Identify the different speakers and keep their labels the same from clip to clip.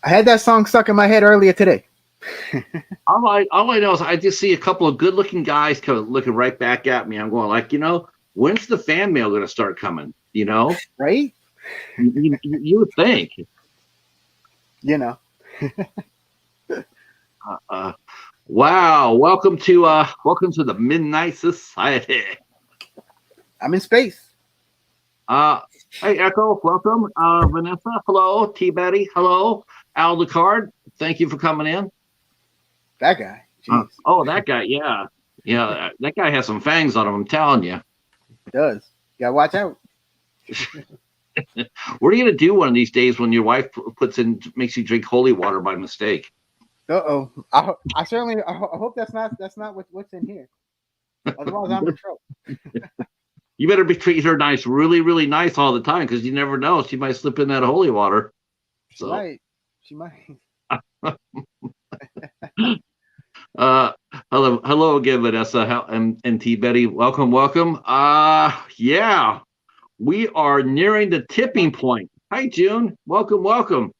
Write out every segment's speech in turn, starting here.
Speaker 1: I had that song stuck in my head earlier today.
Speaker 2: All I know is I just see a couple of good-looking guys looking right back at me. I'm going like, when's the fan mail going to start coming?
Speaker 1: Right?
Speaker 2: You would think.
Speaker 1: You know.
Speaker 2: Uh, wow, welcome to the Midnight Society.
Speaker 1: I'm in space.
Speaker 2: Uh, hey Echo, welcome. Vanessa, hello. T Betty, hello. Al Lucard, thank you for coming in.
Speaker 1: That guy. Jeez.
Speaker 2: Oh, that guy, yeah, that guy has some fangs on him. I'm telling you.
Speaker 1: It does. You gotta watch out.
Speaker 2: What are you gonna do one of these days when your wife makes you drink holy water by mistake?
Speaker 1: Uh-oh. I certainly I hope that's not what's in here. Otherwise I'm in trouble.
Speaker 2: You better be treating her nice, really, really nice all the time, because you never know. She might slip in that holy water.
Speaker 1: She might.
Speaker 2: Hello again, Vanessa and T Betty. Welcome. Yeah, we are nearing the tipping point. Hi, June. Welcome.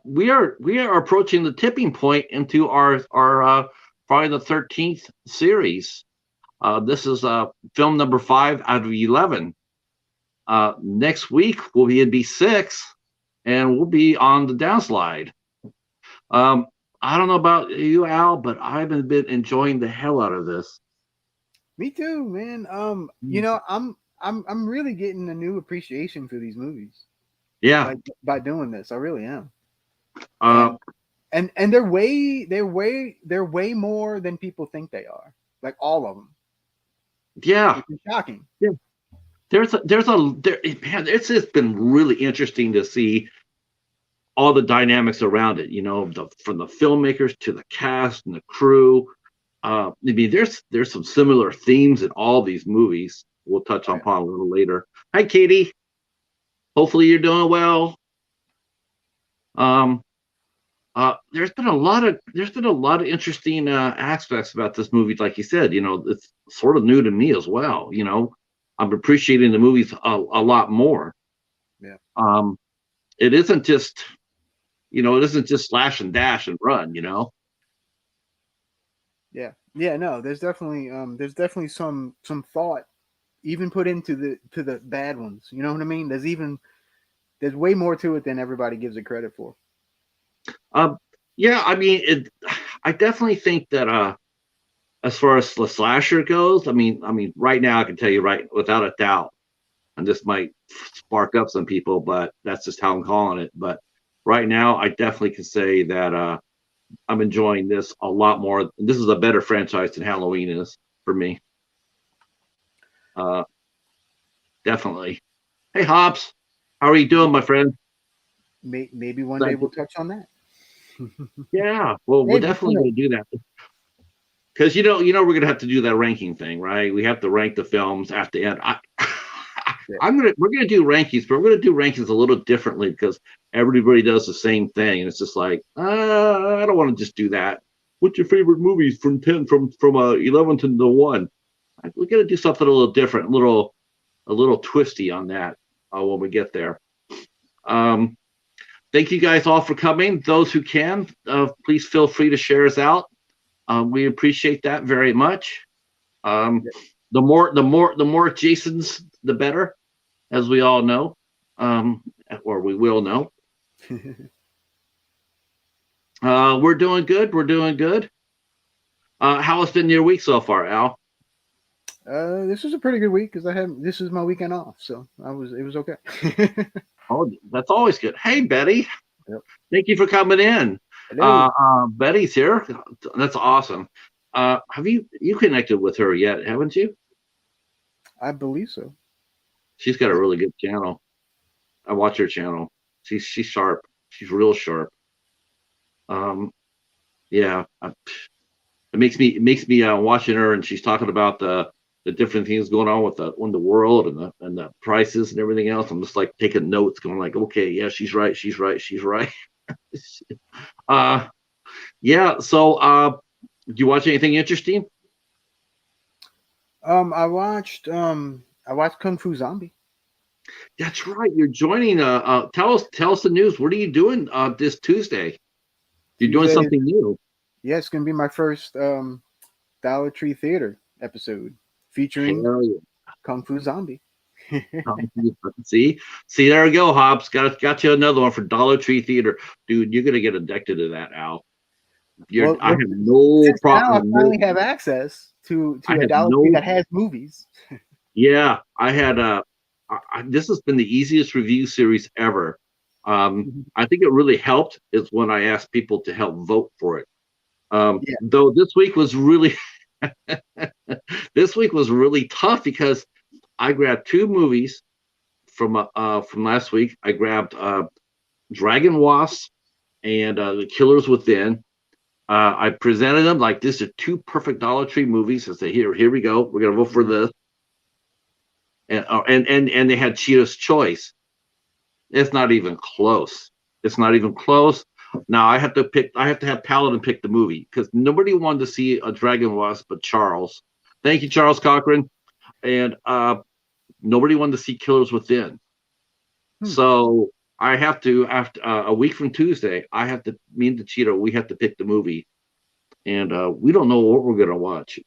Speaker 2: We are approaching the tipping point into our Friday the 13th series. This is film number 5 out of 11. Next week we'll be in B6, and we'll be on the downslide. I don't know about you, Al, but I've been enjoying the hell out of this.
Speaker 1: Me too, man. I'm really getting a new appreciation for these movies.
Speaker 2: Yeah.
Speaker 1: By doing this, I really am. And they're way more than people think they are. Like all of them.
Speaker 2: Yeah.
Speaker 1: It's shocking.
Speaker 2: Yeah. It's just been really interesting to see all the dynamics around it, from the filmmakers to the cast and the crew. I mean, there's some similar themes in all these movies. We'll touch upon a little later. Hi, Katie. Hopefully you're doing well. There's been a lot of interesting aspects about this movie. Like you said, it's sort of new to me as well. I'm appreciating the movies a lot more.
Speaker 1: Yeah.
Speaker 2: It isn't just slash and dash and run.
Speaker 1: Yeah. No, there's definitely some thought even put into the bad ones. You know what I mean? There's way more to it than everybody gives it credit for.
Speaker 2: Yeah, I mean, I definitely think that as far as the slasher goes, I mean, right now I can tell you right without a doubt, and this might spark up some people, but that's just how I'm calling it. But right now, I definitely can say that I'm enjoying this a lot more. This is a better franchise than Halloween is for me. Definitely. Hey, Hops, how are you doing, my friend?
Speaker 1: Maybe one day we'll touch on that.
Speaker 2: Yeah, well, we're definitely going to do that. Because we're gonna have to do that ranking thing, right? We have to rank the films at the end. We're gonna do rankings, but we're gonna do rankings a little differently because everybody does the same thing, and it's just like I don't want to just do that. What's your favorite movies from 10 from 11 to the 1? We're gonna do something a little different, a little twisty on that when we get there. Thank you guys all for coming. Those who can, please feel free to share us out. We appreciate that very much. The more Jasons, the better, as we all know, or we will know. We're doing good. How has been your week so far, Al?
Speaker 1: This was a pretty good week because this is my weekend off, so it was okay.
Speaker 2: Oh, that's always good. Hey, Betty.
Speaker 1: Yep.
Speaker 2: Thank you for coming in. Betty's here. That's awesome. Have you connected with her yet? Haven't you?
Speaker 1: I believe so.
Speaker 2: She's got a really good channel. I watch her channel. She's sharp. She's real sharp. Yeah. It makes me watching her, and she's talking about the different things going on with the world and the prices and everything else. I'm just like taking notes, going like, okay, yeah, she's right. Yeah. So, do you watch anything interesting?
Speaker 1: I watched Kung Fu Zombie.
Speaker 2: That's right. You're joining. Tell us the news. What are you doing this Tuesday? You're doing
Speaker 1: Tuesday,
Speaker 2: something new.
Speaker 1: yeah, it's gonna be my first Dollar Tree Theater episode featuring
Speaker 2: Hell yeah.
Speaker 1: Kung Fu Zombie.
Speaker 2: See, there we go, Hobbs. Got you another one for Dollar Tree Theater, dude. You're gonna get addicted to that, Al. I
Speaker 1: Well,
Speaker 2: have no
Speaker 1: since now I
Speaker 2: problem.
Speaker 1: finally have access
Speaker 2: I
Speaker 1: to a
Speaker 2: have
Speaker 1: Dollar Tree
Speaker 2: no.
Speaker 1: that has movies.
Speaker 2: Yeah, I had this has been the easiest review series ever. I think it really helped is when I asked people to help vote for it.
Speaker 1: Yeah.
Speaker 2: Though this week was really this week was really tough because I grabbed two movies from last week. I grabbed Dragon Wasp and The Killers Within. I presented them like these are two perfect Dollar Tree movies. I said, here we go. We're gonna vote for this. And they had Cheetah's Choice. It's not even close. It's not even close. Now I have to pick. I have to have Paladin pick the movie because nobody wanted to see a Dragon Wasp but Charles. Thank you, Charles Cochran. And nobody wanted to see Killers Within.
Speaker 1: Hmm.
Speaker 2: So I have to after a week from Tuesday. I have to me and the Cheetah. We have to pick the movie, and we don't know what we're gonna watch.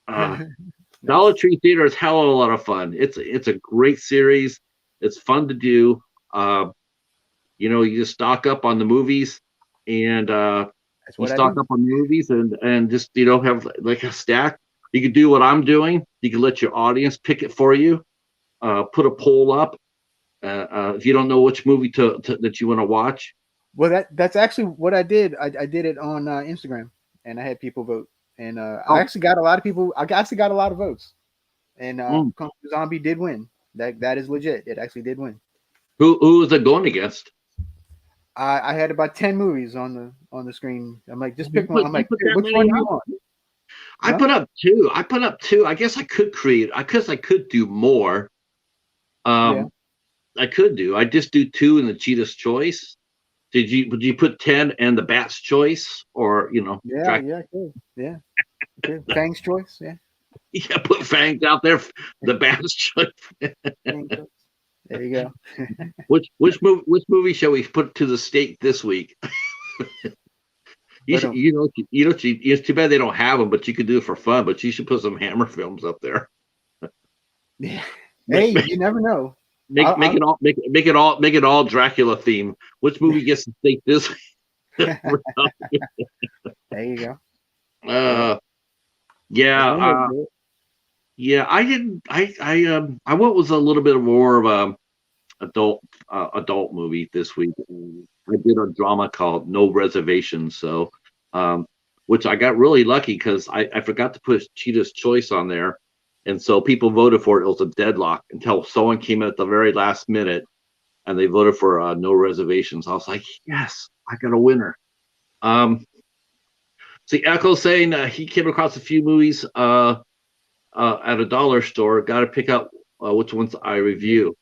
Speaker 2: Dollar
Speaker 1: Nice.
Speaker 2: Tree Theater is hell of a lot of fun. It's a great series. It's fun to do. You just stock up on the movies, and
Speaker 1: That's
Speaker 2: you
Speaker 1: what I
Speaker 2: stock
Speaker 1: do.
Speaker 2: up on the movies, and just have like a stack. You could do what I'm doing. You can let your audience pick it for you. Put a poll up if you don't know which movie that you want to watch.
Speaker 1: Well, that's actually what I did. I did it on Instagram, and I had people vote, and I
Speaker 2: Oh,
Speaker 1: actually got a lot of people. I actually got a lot of votes, and
Speaker 2: mm.
Speaker 1: Kung Fu Zombie did win. That is legit. It actually did win.
Speaker 2: Who is it going against?
Speaker 1: I had about 10 movies on the screen. I'm like, just pick one. I'm
Speaker 2: You
Speaker 1: like,
Speaker 2: put
Speaker 1: "Dude,
Speaker 2: that
Speaker 1: which one
Speaker 2: many
Speaker 1: do you
Speaker 2: up?
Speaker 1: want?
Speaker 2: I
Speaker 1: Huh?
Speaker 2: put up two. I put up two. I guess I could create. I guess I could do more.
Speaker 1: Yeah,
Speaker 2: Um, I could do. I just do two in the Cheetah's Choice. Would you put 10 and the Bat's Choice, or
Speaker 1: yeah,
Speaker 2: Drac?
Speaker 1: yeah, I could. Yeah, okay. Fang's choice. Yeah,
Speaker 2: Yeah, put Fangs out there. The Bat's Choice.
Speaker 1: Fang's choice. There you go.
Speaker 2: Which movie shall we put to the stake this week? You
Speaker 1: But
Speaker 2: should, it's too bad they don't have them, but you could do it for fun. But you should put some Hammer films up there.
Speaker 1: yeah. Hey,
Speaker 2: Make make
Speaker 1: you never know.
Speaker 2: make, make
Speaker 1: I'll
Speaker 2: it all make it all Dracula theme. Which movie gets the stake this week?
Speaker 1: there you go. Yeah,
Speaker 2: uh,
Speaker 1: yeah,
Speaker 2: yeah,
Speaker 1: one way to do it.
Speaker 2: yeah. I didn't. I went with a little bit more of a adult movie this week. I did a drama called No Reservations, so um, which I got really lucky because I forgot to put Cheetah's Choice on there, and so people voted for it. It was a deadlock until someone came in at the very last minute and they voted for No Reservations. I was like, yes, I got a winner. Um, See, Echo saying he came across a few movies at a dollar store. Got to pick up which ones I review.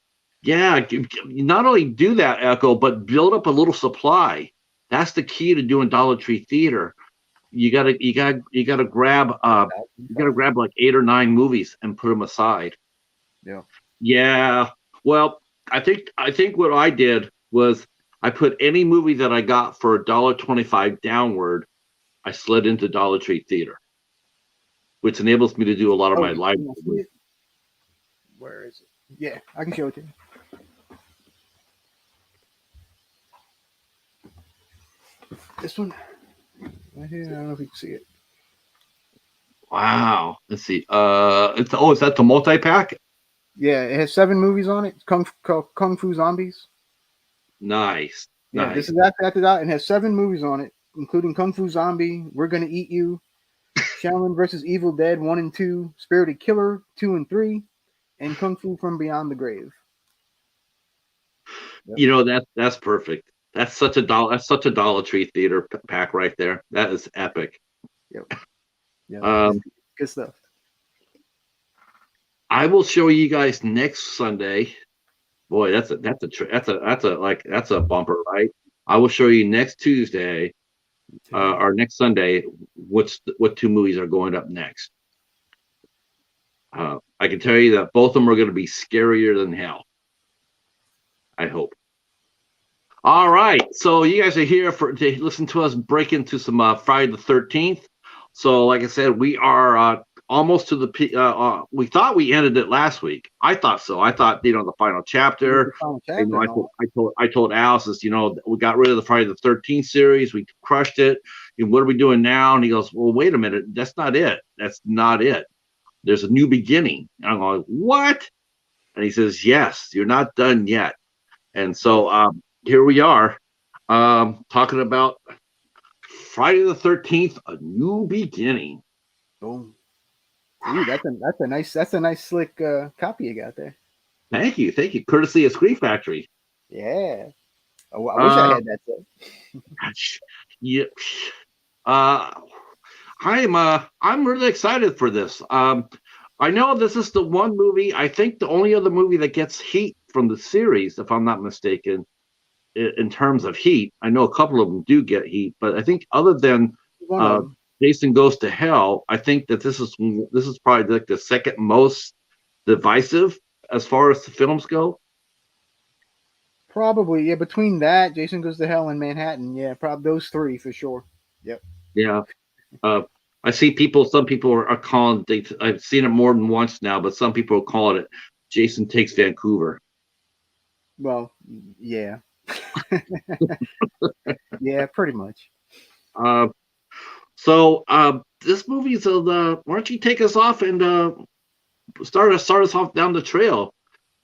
Speaker 2: Yeah, not only do that, Echo, but build up a little supply. That's the key to doing Dollar Tree theater. You gotta grab like 8 or 9 movies and put them aside.
Speaker 1: Yeah.
Speaker 2: Yeah. Well, I think what I did was I put any movie that I got for $1.25 downward, I slid into Dollar Tree theater, which enables me to do a lot of
Speaker 1: Oh,
Speaker 2: my live.
Speaker 1: you want to see it? Where is it? Yeah, I can show it to you. This one right here. I don't know if you can see it.
Speaker 2: Wow. Let's see. Is that the multi-pack?
Speaker 1: Yeah, it has 7 movies on it. Kung Fu Zombies.
Speaker 2: Nice.
Speaker 1: Yeah, this
Speaker 2: Nice.
Speaker 1: is after that, and has 7 movies on it, including Kung Fu Zombie, We're Gonna Eat You, Shaolin versus Evil Dead 1 and 2, Spirited Killer 2 and 3, and Kung Fu from Beyond the Grave. Yep.
Speaker 2: That's perfect. That's such a Dollar Tree theater pack right there. That is epic.
Speaker 1: Yep. Yep. It's
Speaker 2: Um,
Speaker 1: good stuff.
Speaker 2: I will show you guys next Sunday. Boy, that's a bumper, right? I will show you next Tuesday or next Sunday what 2 movies are going up next. I can tell you that both of them are going to be scarier than hell. I hope. All right, so you guys are here to listen to us break into some Friday the 13th. So, like I said, we are almost to we thought we ended it last week. I thought so. I thought the final chapter.
Speaker 1: The final
Speaker 2: You know,
Speaker 1: chapter and all.
Speaker 2: I told Alice, we got rid of the Friday the 13th series. We crushed it. And what are we doing now? And he goes, well, wait a minute. That's not it. That's not it. There's a new beginning. And I'm going, what? And he says, yes, you're not done yet. And so here we are talking about Friday the 13th, a new beginning.
Speaker 1: Boom. Ooh, that's a nice slick copy you got there.
Speaker 2: Thank you. Courtesy of Screen Factory.
Speaker 1: Yeah. Oh, I wish I had that set.
Speaker 2: Yeah. I'm really excited for this. I know this is the one movie, I think the only other movie that gets heat from the series, if I'm not mistaken, in terms of heat. I know a couple of them do get heat, but I think other than
Speaker 1: One of them.
Speaker 2: Jason Goes to Hell, I think that this is probably like the second most divisive as far as the films go.
Speaker 1: Probably, yeah. Between that, Jason Goes to Hell, and Manhattan, yeah, probably those three for sure. Yep.
Speaker 2: Yeah. I see some people are calling, I've seen it more than once now, but some people are calling it Jason Takes Vancouver.
Speaker 1: Well, yeah. Yeah, pretty much.
Speaker 2: So this movie's why don't you take us off and start us off down the trail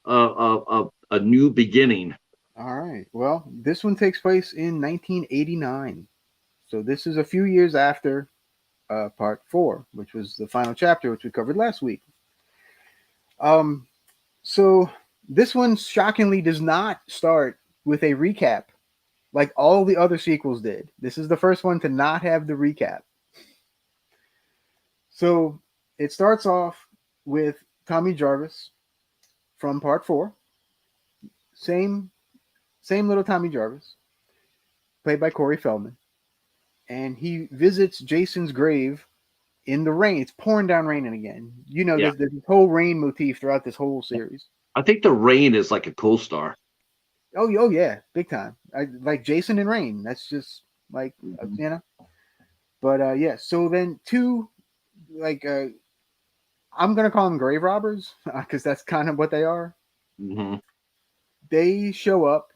Speaker 2: of a new beginning.
Speaker 1: All right. Well, this one takes place in 1989. So this is a few years after part 4, which was the final chapter, which we covered last week. So this one shockingly does not start with a recap like all the other sequels did. This is the first one to not have the recap. So it starts off with Tommy Jarvis from part 4. Same little Tommy Jarvis, played by Corey Feldman. And he visits Jason's grave in the rain. It's pouring down raining again. There's this whole rain motif throughout this whole series.
Speaker 2: I think the rain is like a co-star.
Speaker 1: Oh yeah, big time. Like Jason and Rain. That's just like But yeah. So then two, like I'm gonna call them grave robbers because that's kind of what they are.
Speaker 2: Mm-hmm.
Speaker 1: They show up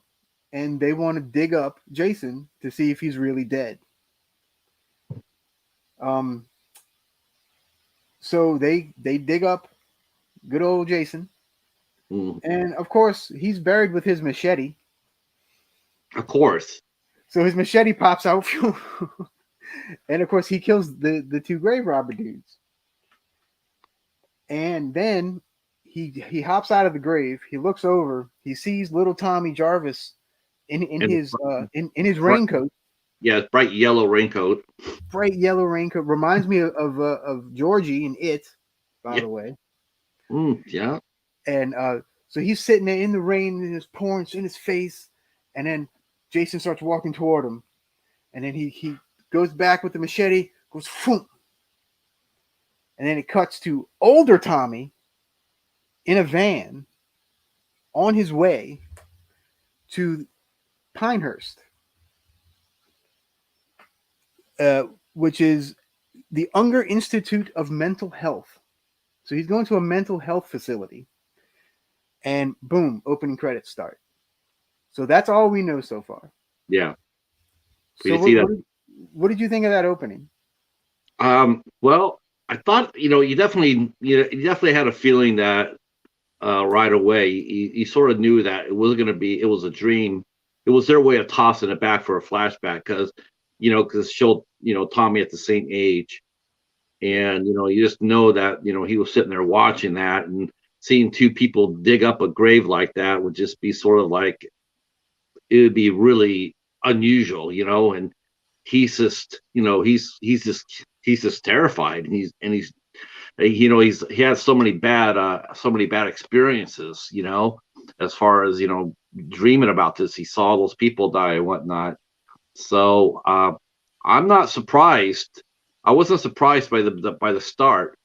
Speaker 1: and they want to dig up Jason to see if he's really dead. So they dig up good old Jason. And of course, he's buried with his machete.
Speaker 2: Of course.
Speaker 1: So his machete pops out. And of course, he kills the two grave robber dudes. And then he hops out of the grave. He looks over. He sees little Tommy Jarvis in his raincoat.
Speaker 2: Yeah, bright yellow raincoat.
Speaker 1: Bright yellow raincoat. Reminds me of Georgie in It, by the way.
Speaker 2: Yeah.
Speaker 1: And so he's sitting there in the rain and it's pouring in his face. And then Jason starts walking toward him. And then he goes back with the machete, goes phoom. And then it cuts to older Tommy in a van on his way to Pinehurst, which is the Unger Institute of Mental Health. So he's going to a mental health facility. And boom, opening credits start. So that's all we know so far.
Speaker 2: Yeah.
Speaker 1: So what did you think of that opening?
Speaker 2: Well, I thought you definitely had a feeling that right away you sort of knew that it was a dream. It was their way of tossing it back for a flashback because it showed Tommy at the same age, and you just know that he was sitting there watching that, and seeing two people dig up a grave like that would just be sort of like, it would be really unusual, and he's just he's just terrified, and he has so many bad experiences, as far as dreaming about this. He saw those people die and whatnot. So I'm not surprised. I wasn't surprised by the start.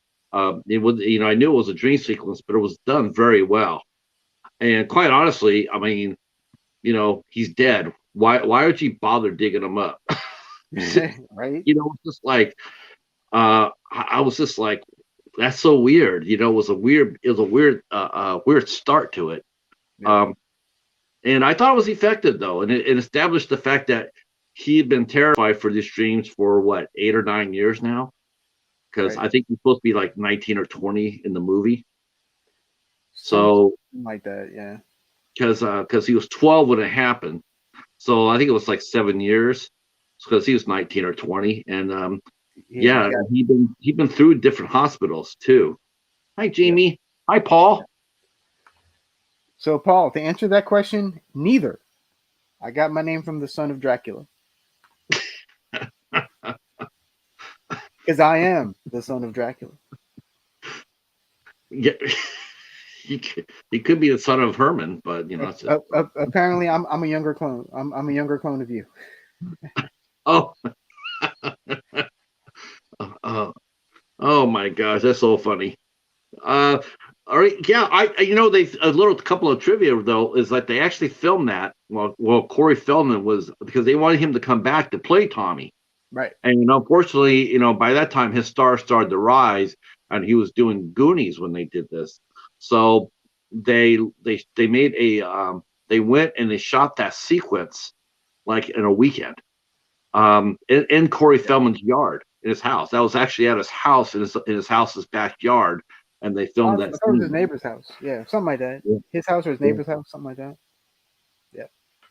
Speaker 2: It was, I knew it was a dream sequence, but it was done very well. And quite honestly, I mean, he's dead. Why would you bother digging him up?
Speaker 1: Right?
Speaker 2: It's just like I was just like, that's so weird. It was a weird start to it.
Speaker 1: Yeah.
Speaker 2: Um, and I thought it was effective though, and it established the fact that he had been terrified for these dreams for what 8 or 9 years now. Because
Speaker 1: Right.
Speaker 2: I think he's supposed to be like 19 or 20 in the movie.
Speaker 1: Something
Speaker 2: So
Speaker 1: like that. Yeah.
Speaker 2: because he was 12 when it happened, so I think it was like 7 years because he was 19 or 20, and
Speaker 1: Yeah.
Speaker 2: yeah,
Speaker 1: He's got.
Speaker 2: and he'd been through different hospitals too. Hi,
Speaker 1: Yeah.
Speaker 2: Jamie. Hi, Paul.
Speaker 1: So, Paul, to answer that question, neither. I got my name from the son of Dracula because I am the son of Dracula.
Speaker 2: Yeah, he could be the son of Herman, but it's just,
Speaker 1: Apparently, I'm a younger clone. I'm a younger clone of you.
Speaker 2: oh, uh, oh my gosh, that's so funny. Uh, all right, yeah, they a little couple of trivia though is that they actually filmed that. Well, Corey Feldman was because they wanted him to come back to play Tommy,
Speaker 1: Right.
Speaker 2: and unfortunately, by that time his star started to rise, and he was doing Goonies when they did this. So they made they went and they shot that sequence like in a weekend, in Corey Feldman's yard in his house. That was actually at his house in his house's backyard, and they
Speaker 1: Oh,
Speaker 2: filmed
Speaker 1: I
Speaker 2: that
Speaker 1: thought it was his
Speaker 2: scene.
Speaker 1: neighbor's house. Yeah, something like that.
Speaker 2: Yeah,
Speaker 1: His house or his
Speaker 2: yeah.
Speaker 1: neighbor's house, something like that. Yeah.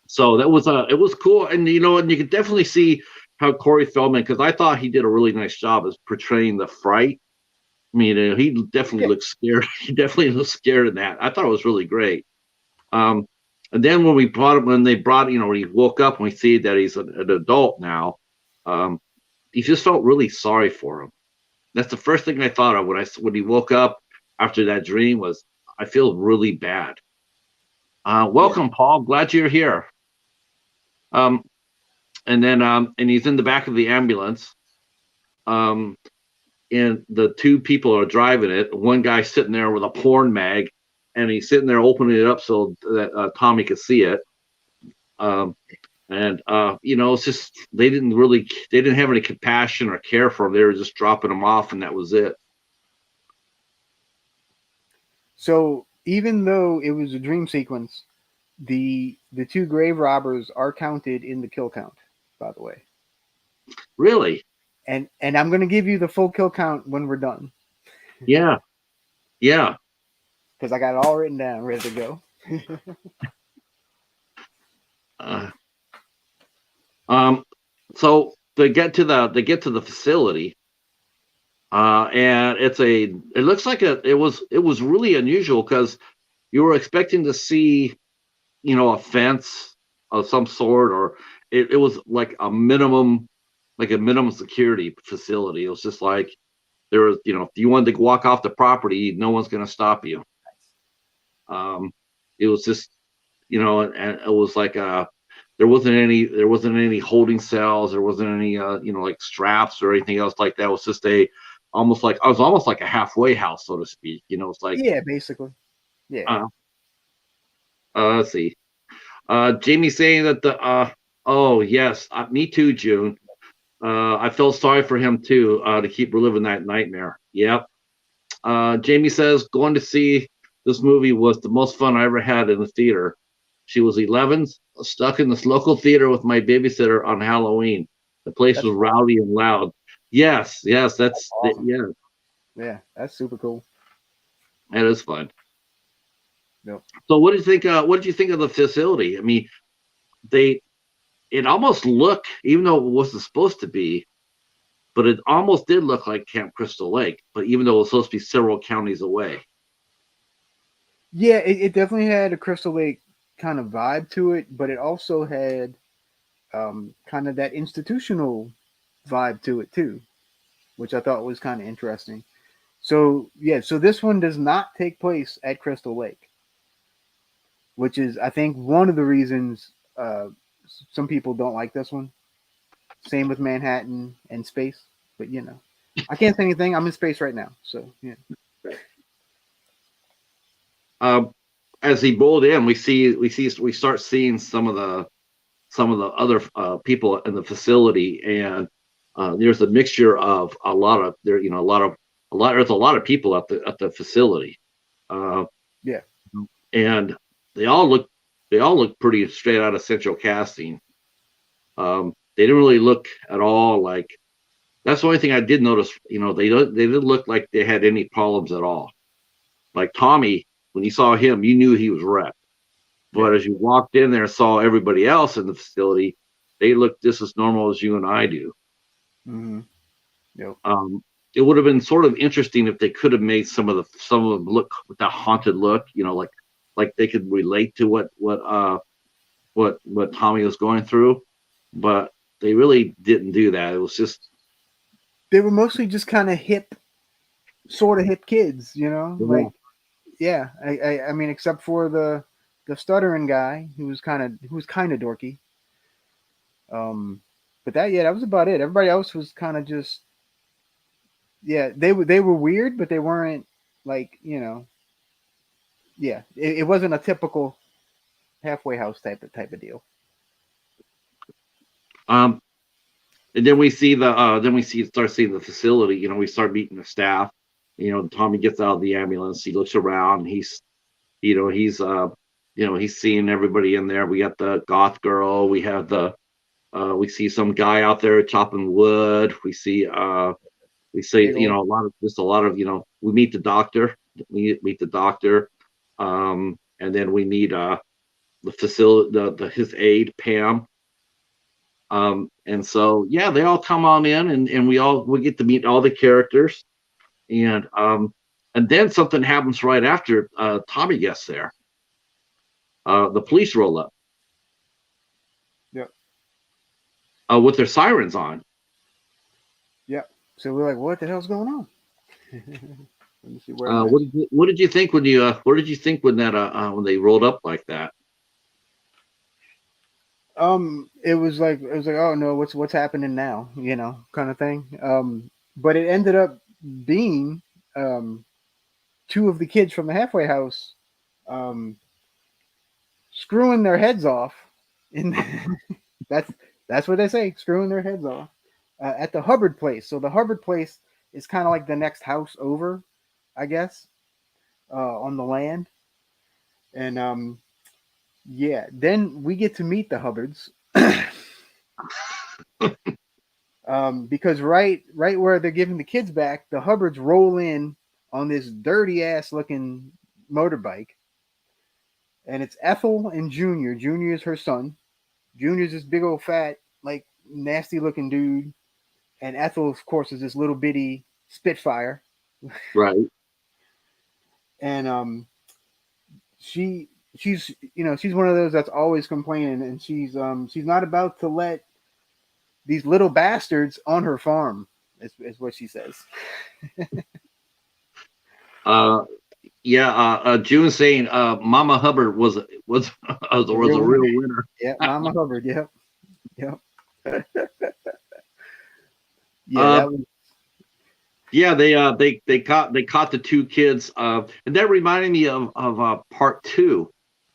Speaker 2: So that was it was cool, and and you could definitely see how Corey Feldman, because I thought he did a really nice job as portraying the fright. I mean, he definitely
Speaker 1: Yeah.
Speaker 2: looked scared. He definitely looked scared in that. I thought it was really great. Um, and then when they brought, when he woke up and we see that he's an adult now, um, he just felt really sorry for him. That's the first thing I thought of when he woke up after that dream was I feel really bad.
Speaker 1: Yeah.
Speaker 2: Welcome, Paul. Glad you're here. Um, and then and he's in the back of the ambulance. Um, and the two people are driving it. One guy sitting there with a porn mag, and he's sitting there opening it up so that Tommy could see it. Um, and it's just they didn't have any compassion or care for him. They were just dropping him off, and that was it.
Speaker 1: So even though it was a dream sequence, the two grave robbers are counted in the kill count, by the way.
Speaker 2: Really?
Speaker 1: And I'm gonna give you the full kill count when we're done
Speaker 2: Yeah, yeah.
Speaker 1: because I got it all written down, ready to go.
Speaker 2: Uh, um, so they get to the facility, and it looks like it was really unusual because you were expecting to see a fence of some sort, or it was like a minimum security facility. It was just like there was, if you wanted to walk off the property, no one's going to stop you. Um, it was just, and it was like there wasn't any holding cells, there wasn't any like straps or anything else like that. It was just almost like a halfway house, so to speak. It's like
Speaker 1: Yeah, basically. Yeah.
Speaker 2: uh, let's see. Jamie saying that oh yes, me too, June. I felt sorry for him too, to keep reliving that nightmare. Yep. Jamie says going to see this movie was the most fun I ever had in the theater. She was 11, stuck in this local theater with my babysitter on Halloween. The place
Speaker 1: That's
Speaker 2: was rowdy and loud. Yes, yes,
Speaker 1: awesome.
Speaker 2: yeah,
Speaker 1: Yeah, that's super cool.
Speaker 2: that is fun.
Speaker 1: Yep.
Speaker 2: So, what did you think? What did you think of the facility? I mean, they it almost looked, even though it wasn't supposed to be, but it almost did look like Camp Crystal Lake. But even though it was supposed to be several counties away.
Speaker 1: Yeah, it definitely had a Crystal Lake kind of vibe to it, but it also had kind of that institutional vibe to it too, which I thought was kind of interesting. So yeah, so this one does not take place at Crystal Lake, which is I think one of the reasons some people don't like this one. Same with Manhattan and space, but I can't say anything. I'm in space right now, so yeah.
Speaker 2: Um, as he rolled in, we start seeing some of the other people in the facility, and there's a mixture of a lot of there, you know, there's a lot of people at the facility, uh,
Speaker 1: Yeah.
Speaker 2: and they all look pretty straight out of Central Casting. They didn't really look at all like. That's the only thing I did notice. You know, they didn't look like they had any problems at all. Like Tommy, when you saw him, you knew he was wrecked.
Speaker 1: Yeah.
Speaker 2: But as you walked in there and saw everybody else in the facility, they looked just as normal as you and I do.
Speaker 1: Mm-hmm. Yep.
Speaker 2: It would have been sort of interesting if they could have made some of them look with that haunted look, you know, like they could relate to what Tommy was going through, but they really didn't do that. It was just
Speaker 1: They were mostly just kind of hip, sort of hip kids, you know,
Speaker 2: yeah.
Speaker 1: like yeah. I mean, except for the stuttering guy who was kind of dorky. But that was about it. Everybody else was kind of just yeah. They were weird, but they weren't like yeah. It wasn't a typical halfway house type of deal.
Speaker 2: Um, and then we see start seeing the facility. You know, we start meeting the staff. You know, Tommy gets out of the ambulance. He looks around. And he's seeing everybody in there. We got the goth girl. We have we see some guy out there chopping wood. We see,
Speaker 1: Big old
Speaker 2: a lot of, we meet the doctor. We meet the doctor. And then we meet the facility, his aide, Pam. And so yeah, they all come on in, and we get to meet all the characters. And then something happens right after Tommy gets there. The police roll up
Speaker 1: yeah.
Speaker 2: with their sirens on.
Speaker 1: Yeah. So we're like, what the hell's going on? Let me see where I'm at.
Speaker 2: What did you think when when they rolled up like that?
Speaker 1: It was like, oh no, what's happening now? Kind of thing. But it ended up being um two of the kids from the halfway house um screwing their heads off in that's that's what they say, screwing their heads off at the Hubbard place. So the Hubbard place is kind of like the next house over, I guess, on the land. And yeah, then we get to meet the Hubbards. Because right where they're giving the kids back, the Hubbards roll in on this dirty ass looking motorbike, and it's Ethel and Junior. Junior is her son. Junior's this big old fat, like nasty looking dude, and Ethel, of course, is this little bitty Spitfire.
Speaker 2: Right.
Speaker 1: And she's one of those that's always complaining, and she's not about to let these little bastards on her farm. Is what she says.
Speaker 2: Yeah. June saying Mama Hubbard was a real winner.
Speaker 1: Yeah, Mama Hubbard. Yep. Yep. Yeah, that was.
Speaker 2: Yeah, they caught the two kids, and that reminded me of part two.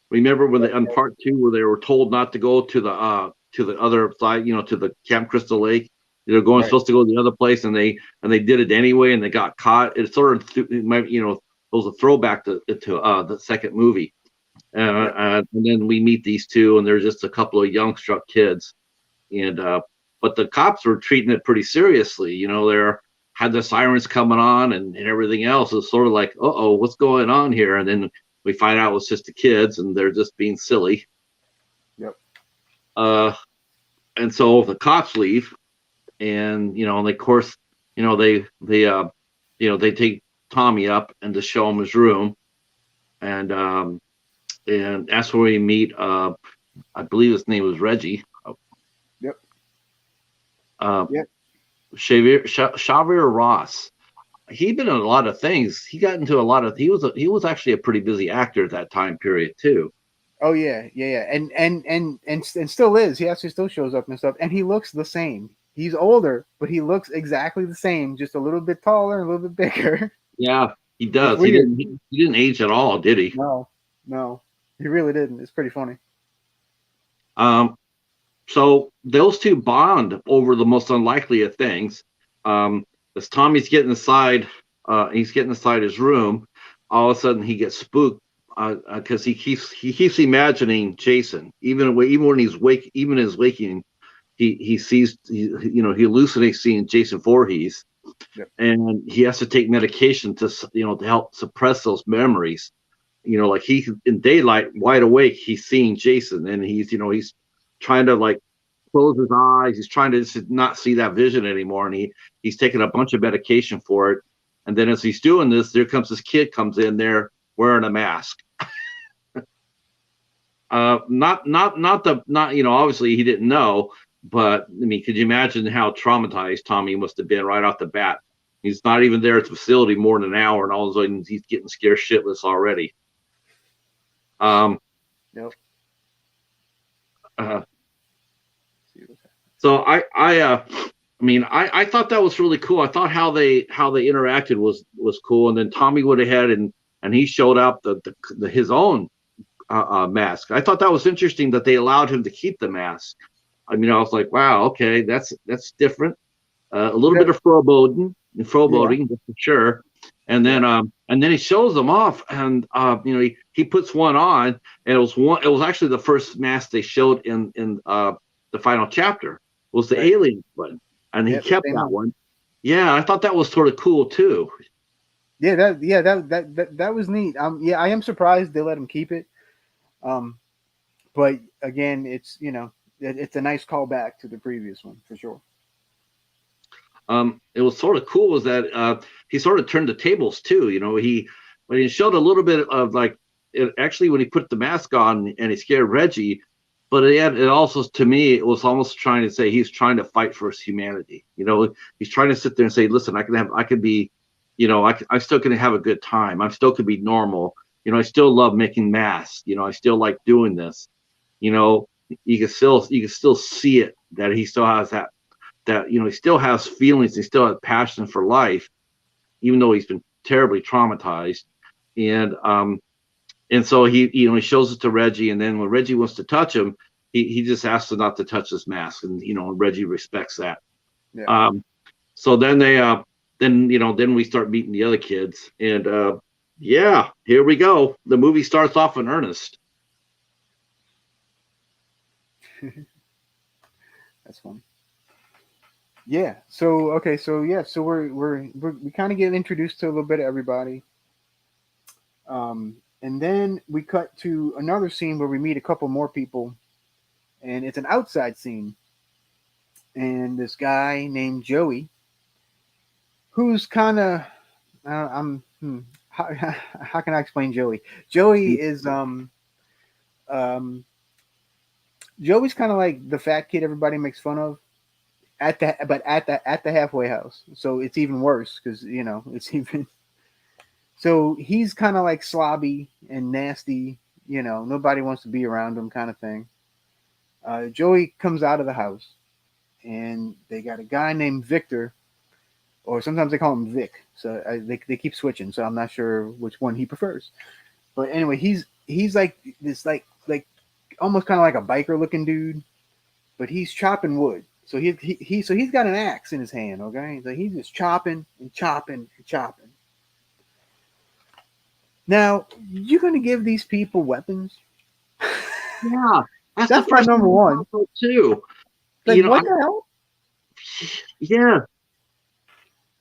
Speaker 2: Remember when on part two where they were told not to go to the other side, to the Camp Crystal Lake. They're going supposed to go to the other place, and they did it anyway, and they got caught. It sort of it was a throwback to the second movie. And then we meet these two, and they're just a couple of young struck kids, and but the cops were treating it pretty seriously. They're had the sirens coming on and everything else. It's sort of like, uh-oh, what's going on here? And then we find out it's just the kids, and they're just being silly.
Speaker 1: Yep.
Speaker 2: And so the cops leave, and and of course, they take Tommy up and to show him his room, and that's where we meet. I believe his name was Reggie.
Speaker 1: Yep.
Speaker 2: Yep. Xavier Ross. He'd been in a lot of things. He got into a lot of. He was actually a pretty busy actor at that time period too.
Speaker 1: Oh yeah, and still is. He actually still shows up and stuff, and he looks the same. He's older, but he looks exactly the same, just a little bit taller, a little bit bigger.
Speaker 2: Yeah, he does. He didn't age at all, did he?
Speaker 1: No. No, he really didn't. It's pretty funny.
Speaker 2: Um, so those two bond over the most unlikely of things. As Tommy's getting inside, he's getting inside his room. All of a sudden, he gets spooked because he keeps imagining Jason. Even when he's wake, even in his waking, he sees he hallucinates seeing Jason Voorhees,
Speaker 1: Yep.
Speaker 2: and he has to take medication to help suppress those memories. Like he in daylight, wide awake, he's seeing Jason, and he's trying to like close his eyes. He's trying to just not see that vision anymore, and he's taking a bunch of medication for it. And then as he's doing this, there comes this kid comes in there wearing a mask. Obviously he didn't know, but I mean, could you imagine how traumatized Tommy must have been right off the bat? He's not even there at the facility more than an hour, and all of a sudden he's getting scared shitless already.
Speaker 1: Yep.
Speaker 2: So I thought that was really cool. I thought how they interacted was cool. And then Tommy went ahead and he showed up his own mask. I thought that was interesting that they allowed him to keep the mask. I mean, I was like, wow, okay, that's different. A little bit of foreboding, that's for sure. And then he shows them off, and he puts one on, and it was actually the first mask they showed in the final chapter. Was the alien one, and he kept that one. Yeah, I thought that was sort of cool too.
Speaker 1: Yeah, that was neat. Yeah, I am surprised they let him keep it. But again, it's it's a nice callback to the previous one for sure.
Speaker 2: It was sort of cool was that he sort of turned the tables too. When he showed a little bit of like actually when he put the mask on and he scared Reggie, but it also to me it was almost trying to say he's trying to fight for his humanity. He's trying to sit there and say, listen, I'm still going to have a good time. I'm still going to be normal. I still love making masks. I still like doing this. You can still see it that he still has that he still has feelings, he still has passion for life, even though he's been terribly traumatized. And so he shows it to Reggie, and then when Reggie wants to touch him, he just asks him not to touch his mask, and Reggie respects that.
Speaker 1: Yeah.
Speaker 2: So then then we start meeting the other kids, and here we go. The movie starts off in earnest.
Speaker 1: That's funny. Yeah. So okay. So yeah. So we kind of get introduced to a little bit of everybody. And then we cut to another scene where we meet a couple more people, and it's an outside scene. And this guy named Joey, who's kind of, how can I explain Joey? Joey is Joey's kind of like the fat kid everybody makes fun of at the halfway house. So it's even worse because it's even. So he's kind of like slobby and nasty. Nobody wants to be around him, kind of thing. Joey comes out of the house, and they got a guy named Victor, or sometimes they call him Vic. So they keep switching. So I'm not sure which one he prefers. But anyway, he's like this like almost kind of like a biker looking dude, but he's chopping wood. So he's got an axe in his hand. Okay, so he's just chopping and chopping and chopping. Now, you're going to give these people weapons?
Speaker 2: Yeah,
Speaker 1: that's my number one
Speaker 2: too.
Speaker 1: Like, what the hell?
Speaker 2: Yeah.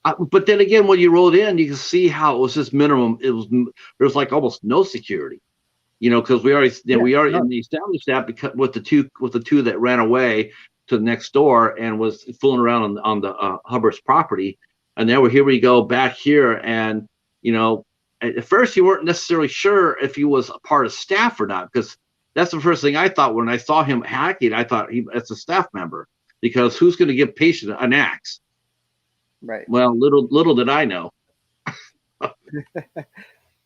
Speaker 2: But then again, when you rolled in, you can see how it was just minimum. There was like almost no security, because we already established that because with the two that ran away to the next door and was fooling around on the Hubbard's property, and then here we go back here, and at first you weren't necessarily sure if he was a part of staff or not, because that's the first thing I thought when I saw him hacking. I thought that's a staff member, because who's going to give patient an axe?
Speaker 1: Right.
Speaker 2: Well, little did I know.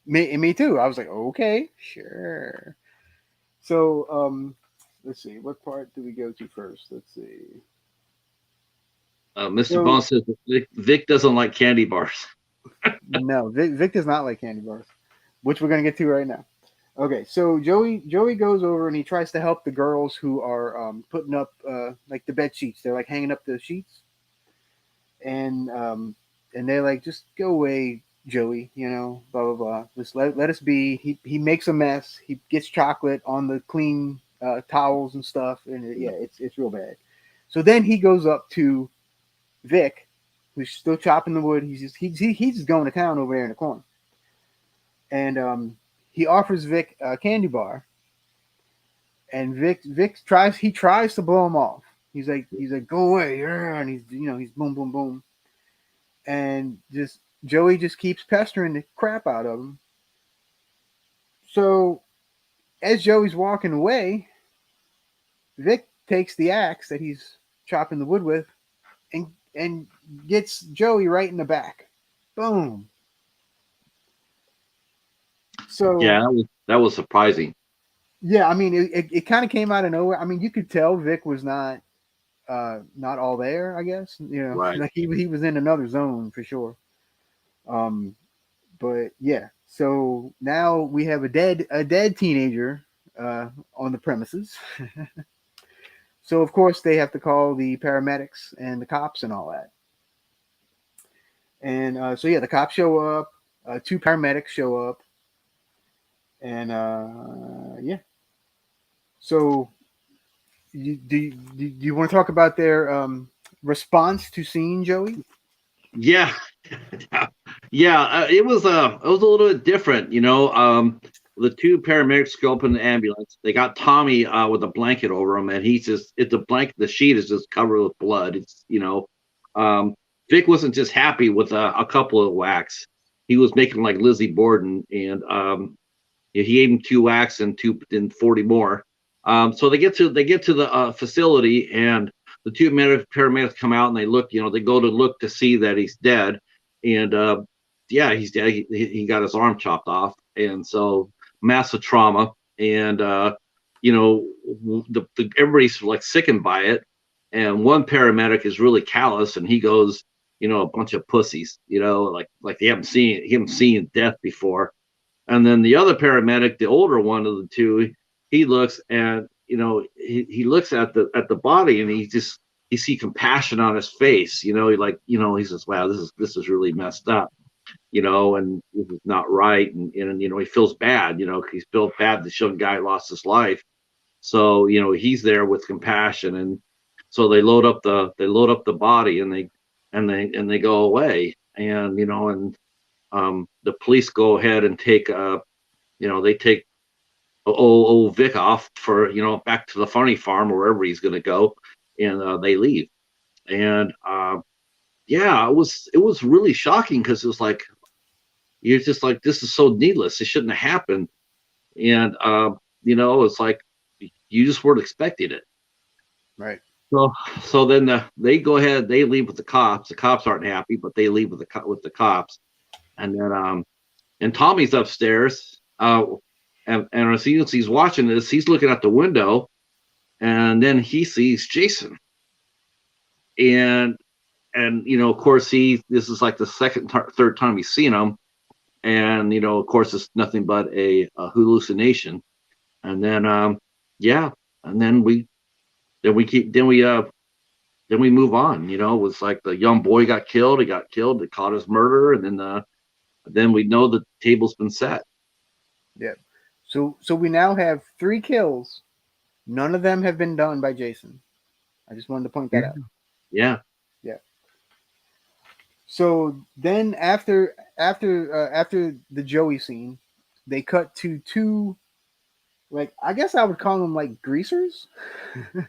Speaker 1: Me too. I was like, okay, sure. So let's see, what part do we go to first? Let's see.
Speaker 2: Mr. Bone says Vic doesn't like candy bars.
Speaker 1: No, Vic does not like candy bars, which we're going to get to right now. Okay, so Joey goes over and he tries to help the girls who are putting up like the bed sheets. They're like hanging up the sheets, and they're like, just go away, Joey. You know, blah blah blah. Just let us be. He makes a mess. He gets chocolate on the clean towels and stuff, and yeah, it's real bad. So then he goes up to Vic, who's still chopping the wood. He's just going to town over there in the corner, and he offers Vic a candy bar, and Vic tries to blow him off. He's like go away, yeah, and he's boom boom boom, and just Joey just keeps pestering the crap out of him. So as Joey's walking away, Vic takes the axe that he's chopping the wood with and gets Joey right in the back. Boom. So
Speaker 2: Yeah, that was surprising.
Speaker 1: yeah, I mean it kind of came out of nowhere. I mean you could tell Vic was not all there, I guess.
Speaker 2: Right.
Speaker 1: Like he was in another zone for sure. Um but yeah, so now we have a dead teenager on the premises. So of course they have to call the paramedics and the cops and all that. And so yeah, the cops show up, two paramedics show up, and yeah. So do you want to talk about their response to seeing Joey?
Speaker 2: Yeah, yeah. It was a little bit different, you know. The two paramedics go up in the ambulance. They got Tommy with a blanket over him, and he's just it's a blanket. The sheet is just covered with blood. Um, Vic wasn't just happy with a couple of whacks. He was making like Lizzie Borden, and he gave him two whacks and 40 more. So they get to the facility, and the two paramedics come out and they look. They go to look to see that he's dead, and yeah, he's dead. He got his arm chopped off, and so massive trauma, and you know everybody's like sickened by it, and one paramedic is really callous, and he goes, a bunch of pussies, like they haven't seen death before. And then the other paramedic, the older one of the two, he looks and he looks at the body, and he see compassion on his face. He says, "Wow, this is really messed up." And this is not right, and he feels bad. He feels bad this young guy lost his life. So he's there with compassion, and so they load up the body, and they go away, and the police go ahead and they take old Vic off for back to the funny farm or wherever he's going to go, and they leave. And yeah, it was really shocking because it was like you're just like, this is so needless. It shouldn't have happened. And it's like you just weren't expecting it.
Speaker 1: Right.
Speaker 2: So then they go ahead, they leave with the cops. The cops aren't happy, but they leave with the cops. And then and Tommy's upstairs. And as he's watching this, he's looking out the window, and then he sees Jason. And of course, this is like the third time he's seen him, and of course, it's nothing but a hallucination. And then yeah, and then we move on. It was like the young boy got killed. He got killed. They caught his murderer, and then we know the table's been set.
Speaker 1: Yeah. So we now have 3 kills. None of them have been done by Jason. I just wanted to point that out.
Speaker 2: Yeah.
Speaker 1: Yeah. So then after the Joey scene, they cut to two, like, I guess I would call them like greasers.
Speaker 2: Yeah,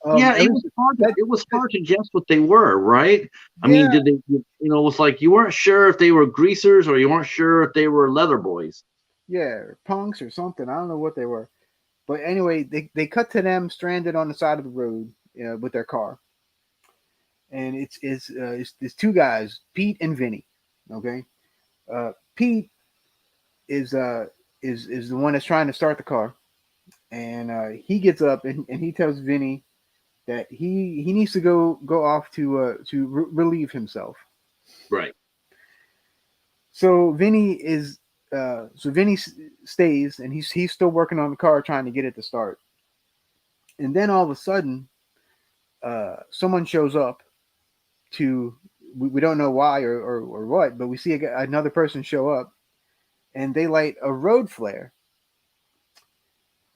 Speaker 1: At least that,
Speaker 2: it was hard to guess what they were, right? I mean,
Speaker 1: yeah,
Speaker 2: did they, it was like you weren't sure if they were greasers or you weren't sure if they were leather boys.
Speaker 1: yeah, punks or something. I don't know what they were. But anyway, they cut to them stranded on the side of the road with their car, and it's 2 guys, Pete and Vinny. Okay, Pete is is the one that's trying to start the car, and he gets up and he tells Vinny that he needs to go off to relieve himself.
Speaker 2: Right.
Speaker 1: So Vinny is so Vinny stays, and he's still working on the car, trying to get it to start. And then all of a sudden, someone shows up to, we don't know why or what, but we see another person show up, and they light a road flare.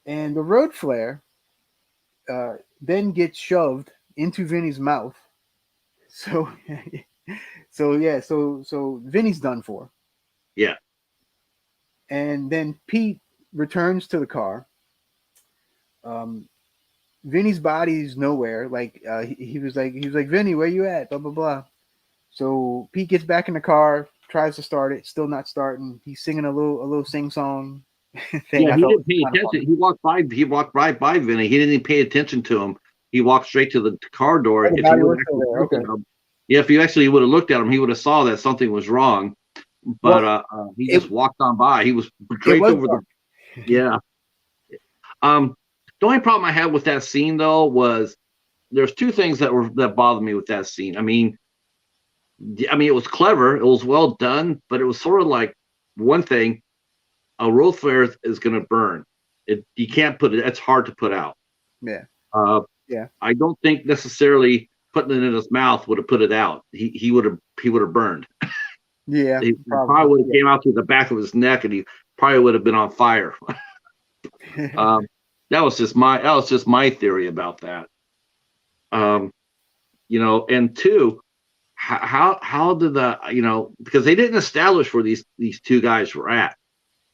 Speaker 1: And the road flare then gets shoved into Vinny's mouth. So, so Vinny's done for.
Speaker 2: Yeah.
Speaker 1: And then Pete returns to the car. Vinny's body's nowhere. Like he was like Vinny, where you at? Blah blah blah. So Pete gets back in the car, tries to start it, still not starting. He's singing a little sing song thing.
Speaker 2: Yeah, he didn't pay attention. He walked right by Vinny. He didn't even pay attention to him. He walked straight to the car door. If you actually would have looked at him, he would have saw that something was wrong. But he just walked on by. He was draped over the. Yeah. The only problem I had with that scene though was there's two things that bothered me with that scene. I mean, it was clever. It was well done, but it was sort of like one thing. A road flare is going to burn. You can't put it. It's hard to put out.
Speaker 1: Yeah.
Speaker 2: Yeah. I don't think necessarily putting it in his mouth would have put it out. He would have burned.
Speaker 1: Yeah.
Speaker 2: He probably would have came out through the back of his neck, and he probably would have been on fire. That was just my theory about that. And two, how did because they didn't establish where these two guys were at.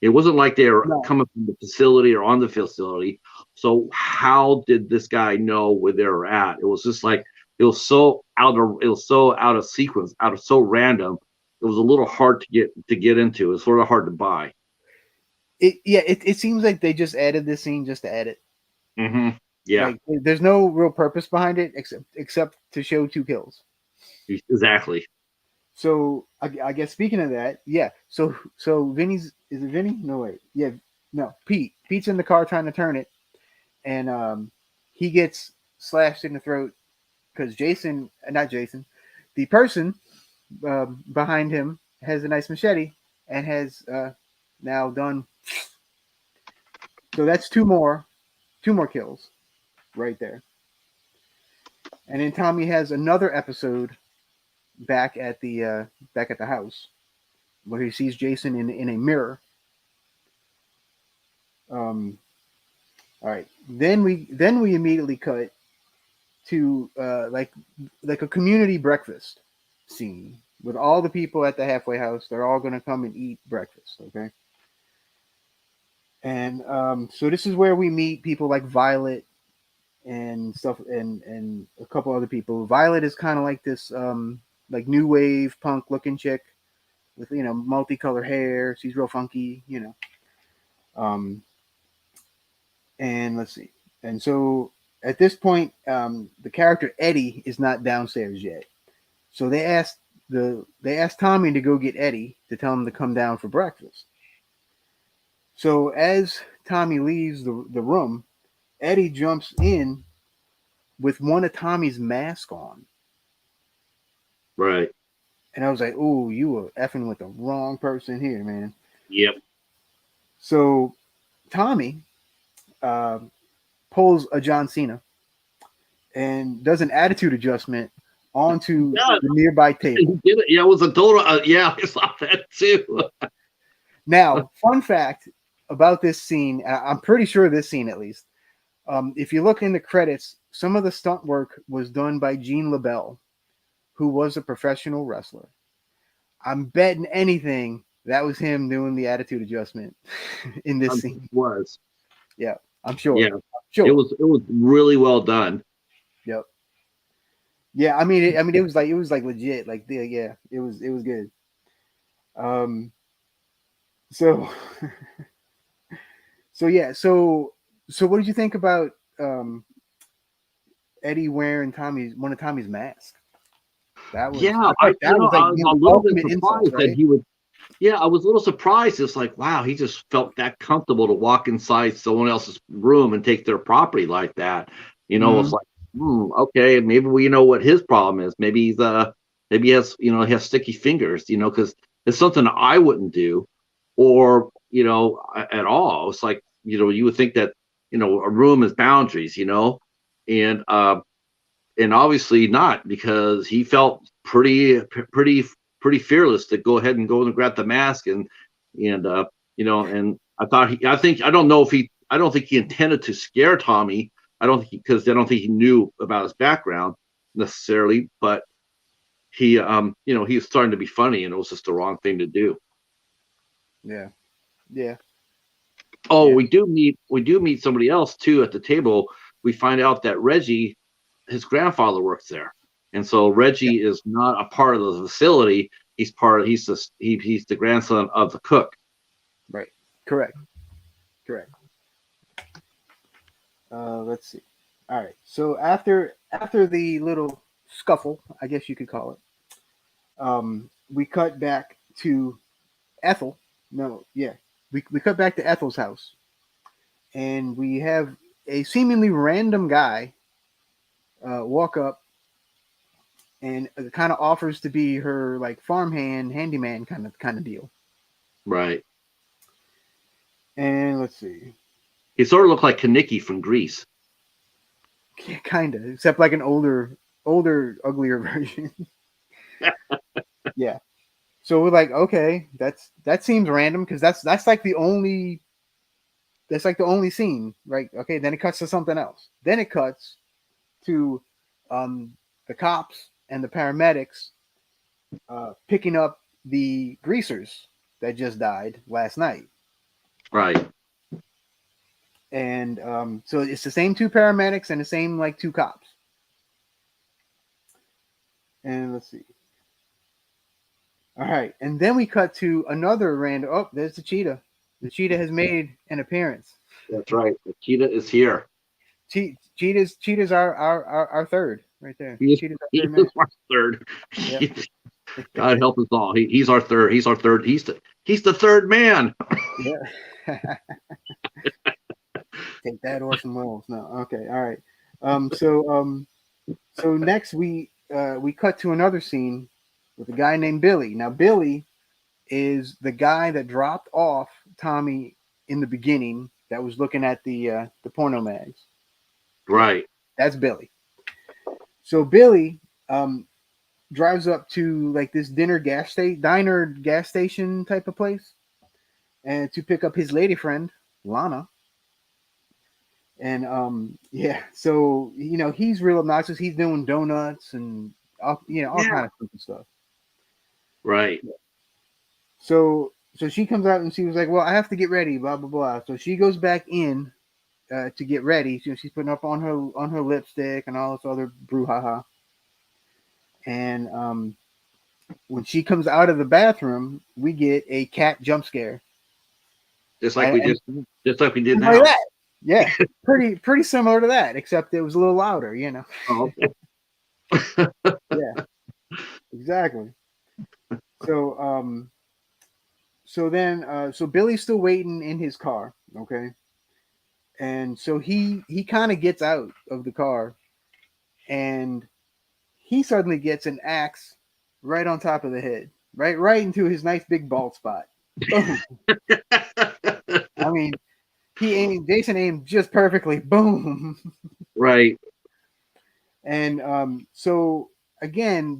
Speaker 2: It wasn't like they were coming from the facility or on the facility. So how did this guy know where they were at? It was just like it was so out of sequence, so random. It was a little hard to get into. It was sort of hard to buy.
Speaker 1: It seems like they just added this scene just to add it.
Speaker 2: Mm-hmm. Yeah.
Speaker 1: Like, there's no real purpose behind it except to show two kills.
Speaker 2: Exactly.
Speaker 1: So I guess speaking of that, yeah. So Vinny's, is it Vinny? No, wait. Yeah, no. Pete's in the car trying to turn it, and he gets slashed in the throat because the person behind him has a nice machete and has now done. So that's two more kills right there. And then Tommy has another episode back at the house where he sees Jason in a mirror. All right. Then we immediately cut to like a community breakfast scene with all the people at the halfway house. They're all gonna come and eat breakfast, okay? And so this is where we meet people like Violet and stuff, and a couple other people. Violet is kind of like this like new wave punk looking chick with multicolored hair. She's real funky, and let's see. And so at this point, the character Eddie is not downstairs yet. So they asked Tommy to go get Eddie to tell him to come down for breakfast. So as Tommy leaves the room, Eddie jumps in with one of Tommy's masks on.
Speaker 2: Right.
Speaker 1: And I was like, "Oh, you were effing with the wrong person here, man."
Speaker 2: Yep.
Speaker 1: So Tommy pulls a John Cena and does an attitude adjustment onto the nearby table.
Speaker 2: He did it. Yeah, it was a total. I saw that too.
Speaker 1: Now, fun fact about this scene, I'm pretty sure this scene at least, if you look in the credits, some of the stunt work was done by Gene LaBelle, who was a professional wrestler. I'm betting anything that was him doing the attitude adjustment in this scene.
Speaker 2: It was.
Speaker 1: Yeah, I'm sure.
Speaker 2: Yeah,
Speaker 1: I'm sure.
Speaker 2: It was really well done.
Speaker 1: Yep. Yeah, I mean, it was like legit. Like, yeah, it was good. So what did you think about Eddie wearing one of Tommy's masks? That was,
Speaker 2: I was a little bit surprised that he would. Yeah, I was a little surprised. It's like, wow, he just felt that comfortable to walk inside someone else's room and take their property like that. It's like, okay, maybe we know what his problem is. Maybe he has sticky fingers, because it's something I wouldn't do. or at all. It's like you would think that a room is boundaries, and obviously not, because he felt pretty fearless to go ahead and go and grab the mask and I don't think he intended to scare Tommy. I don't think he knew about his background necessarily, but he he was starting to be funny, and it was just the wrong thing to do.
Speaker 1: Yeah. Yeah.
Speaker 2: Oh,
Speaker 1: Yeah.
Speaker 2: we do meet somebody else too at the table. We find out that Reggie, his grandfather, works there, and so
Speaker 1: Yeah.
Speaker 2: Reggie is not a part of the facility. He's the grandson of the cook.
Speaker 1: Right. Correct. Correct. Let's see. All right. So after the little scuffle, I guess you could call it, we cut back to Ethel. No, yeah, we cut back to Ethel's house, and we have a seemingly random guy walk up and kind of offers to be her like farmhand, handyman kind of deal.
Speaker 2: Right.
Speaker 1: And let's see,
Speaker 2: He sort of looked like Kaniki from Greece.
Speaker 1: yeah, kind of, except like an older, uglier version. Yeah. So we're like, okay, that seems random because that's like the only scene, right? Okay, then it cuts to something else. Then it cuts to the cops and the paramedics picking up the greasers that just died last night.
Speaker 2: Right.
Speaker 1: And so it's the same two paramedics and the same like two cops. And let's see. All right, and then we cut to another random. Oh, there's the cheetah. The cheetah has made an appearance.
Speaker 2: That's right. The Cheetah is here.
Speaker 1: Cheetah's our third right there.
Speaker 2: He is,
Speaker 1: Cheetah's our
Speaker 2: he
Speaker 1: third man.
Speaker 2: is our third.
Speaker 1: Yep.
Speaker 2: God help us all. He's our third. He's our third. He's the third man.
Speaker 1: Yeah. Take that, Orson Welles. No. Okay. All right. So next we cut to another scene with a guy named Billy. Now Billy is the guy that dropped off Tommy in the beginning that was looking at the porno mags.
Speaker 2: Right.
Speaker 1: That's Billy. So Billy drives up to like this diner gas station type of place, and to pick up his lady friend Lana. And yeah, so he's real obnoxious. He's doing donuts and all kind of stupid stuff.
Speaker 2: Right.
Speaker 1: So she comes out and she was like, "Well, I have to get ready." Blah blah blah. So she goes back in to get ready. She's putting up on her lipstick and all this other brouhaha. And when she comes out of the bathroom, we get a cat jump scare.
Speaker 2: Just like we did
Speaker 1: like
Speaker 2: now.
Speaker 1: that. Yeah, pretty similar to that, except it was a little louder.
Speaker 2: Oh, okay.
Speaker 1: Yeah, exactly. So so Billy's still waiting in his car, okay, and so he kind of gets out of the car, and he suddenly gets an axe right on top of the head, right into his nice big bald spot. Boom. I mean, Jason aimed just perfectly. Boom.
Speaker 2: Right.
Speaker 1: And so again,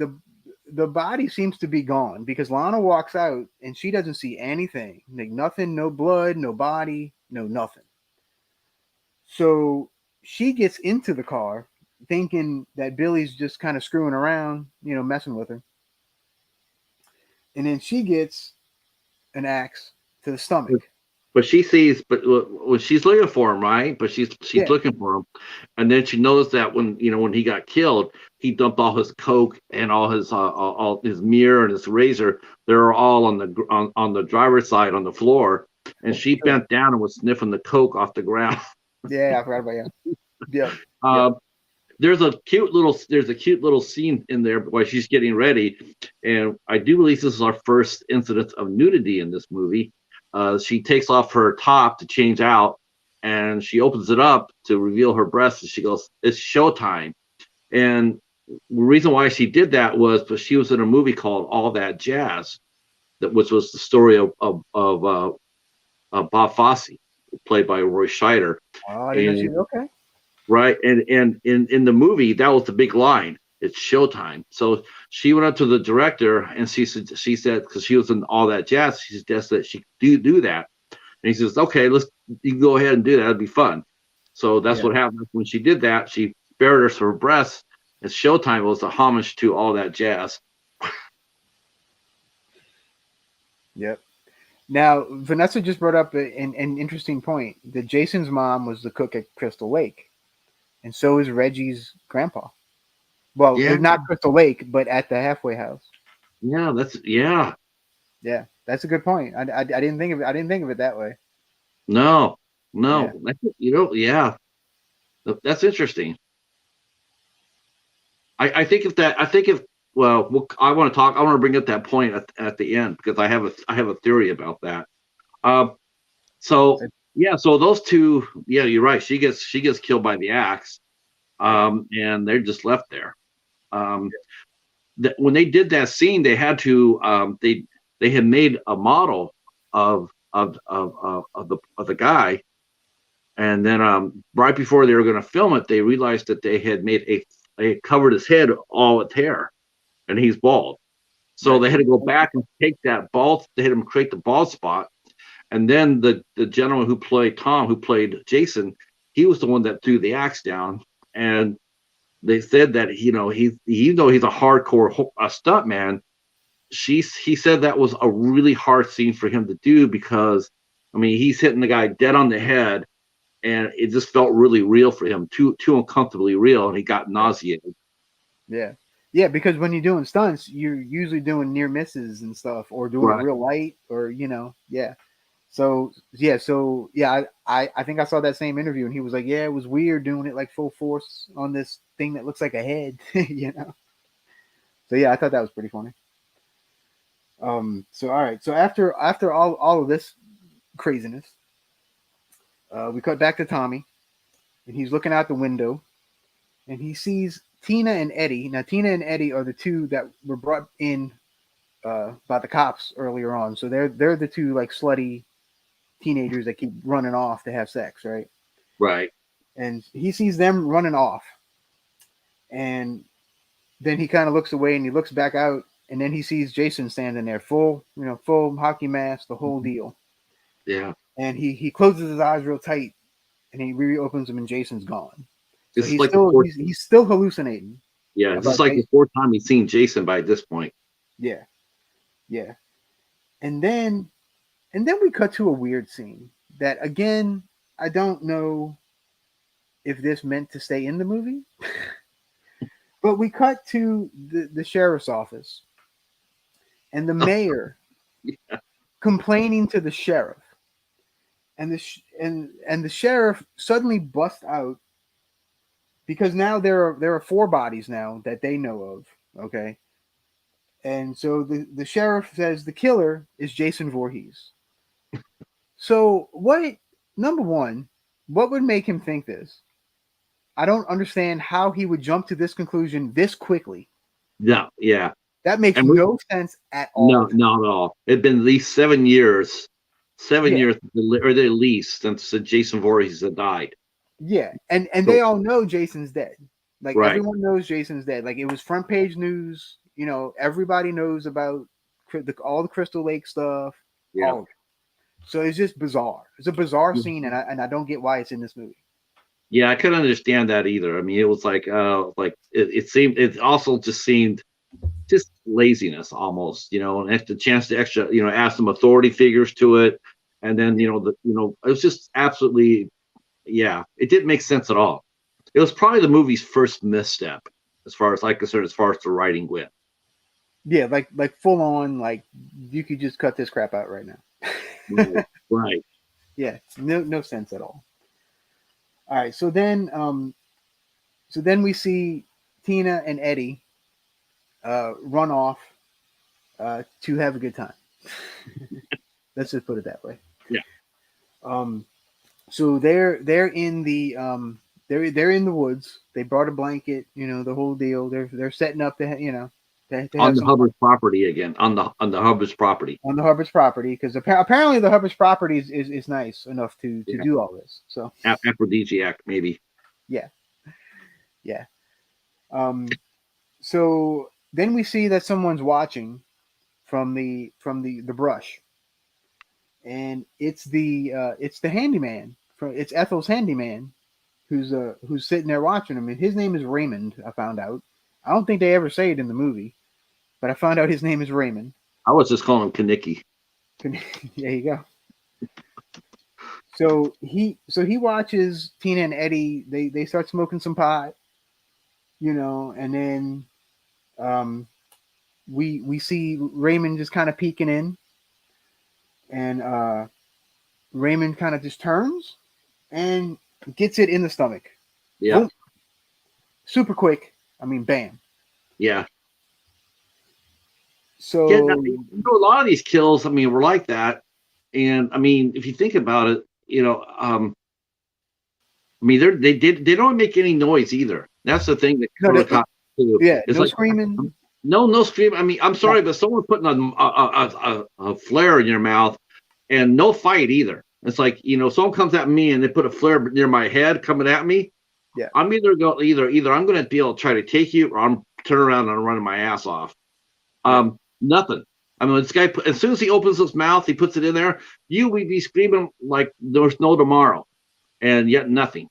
Speaker 1: the body seems to be gone because Lana walks out and she doesn't see anything, like nothing, no blood, no body, no nothing. So she gets into the car thinking that Billy's just kind of screwing around, messing with her. And then she gets an axe to the stomach.
Speaker 2: But she sees, when she's looking for him, right? But she's looking for him, and then she knows that when he got killed, he dumped all his coke and all his mirror and his razor. They're all on the driver's side on the floor, and she bent down and was sniffing the coke off the ground.
Speaker 1: Yeah, I forgot about that. Yeah.
Speaker 2: There's a cute little scene in there while she's getting ready, and I do believe this is our first incident of nudity in this movie. She takes off her top to change out, and she opens it up to reveal her breasts, and she goes, "It's showtime." And the reason why she did that was because she was in a movie called All That Jazz, which was the story of Bob Fosse, played by Roy Scheider.
Speaker 1: Oh, I didn't know she
Speaker 2: And
Speaker 1: was okay.
Speaker 2: right, and in the movie, that was the big line. It's showtime. So she went up to the director and she said because she was in all that jazz, she suggested that she do that. And he says, okay, you can go ahead and do that. It'd be fun. So that's
Speaker 1: Yeah.
Speaker 2: what happened when she did that. She bared her breasts. And Showtime was a homage to all that jazz.
Speaker 1: Yep. Now, Vanessa just brought up an interesting point. That Jason's mom was the cook at Crystal Lake, and so is Reggie's grandpa. Well,
Speaker 2: Yeah,
Speaker 1: not Crystal Lake, but at the halfway house.
Speaker 2: yeah, yeah.
Speaker 1: Yeah, that's a good point. I didn't think of it. I didn't think of it that way.
Speaker 2: No,
Speaker 1: Yeah.
Speaker 2: no. Yeah, that's interesting. I think if well, I want to talk. I want to bring up that point at the end because I have a theory about that. Uh, so yeah, so those two, yeah, you're right. She gets killed by the axe, and they're just left there. Um, when they did that scene, they had to they had made a model of the guy, and then right before they were going to film it, they realized that they had made they covered his head all with hair, and he's bald. So
Speaker 1: Right.
Speaker 2: they had to go back and take that bald. They had him create the bald spot, and then the gentleman who played Tom, who played Jason, he was the one that threw the axe down, and they said that even though he's a hardcore stunt man, he said that was a really hard scene for him to do because I mean he's hitting the guy dead on the head, and it just felt really real for him, too uncomfortably real, and he got nauseated.
Speaker 1: Yeah. Yeah, because when you're doing stunts, you're usually doing near misses and stuff, or doing it
Speaker 2: Right.
Speaker 1: real light, or yeah. So I think I saw that same interview, and he was like, yeah, it was weird doing it like full force on this thing that looks like a head, So yeah, I thought that was pretty funny. So all right, so after all of this craziness, we cut back to Tommy, and he's looking out the window, and he sees Tina and Eddie. Now, Tina and Eddie are the two that were brought in by the cops earlier on. So they're the two like slutty teenagers that keep running off to have sex, right?
Speaker 2: Right.
Speaker 1: And he sees them running off, and then he kind of looks away and he looks back out, and then he sees Jason standing there, full hockey mask, the whole deal.
Speaker 2: Yeah.
Speaker 1: And he closes his eyes real tight, and he reopens them, and Jason's gone. So
Speaker 2: This is like the fourth.
Speaker 1: he's still hallucinating.
Speaker 2: Yeah, this is
Speaker 1: About
Speaker 2: like the fourth time he's seen Jason by this point.
Speaker 1: Yeah, yeah. And then we cut to a weird scene that again I don't know if this meant to stay in the movie, but we cut to the sheriff's office and the mayor complaining to the sheriff, and the sheriff suddenly busts out because now there are four bodies now that they know of. Okay. And so the sheriff says the killer is Jason Voorhees. So number one, what would make him think this? I don't understand how he would jump to this conclusion this quickly.
Speaker 2: No, yeah.
Speaker 1: That makes
Speaker 2: And
Speaker 1: no sense at
Speaker 2: no,
Speaker 1: all.
Speaker 2: not at all. It'd been at least 7 years,
Speaker 1: Yeah,
Speaker 2: or at least since Jason Voorhees had died.
Speaker 1: yeah, and
Speaker 2: So,
Speaker 1: they all know Jason's dead. Like
Speaker 2: right.
Speaker 1: everyone knows Jason's dead. Like it was front page news. Everybody knows about all the Crystal Lake stuff.
Speaker 2: Yeah.
Speaker 1: All of it. So it's just bizarre. It's a bizarre scene, and I don't get why it's in this movie.
Speaker 2: Yeah, I couldn't understand that either. I mean, it was like it also just seemed just laziness almost, and extra chance to add some authority figures to it. And then, it was just absolutely, yeah, it didn't make sense at all. It was probably the movie's first misstep as far as like concerned, as far as the writing went.
Speaker 1: Yeah, like full on, like you could just cut this crap out right now.
Speaker 2: Right.
Speaker 1: Yeah, no sense at all. All right, so then we see Tina and Eddie run off to have a good time. Let's just put it that way.
Speaker 2: Yeah.
Speaker 1: So they're in the they're in the woods. They brought a blanket, the whole deal. They're setting up the. They
Speaker 2: On
Speaker 1: have
Speaker 2: the
Speaker 1: some
Speaker 2: Hubbard's property again. On the Hubbard's property.
Speaker 1: on the Hubbard's property because apparently the Hubbard's property is nice enough to
Speaker 2: Yeah.
Speaker 1: do all this. So
Speaker 2: Aphrodisiac, maybe.
Speaker 1: yeah, yeah. So then we see that someone's watching from the brush, and it's the handyman. It's Ethel's handyman who's sitting there watching him, and his name is Raymond. I found out. I don't think they ever say it in the movie, but I found out his name is Raymond.
Speaker 2: I was just calling him Kaniki.
Speaker 1: There you go. So he watches Tina and Eddie. They start smoking some pot, and then we see Raymond just kind of peeking in, and Raymond kind of just turns and gets it in the stomach.
Speaker 2: Yeah.
Speaker 1: Boom. Super quick. I mean, bam.
Speaker 2: Yeah.
Speaker 1: So
Speaker 2: Yeah, a lot of these kills, I mean, were like that. And I mean, if you think about it, I mean, they don't make any noise either. That's the thing that
Speaker 1: no,
Speaker 2: cops do.
Speaker 1: yeah,
Speaker 2: It's
Speaker 1: no
Speaker 2: like
Speaker 1: screaming.
Speaker 2: no screaming. I mean, I'm sorry, but someone putting a flare in your mouth, and no fight either. It's like someone comes at me and they put a flare near my head coming at me.
Speaker 1: Yeah,
Speaker 2: I'm either I'm going to be able to try to take you, or I'm turn around and running my ass off. Nothing. I mean, this guy, as soon as he opens his mouth, he puts it in there. You would be screaming like there's no tomorrow, and yet nothing.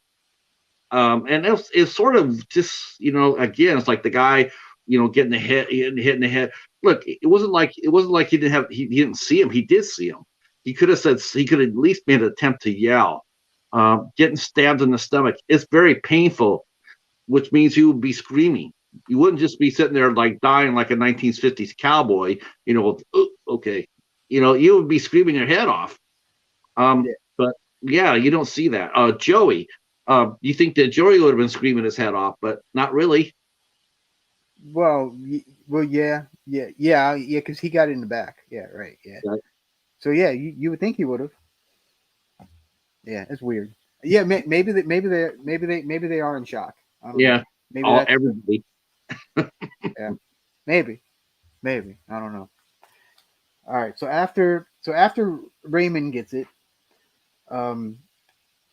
Speaker 2: And it's sort of just again, it's like the guy getting hit in the head. Look, it wasn't like he didn't see him. He did see him. He could have at least made an attempt to yell. Getting stabbed in the stomach, it's very painful, which means you would be screaming. You wouldn't just be sitting there like dying like a 1950s cowboy, okay. You would be screaming your head off. But yeah, you don't see that. Joey, you think that Joey would have been screaming his head off, but not really.
Speaker 1: Well, yeah, because he got it in the back. Yeah, right. Yeah.
Speaker 2: Right.
Speaker 1: So yeah, you would think he would have. Yeah, it's weird. Yeah, maybe they are in shock. I don't know. Maybe
Speaker 2: Everybody.
Speaker 1: Yeah, maybe I don't know. All right, so after Raymond gets it,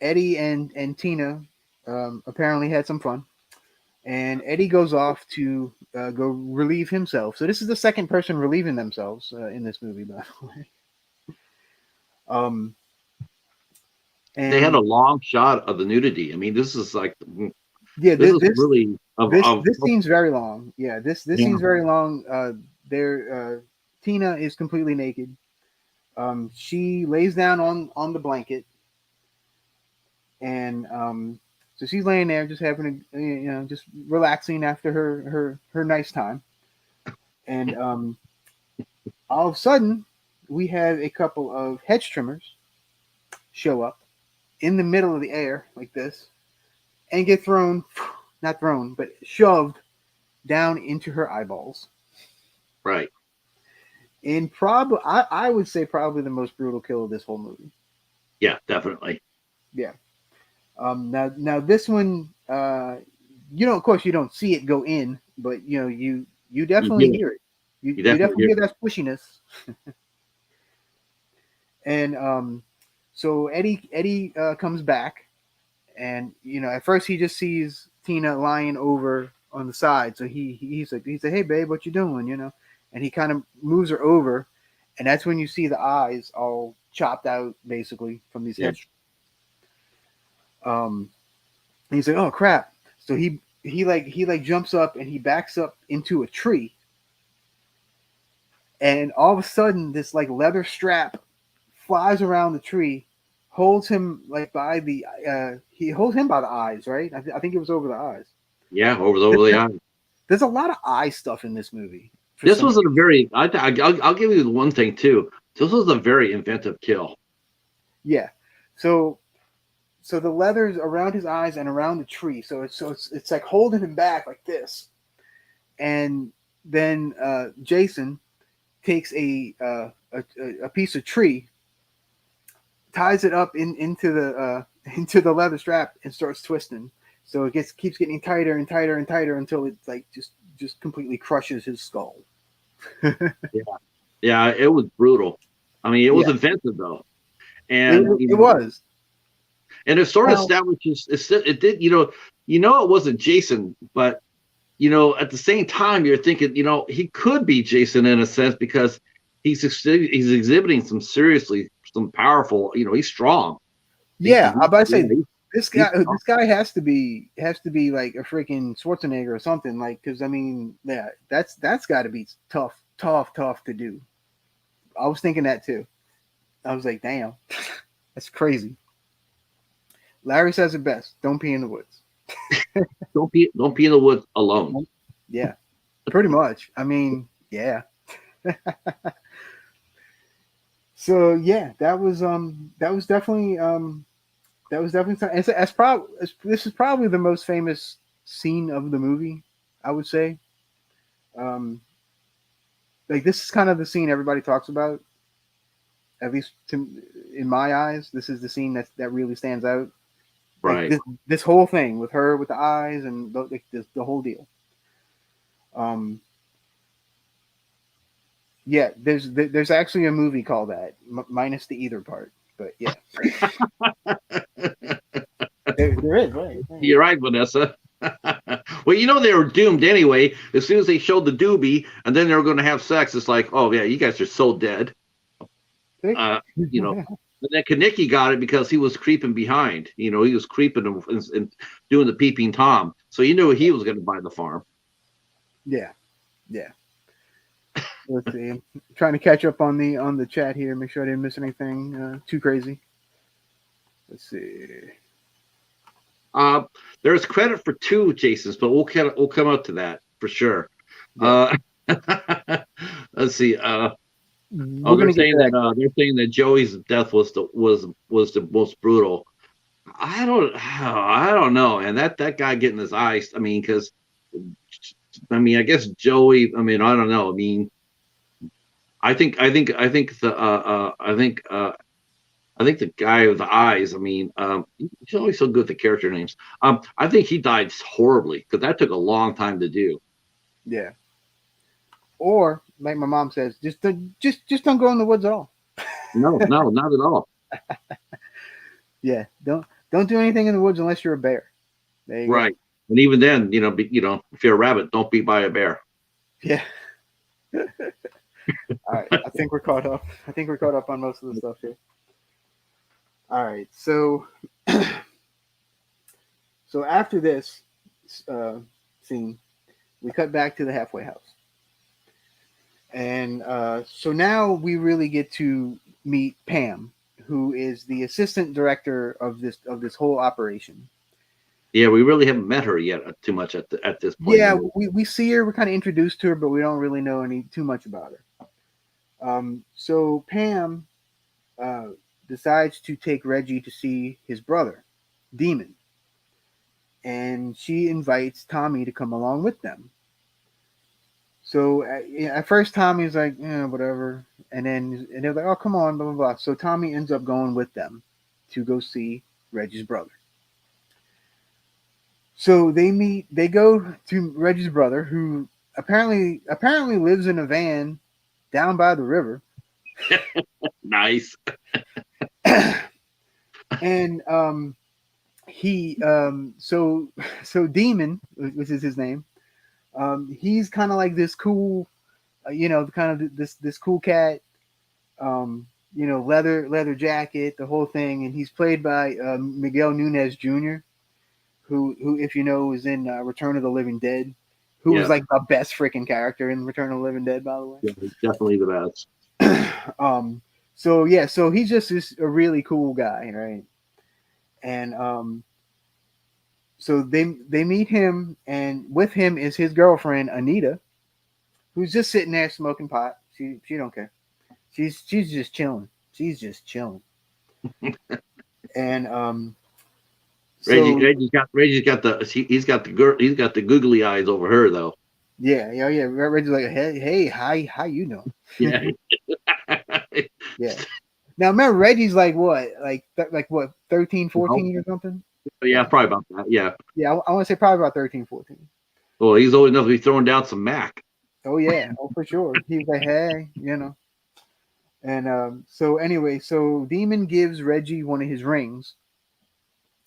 Speaker 1: Eddie and Tina apparently had some fun, and Eddie goes off to go relieve himself. So this is the second person relieving themselves in this movie, by the way. And
Speaker 2: They had a long shot of the nudity. I mean, this is like,
Speaker 1: yeah,
Speaker 2: this is really
Speaker 1: this scene's very long. Yeah, this scene's very long. Tina is completely naked. She lays down on the blanket, and so she's laying there just having just relaxing after her nice time. And all of a sudden, we have a couple of hedge trimmers show up in the middle of the air like this and get not thrown, but shoved down into her eyeballs.
Speaker 2: Right.
Speaker 1: And probably, I would say probably the most brutal kill of this whole movie.
Speaker 2: Yeah, definitely.
Speaker 1: Yeah. Now this one, of course you don't see it go in, but you definitely hear it. You definitely hear that squishiness. And so Eddie comes back, and at first he just sees Tina lying over on the side. So he's like, hey babe, what you doing? And he kind of moves her over, and that's when you see the eyes all chopped out basically from these heads. And he's like, oh crap. So he jumps up and he backs up into a tree. And all of a sudden this like leather strap flies around the tree, holds him like by the he holds him by the eyes, right? I think it was over the eyes.
Speaker 2: Yeah, over the eyes.
Speaker 1: There's a lot of eye stuff in this movie.
Speaker 2: This was a very I'll give you one thing too. This was a very inventive kill.
Speaker 1: Yeah. So the leather's around his eyes and around the tree. So it's like holding him back like this. And then Jason takes a piece of tree, ties it up into the leather strap, and starts twisting. So it keeps getting tighter and tighter and tighter until it like just just completely crushes his skull.
Speaker 2: Yeah, it was brutal. I mean, it was
Speaker 1: Yeah,
Speaker 2: inventive though,
Speaker 1: it,
Speaker 2: and
Speaker 1: it was.
Speaker 2: and it sort of
Speaker 1: Now,
Speaker 2: establishes it did it wasn't Jason, but at the same time you're thinking he could be Jason in a sense because he's exhibiting some powerful he's strong.
Speaker 1: yeah, I about to say
Speaker 2: He's
Speaker 1: this guy has to be like a freaking Schwarzenegger or something, like, because I mean, yeah, that's got to be tough to do. I was thinking that too. I was like, damn, that's crazy. Larry says it best: "Don't pee in the woods."
Speaker 2: don't be in the woods alone.
Speaker 1: Yeah, pretty much. I mean, yeah. So yeah, that was definitely something. This is probably the most famous scene of the movie, I would say. Um, like, this is kind of the scene everybody talks about. At least in my eyes, this is the scene that really stands out. Like,
Speaker 2: Right.
Speaker 1: this whole thing with her with the eyes and the whole deal. Um, yeah, there's actually a movie called that, minus the either part. But yeah, there is, right.
Speaker 2: You're right, Vanessa. Well, they were doomed anyway. As soon as they showed the doobie, and then they were going to have sex, it's like, oh yeah, you guys are so dead. And then Kaneki got it because he was creeping behind. He was creeping and doing the peeping Tom. So you knew he was going to buy the farm.
Speaker 1: Yeah. Let's see. I'm trying to catch up on the chat here. Make sure I didn't miss anything too crazy. Let's see.
Speaker 2: There's credit for 2 Jasons, but we'll come up to that for sure.
Speaker 1: Yeah.
Speaker 2: Let's see.
Speaker 1: They're
Speaker 2: saying that Joey's death was the most brutal. I don't know, and that guy getting his eyes. I mean, because I guess Joey. I mean, I don't know. I mean, I think the guy with the eyes. I mean, he's always so good with the character names. I think he died horribly because that took a long time to do.
Speaker 1: Yeah. Or, like my mom says, just don't go in the woods at all.
Speaker 2: No, not at all.
Speaker 1: Yeah, don't do anything in the woods unless you're a bear. There you
Speaker 2: Right.
Speaker 1: go.
Speaker 2: And even then, if you're a rabbit, don't be by a bear.
Speaker 1: Yeah. All right. I think we're caught up. On most of the stuff here. All right. So, so after this scene, we cut back to the halfway house. And so now we really get to meet Pam, who is the assistant director of this whole operation.
Speaker 2: Yeah, we really haven't met her yet too much at this point.
Speaker 1: Yeah, we see her, we're kind of introduced to her, but we don't really know too much about her. So Pam decides to take Reggie to see his brother, Demon, and she invites Tommy to come along with them. So at first Tommy's like, yeah, whatever, and they're like, oh, come on, blah blah blah. So Tommy ends up going with them to go see Reggie's brother. So they go to Reggie's brother, who apparently lives in a van down by the river.
Speaker 2: Nice.
Speaker 1: And he so Demon, which is his name, he's kind of like this cool, kind of this cool cat, leather jacket, the whole thing, and he's played by Miguel Nunez Jr., who if you know is in Return of the Living Dead, who was like the best freaking character in Return of the Living Dead, by the way.
Speaker 2: Yeah, definitely the best.
Speaker 1: So he's just a really cool guy, right? And so they meet him, and with him is his girlfriend Anita, who's just sitting there smoking pot. She don't care. She's just chilling. And
Speaker 2: Reggie's got the googly eyes over her though.
Speaker 1: Yeah. Reggie's like, hey, how you doing?
Speaker 2: Yeah.
Speaker 1: Yeah. Now remember, Reggie's like what, like 13, 14 or something?
Speaker 2: Yeah, probably about that. Yeah.
Speaker 1: Yeah, I want to say probably about 13, 14.
Speaker 2: Well, he's old enough to be throwing down some Mac.
Speaker 1: Oh yeah, oh for sure. He was like, hey, And so anyway, so Demon gives Reggie one of his rings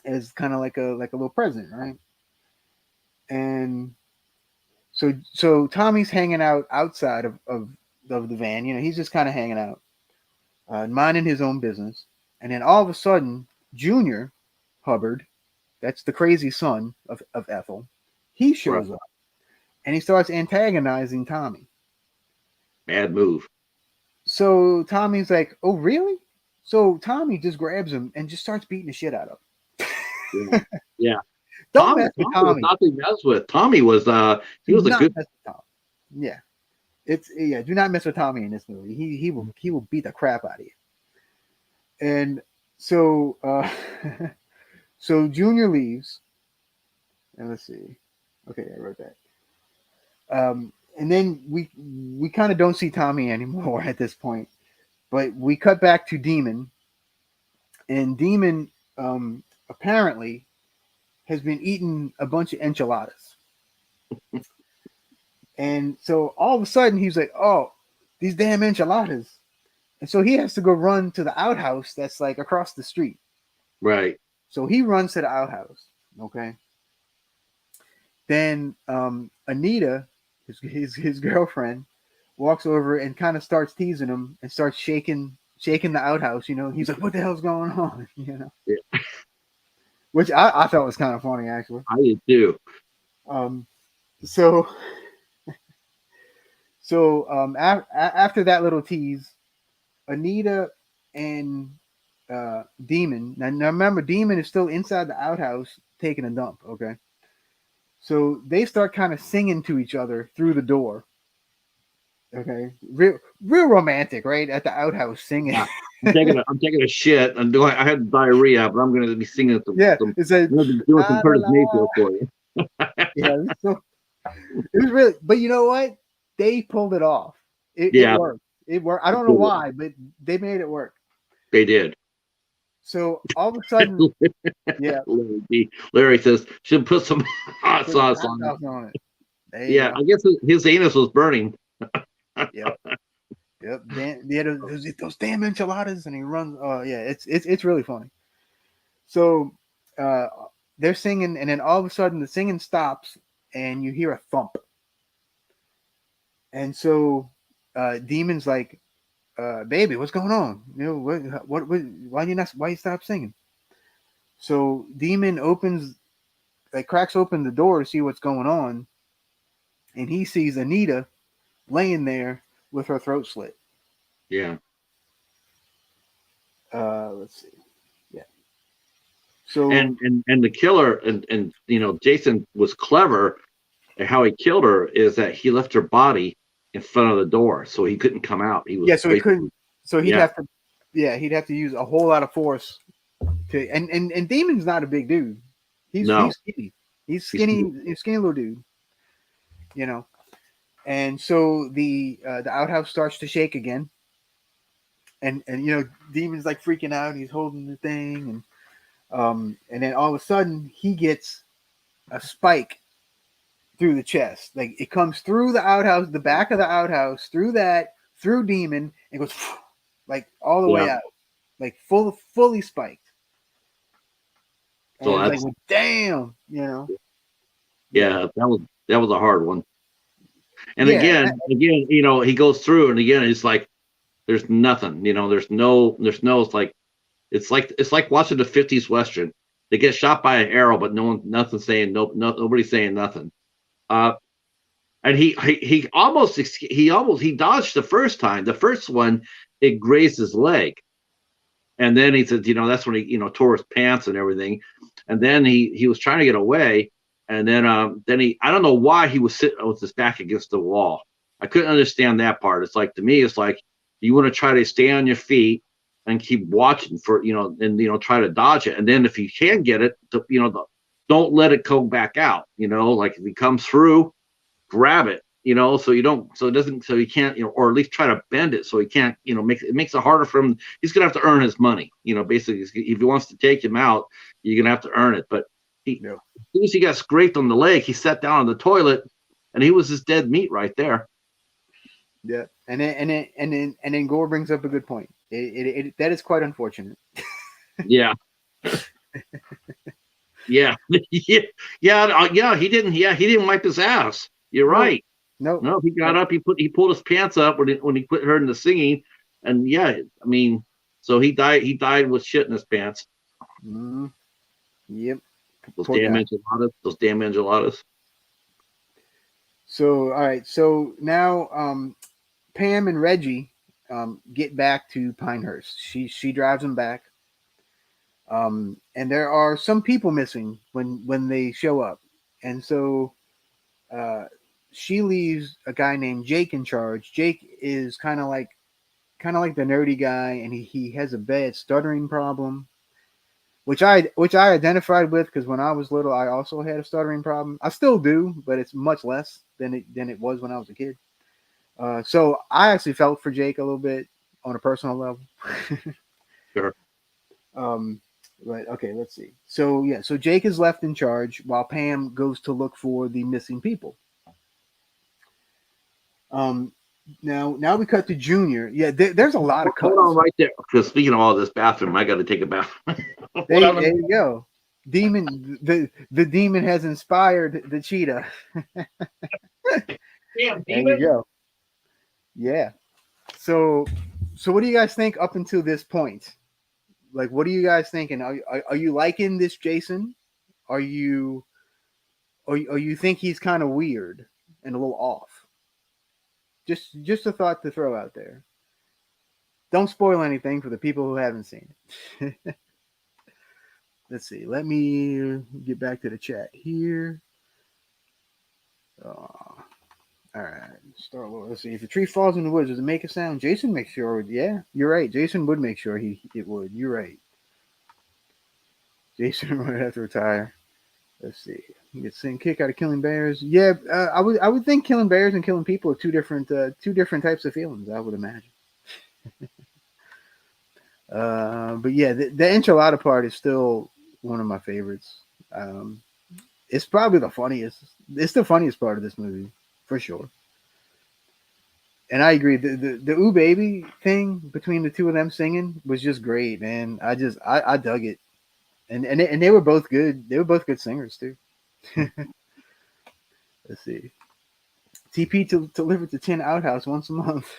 Speaker 1: as kind of like a little present, right? And so Tommy's hanging out outside of the van. He's just kind of hanging out, minding his own business. And then all of a sudden, Junior Hubbard, that's the crazy son of Ethel, he shows up and he starts antagonizing Tommy.
Speaker 2: Bad move.
Speaker 1: So Tommy's like, "Oh, really?" So Tommy just grabs him and just starts beating the shit out of
Speaker 2: Yeah. Yeah.
Speaker 1: Don't mess with Tommy.
Speaker 2: Was nothing to mess with. Tommy was he was a good.
Speaker 1: Mess with Tommy. Yeah, do not mess with Tommy in this movie. He will beat the crap out of you. And so so Junior leaves. And let's see. Okay, I wrote that. And then we kind of don't see Tommy anymore at this point. But we cut back to Demon. And Demon apparently has been eating a bunch of enchiladas. And so all of a sudden he's like, oh, these damn enchiladas. And so he has to go run to the outhouse that's like across the street.
Speaker 2: Right.
Speaker 1: So he runs to the outhouse. Okay. Then Anita, his girlfriend, walks over and kind of starts teasing him and starts shaking the outhouse. He's like, what the hell's going on?
Speaker 2: Yeah.
Speaker 1: Which I thought was kind of funny, actually.
Speaker 2: I did too.
Speaker 1: So after that little tease, Anita and Demon. Now remember, Demon is still inside the outhouse taking a dump. Okay, so they start kind of singing to each other through the door. Okay, real romantic, right? At the outhouse singing.
Speaker 2: Yeah. I'm taking a shit. I had diarrhea, but I'm going to be singing some.
Speaker 1: Yeah, it's a,
Speaker 2: I'm going to be doing some Curtis Mayfield for you.
Speaker 1: Yeah, it was really. But you know what? They pulled it off. It worked. It worked. I don't know why, but they made it work.
Speaker 2: They did.
Speaker 1: So all of a sudden, yeah.
Speaker 2: Larry says, should put some hot sauce on it. Yeah, I guess his anus was burning.
Speaker 1: Yep. Those damn enchiladas, and he runs. Oh yeah, it's really funny. So they're singing, and then all of a sudden the singing stops, and you hear a thump. And so Demon's like, baby, what's going on? Why you stop singing? So Demon cracks open the door to see what's going on, and he sees Anita laying there with her throat slit.
Speaker 2: Yeah.
Speaker 1: Let's see. Yeah. So
Speaker 2: and the killer and Jason was clever at how he killed her is that he left her body in front of the door so he couldn't come out.
Speaker 1: So he couldn't. So he'd have to use a whole lot of force to. And Demon's not a big dude. He's skinny. He's skinny little dude. And so the outhouse starts to shake again. And Demon's like freaking out. He's holding the thing, and then all of a sudden he gets a spike through the chest. Like it comes through the outhouse, the back of the outhouse, through Demon, and goes like all the way out, like fully spiked. So that's like, damn,
Speaker 2: Yeah, that was a hard one. And again, he goes through, and again, it's like there's nothing. There's no. It's like watching the 50s Western. They get shot by an arrow, but nothing's saying nope. Nobody's saying nothing. And he almost dodged the first time. The first one, it grazed his leg, and then he said, that's when he tore his pants and everything, and then he was trying to get away, and then I don't know why he was sitting with his back against the wall. I couldn't understand that part. It's like, to me, it's like you want to try to stay on your feet and keep watching for and try to dodge it, and then if you can get it, don't let it come back out. Like if he comes through, grab it. So he can't, or at least try to bend it so he can't, it makes it harder for him. He's gonna have to earn his money. Basically, if he wants to take him out, you're gonna have to earn it. But
Speaker 1: Yep.
Speaker 2: As soon as he got scraped on the leg, he sat down on the toilet, and he was just dead meat right there.
Speaker 1: Yeah, and then Gore brings up a good point. That is quite unfortunate.
Speaker 2: Yeah, yeah, yeah, yeah. He didn't wipe his ass. You're
Speaker 1: No,
Speaker 2: right.
Speaker 1: no,
Speaker 2: No, he got
Speaker 1: no.
Speaker 2: up. He pulled his pants up when he quit hearing the singing, and yeah, I mean, so he died. He died with shit in his pants.
Speaker 1: Mm, yep.
Speaker 2: Those
Speaker 1: Poor
Speaker 2: damn
Speaker 1: guy.
Speaker 2: enchiladas. Those damn enchiladas.
Speaker 1: So all right. So now Pam and Reggie get back to Pinehurst. She drives them back. And there are some people missing when they show up, and so uh, she leaves a guy named Jake in charge. Jake is kind of like the nerdy guy, and he has a bad stuttering problem, which I identified with because when I was little, I also had a stuttering problem. I still do, but it's much less than it was when I was a kid. So I actually felt for Jake a little bit on a personal level.
Speaker 2: Sure.
Speaker 1: um, but okay, let's see. So yeah, so Jake is left in charge while Pam goes to look for the missing people. Um, now we cut to Junior. Yeah, there's a lot of
Speaker 2: Hold on
Speaker 1: cuts.
Speaker 2: right there. Because speaking of all this bathroom, I got to take a bath. Hold on.
Speaker 1: There you go. The demon has inspired the cheetah.
Speaker 2: Damn
Speaker 1: There you
Speaker 2: demon.
Speaker 1: go. Yeah. So what do you guys think up until this point? Like, what are you guys thinking? Are you liking this Jason? Are you or you think he's kind of weird and a little off? Just a thought to throw out there. Don't spoil anything for the people who haven't seen it. Let's see. Let me get back to the chat here. All right. Start. Let's see. If a tree falls in the woods, does it make a sound? Jason makes sure. Yeah, you're right. Jason would make sure it would. You're right. Jason would have to retire. Let's see. He gets a kick out of killing bears. Yeah, I would think killing bears and killing people are two different types of feelings. I would imagine. But yeah, the enchilada part is still one of my favorites. Um, it's probably the funniest. It's the funniest part of this movie for sure. And I agree. The ooh baby thing between the two of them singing was just great, man. I dug it, and they were both good. They were both good singers too. Let's see. TP to deliver to 10 Outhouse once a month.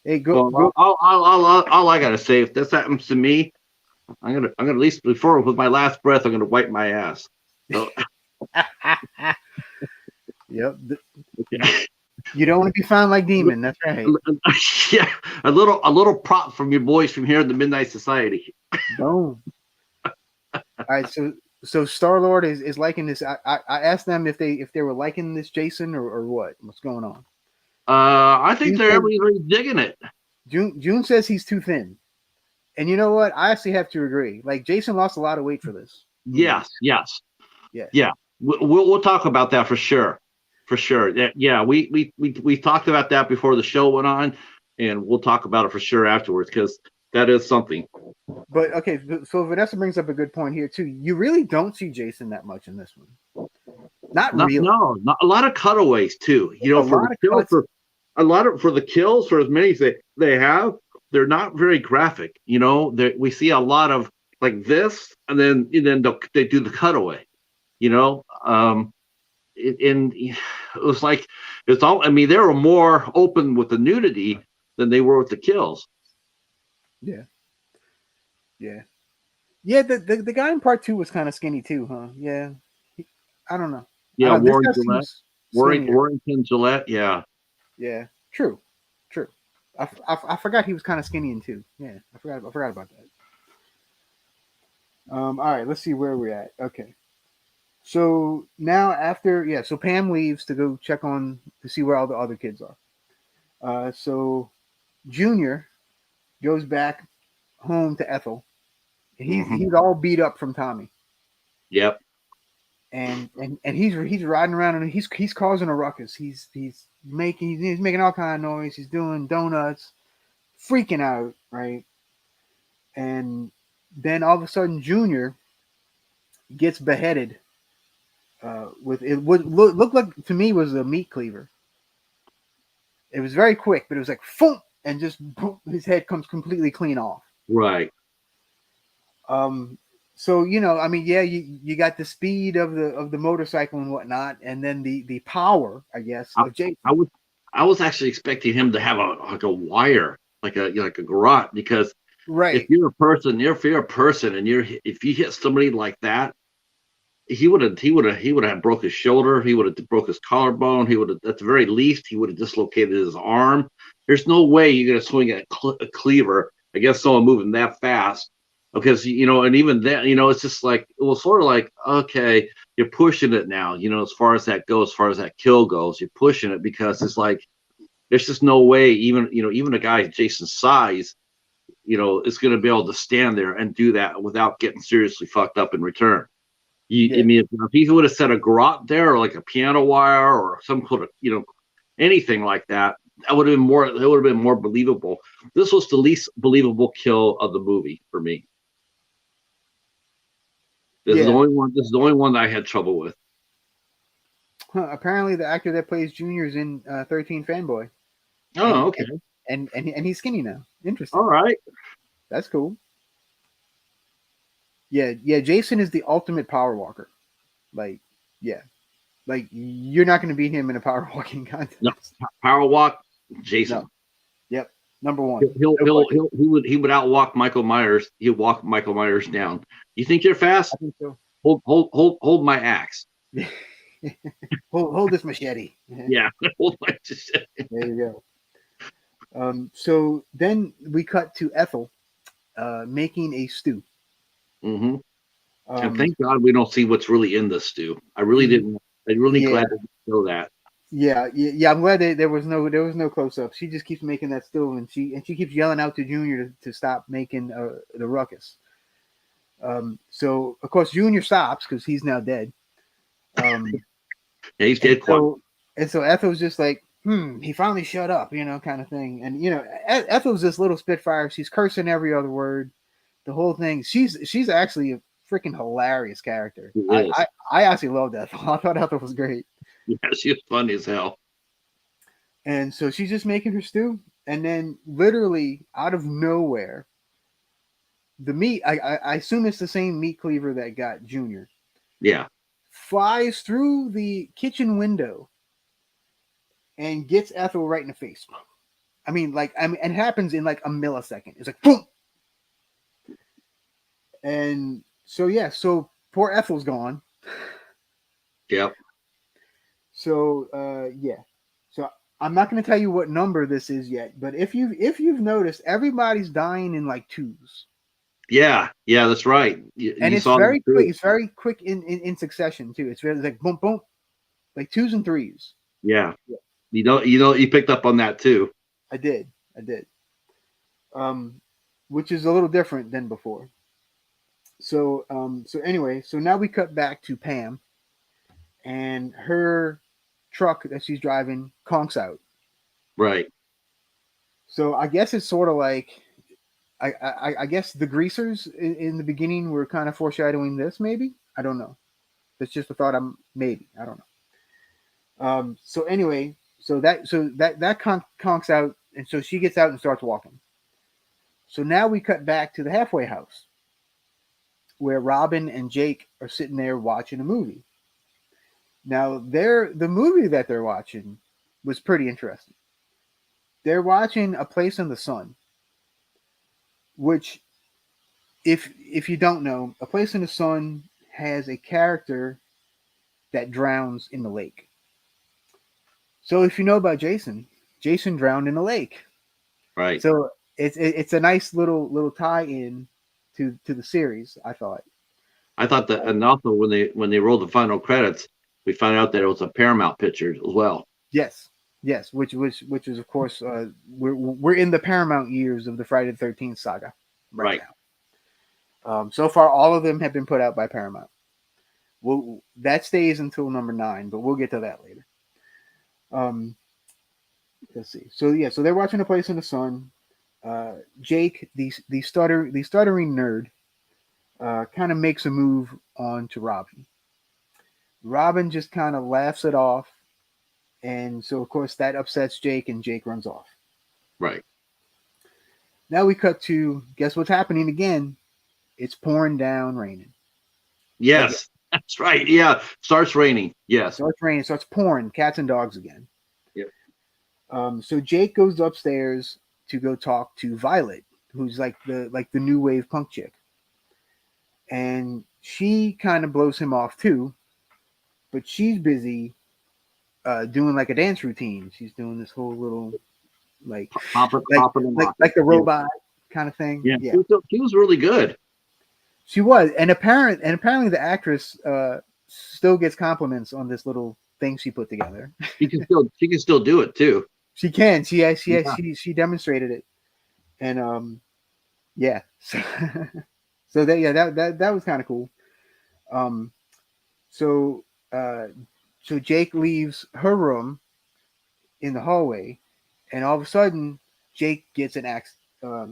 Speaker 1: Hey, go.
Speaker 2: Well, all I gotta say, if this happens to me, I'm gonna at least before with my last breath, I'm gonna wipe my ass. So,
Speaker 1: Yep.
Speaker 2: okay.
Speaker 1: You don't want to be found like Demon. That's right.
Speaker 2: Yeah, a little prop from your boys from here in the Midnight Society.
Speaker 1: Boom. All right. So Star Lord is liking this. I asked them if they were liking this Jason or what. What's going on?
Speaker 2: I think
Speaker 1: June
Speaker 2: they're
Speaker 1: says,
Speaker 2: everybody's digging it.
Speaker 1: June says he's too thin. And you know what? I actually have to agree. Like Jason lost a lot of weight for this movie.
Speaker 2: Yes, yes,
Speaker 1: Yeah.
Speaker 2: yeah. We'll talk about that for sure, for sure. Yeah, we talked about that before the show went on, and we'll talk about it for sure afterwards because that is something.
Speaker 1: But okay, so Vanessa brings up a good point here too. You really don't see Jason that much in this one. Not really.
Speaker 2: Not a lot of cutaways too. You know,
Speaker 1: A
Speaker 2: for the
Speaker 1: lot of
Speaker 2: kills
Speaker 1: cuts.
Speaker 2: for the kills for as many as they have, they're not very graphic. You know, we see a lot of like this, and then they do the cutaway. You know, and it was like it's all. I mean, they were more open with the nudity than they were with the kills.
Speaker 1: Yeah. Yeah. Yeah, the guy in part two was kind of skinny too, huh? Yeah. I don't know. I
Speaker 2: Yeah,
Speaker 1: don't know. This
Speaker 2: Warren
Speaker 1: guy
Speaker 2: Gillette,
Speaker 1: seems skinnier.
Speaker 2: Warrington Gillette. Yeah,
Speaker 1: Yeah. True. True. I forgot he was kind of skinny in two. Yeah. I forgot about that. All right, let's see where we're at. Okay. So now so Pam leaves to go check on to see where all the other kids are. So Junior goes back home to Ethel. He's all beat up from Tommy.
Speaker 2: yep.
Speaker 1: And he's riding around and he's causing a ruckus. He's making all kind of noise. He's doing donuts, freaking out, right? And then all of a sudden, Junior gets beheaded with it. Would look like to me was a meat cleaver. It was very quick, but it was like boom, and just boom, his head comes completely clean off.
Speaker 2: Right.
Speaker 1: Um, so I mean, yeah, you got the speed of the motorcycle and whatnot, and then the power, I guess,
Speaker 2: I,
Speaker 1: of Jason.
Speaker 2: I was actually expecting him to have a wire, like a garrote, because if
Speaker 1: Right.
Speaker 2: you're a person, if you're a person, and if you hit somebody like that, he would have broke his shoulder. He would have broke his collarbone. He would have, at the very least, he would have dislocated his arm. There's no way you're going to swing a cleaver against someone moving that fast, because and even then, it's just like it was sort of like, okay, you're pushing it now. As far as that goes, as far as that kill goes, you're pushing it, because it's like there's just no way even a guy Jason's size, is going to be able to stand there and do that without getting seriously fucked up in return. I
Speaker 1: Yeah.
Speaker 2: mean, if he would have set a garrote there, or like a piano wire, or some kind of, anything like that, that would have been more. It would have been more believable. This was the least believable kill of the movie for me. This is the
Speaker 1: Yeah.
Speaker 2: only one. This is the only one that I had trouble with.
Speaker 1: Huh, apparently, the actor that plays Junior is in 13 Fanboy,
Speaker 2: Oh,
Speaker 1: and
Speaker 2: okay,
Speaker 1: and he's skinny now. Interesting.
Speaker 2: all right.
Speaker 1: That's cool. Yeah, yeah. Jason is the ultimate power walker. Like, yeah, like you're not going to beat him in a power walking
Speaker 2: No,
Speaker 1: contest.
Speaker 2: power walk,
Speaker 1: No.
Speaker 2: Jason.
Speaker 1: Yep. Number one.
Speaker 2: He'll
Speaker 1: No
Speaker 2: he'll,
Speaker 1: question.
Speaker 2: he'll he would outwalk Michael Myers. He'll walk Michael Myers down. You think you're fast?
Speaker 1: I think so.
Speaker 2: Hold my axe.
Speaker 1: hold this machete. There
Speaker 2: Yeah, hold my.
Speaker 1: you go. So then we cut to Ethel making a stew.
Speaker 2: Mm-hmm. And
Speaker 1: Um,
Speaker 2: thank God we don't see what's really in this stew. I really didn't. I'm really
Speaker 1: yeah,
Speaker 2: glad they didn't show that.
Speaker 1: yeah. I'm glad there was no close up. She just keeps making that stew, and she keeps yelling out to Junior to stop making the ruckus. So of course Junior stops because he's now dead. Um,
Speaker 2: Yeah, he's
Speaker 1: and
Speaker 2: dead quiet.
Speaker 1: so Ethel's just like, he finally shut up, kind of thing. And Ethel's this little spitfire. She's cursing every other word, the whole thing. She's actually a freaking hilarious character.
Speaker 2: He
Speaker 1: I
Speaker 2: is.
Speaker 1: I, I actually loved Ethel. I thought Ethel was great.
Speaker 2: Yeah, she was funny as hell.
Speaker 1: And so she's just making her stew, and then literally out of nowhere, the meat. I assume it's the same meat cleaver that got Junior.
Speaker 2: Yeah,
Speaker 1: Flies through the kitchen window and gets Ethel right in the face. And it happens in like a millisecond. It's like boom. And so yeah, so poor Ethel's gone.
Speaker 2: yep.
Speaker 1: So yeah. So I'm not going to tell you what number this is yet, but if you've noticed, everybody's dying in like twos.
Speaker 2: Yeah, that's right.
Speaker 1: And
Speaker 2: You
Speaker 1: it's
Speaker 2: saw that
Speaker 1: very quick.
Speaker 2: too.
Speaker 1: It's very quick in succession too. It's really like boom, boom, like twos and threes.
Speaker 2: Yeah,
Speaker 1: Yeah,
Speaker 2: you picked up on that too.
Speaker 1: I did. I did. Um, which is a little different than before. So anyway, so now we cut back to Pam, and her truck that she's driving conks out.
Speaker 2: Right.
Speaker 1: So I guess it's sort of like I guess the greasers in the beginning were kind of foreshadowing this. Maybe I don't know. That's just a thought. Maybe I don't know. So anyway, so that conks out, and so she gets out and starts walking. So now we cut back to the halfway house, where Robin and Jake are sitting there watching a movie. Now, the movie that they're watching was pretty interesting. They're watching A Place in the Sun, which, if you don't know, A Place in the Sun has a character that drowns in the lake. So if you know about Jason, Jason drowned in a lake.
Speaker 2: Right.
Speaker 1: So it's a nice little tie in to the series, I thought.
Speaker 2: I thought that, and also when they rolled the final credits, we found out that it was a Paramount picture as well.
Speaker 1: Yes, yes, which is of course we're in the Paramount years of the Friday the 13th saga
Speaker 2: Right.
Speaker 1: now. So far, all of them have been put out by Paramount. Well, that stays until number 9, but we'll get to that later. Let's see. So yeah, so they're watching A Place in the Sun. Jake, the stuttering nerd, kind of makes a move onto Robin. Robin just kind of laughs it off, and so of course that upsets Jake, and Jake runs off.
Speaker 2: Right.
Speaker 1: Now we cut to, guess what's happening again? It's pouring down, raining.
Speaker 2: Yes, that's right. Yeah, starts raining. Yes.
Speaker 1: Starts raining, starts pouring, cats and dogs again.
Speaker 2: Yep.
Speaker 1: So Jake goes upstairs to go talk to Violet, who's like the new wave punk chick, and she kind of blows him off too, but she's busy doing like a dance routine. She's doing this whole little like like the robot kind of thing.
Speaker 2: Yeah, she was really good.
Speaker 1: She was, and apparently the actress still gets compliments on this little thing she put together.
Speaker 2: She can still do it too.
Speaker 1: She can. She demonstrated it, and yeah. So that was kind of cool. So Jake leaves her room in the hallway, and all of a sudden Jake gets an axe.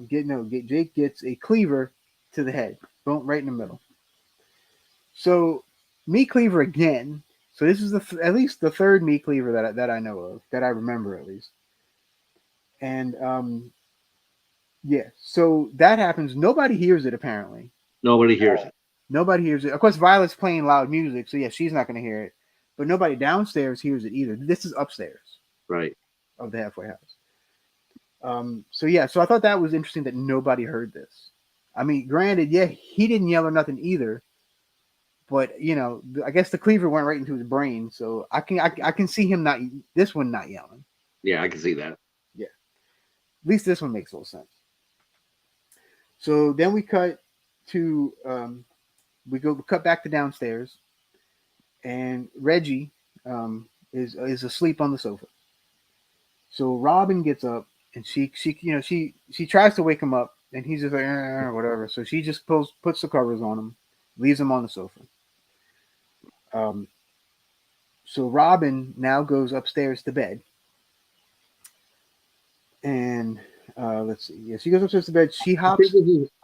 Speaker 1: Jake gets a cleaver to the head, boom, right in the middle. So meat cleaver again. So this is at least the third meat cleaver that I know of, that I remember at least. And yeah, so that happens. Nobody hears it apparently.
Speaker 2: Nobody hears it.
Speaker 1: Nobody hears it. Of course, Violet's playing loud music, so yeah, she's not going to hear it. But nobody downstairs hears it either. This is upstairs,
Speaker 2: right,
Speaker 1: of the halfway house. So yeah, so I thought that was interesting that nobody heard this. I mean, granted, yeah, he didn't yell or nothing either, but you know, I guess the cleaver went right into his brain, so I can see him not yelling.
Speaker 2: Yeah, I can see that.
Speaker 1: Yeah, at least this one makes a little sense. So then we cut to we cut back to downstairs, and Reggie is asleep on the sofa. So Robin gets up, and she tries to wake him up, and he's just like whatever. So she just puts the covers on him, leaves him on the sofa. So Robin now goes upstairs to bed, and let's see. Yeah, she goes upstairs to bed. She hops.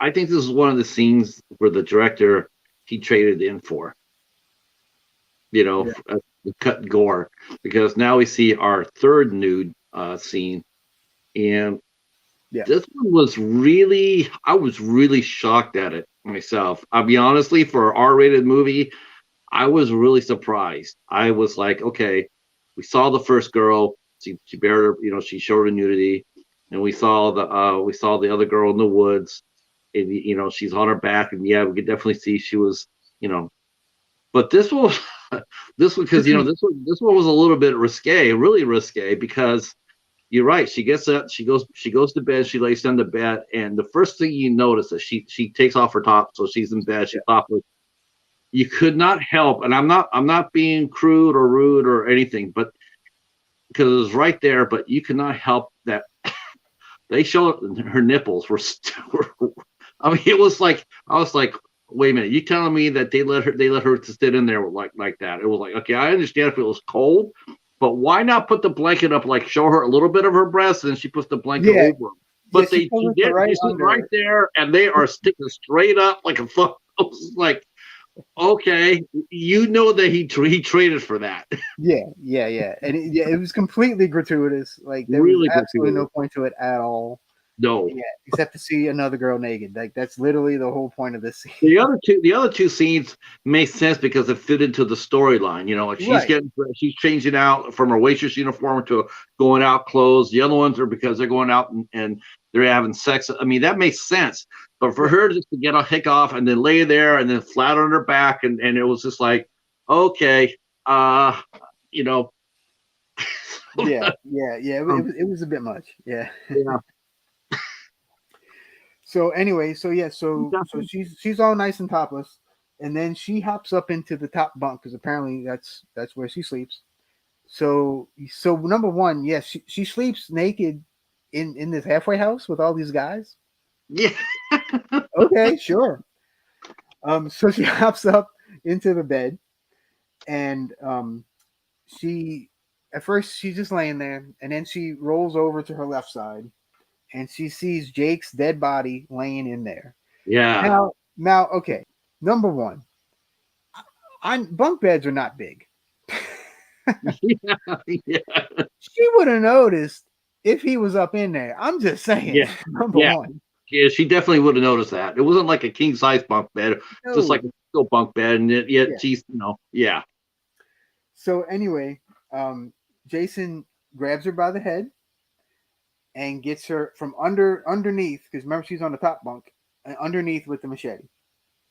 Speaker 2: I think this is one of the scenes where the director he traded in for. You know, cut gore, because now we see our third nude scene, and this one was really, I was really shocked at it myself. I'll be honestly, for an R-rated movie, I was really surprised. I was like, okay, we saw the first girl, she bared her, she showed her nudity, and we saw the other girl in the woods, and she's on her back, and yeah, we could definitely see she was, but this one, because this one was a little bit risque, really risque, because you're right. She gets up, she goes to bed, she lays down to bed, and the first thing you notice is she takes off her top, so she's in bed, she's topless. You could not help, and I'm not being crude or rude or anything, but because it was right there, but you could not help that they showed her nipples were. I mean, it was like, I was like, wait a minute, you telling me that they let her to sit in there like that? It was like, okay, I understand if it was cold, but why not put the blanket up, like show her a little bit of her breasts, and then she puts the blanket over them? But she did. She's right there, and they are sticking straight up like a foot. I was like, okay, that he traded for that.
Speaker 1: Yeah, and it was completely gratuitous. Like there was absolutely no point to it at all.
Speaker 2: No,
Speaker 1: except to see another girl naked. Like that's literally the whole point of this scene.
Speaker 2: The other two scenes make sense because it fit into the storyline. Like she's changing out from her waitress uniform to going out clothes. The other ones are because they're going out and they're having sex. I mean, that makes sense. But for her just to get a hick off and then lay there and then flat on her back, and it was just like, okay,
Speaker 1: Yeah. It was a bit much. Yeah. So anyway, so she's all nice and topless, and then she hops up into the top bunk because apparently that's where she sleeps. So number one, yes, she sleeps naked in this halfway house with all these guys.
Speaker 2: Yeah.
Speaker 1: Okay, sure. So she hops up into the bed, and she at first she's just laying there, and then she rolls over to her left side, and she sees Jake's dead body laying in there.
Speaker 2: Yeah.
Speaker 1: Now, okay. Number one, bunk beds are not big.
Speaker 2: Yeah, yeah,
Speaker 1: She would have noticed if he was up in there. I'm just saying.
Speaker 2: yeah,
Speaker 1: Number
Speaker 2: yeah.
Speaker 1: one.
Speaker 2: Yeah, she definitely would have noticed that. It wasn't like a king size bunk bed, just like
Speaker 1: No.
Speaker 2: a single bunk bed, and yet
Speaker 1: Yeah.
Speaker 2: she's, yeah,
Speaker 1: So anyway, Jason grabs her by the head and gets her from underneath, because remember she's on the top bunk, and underneath with the machete.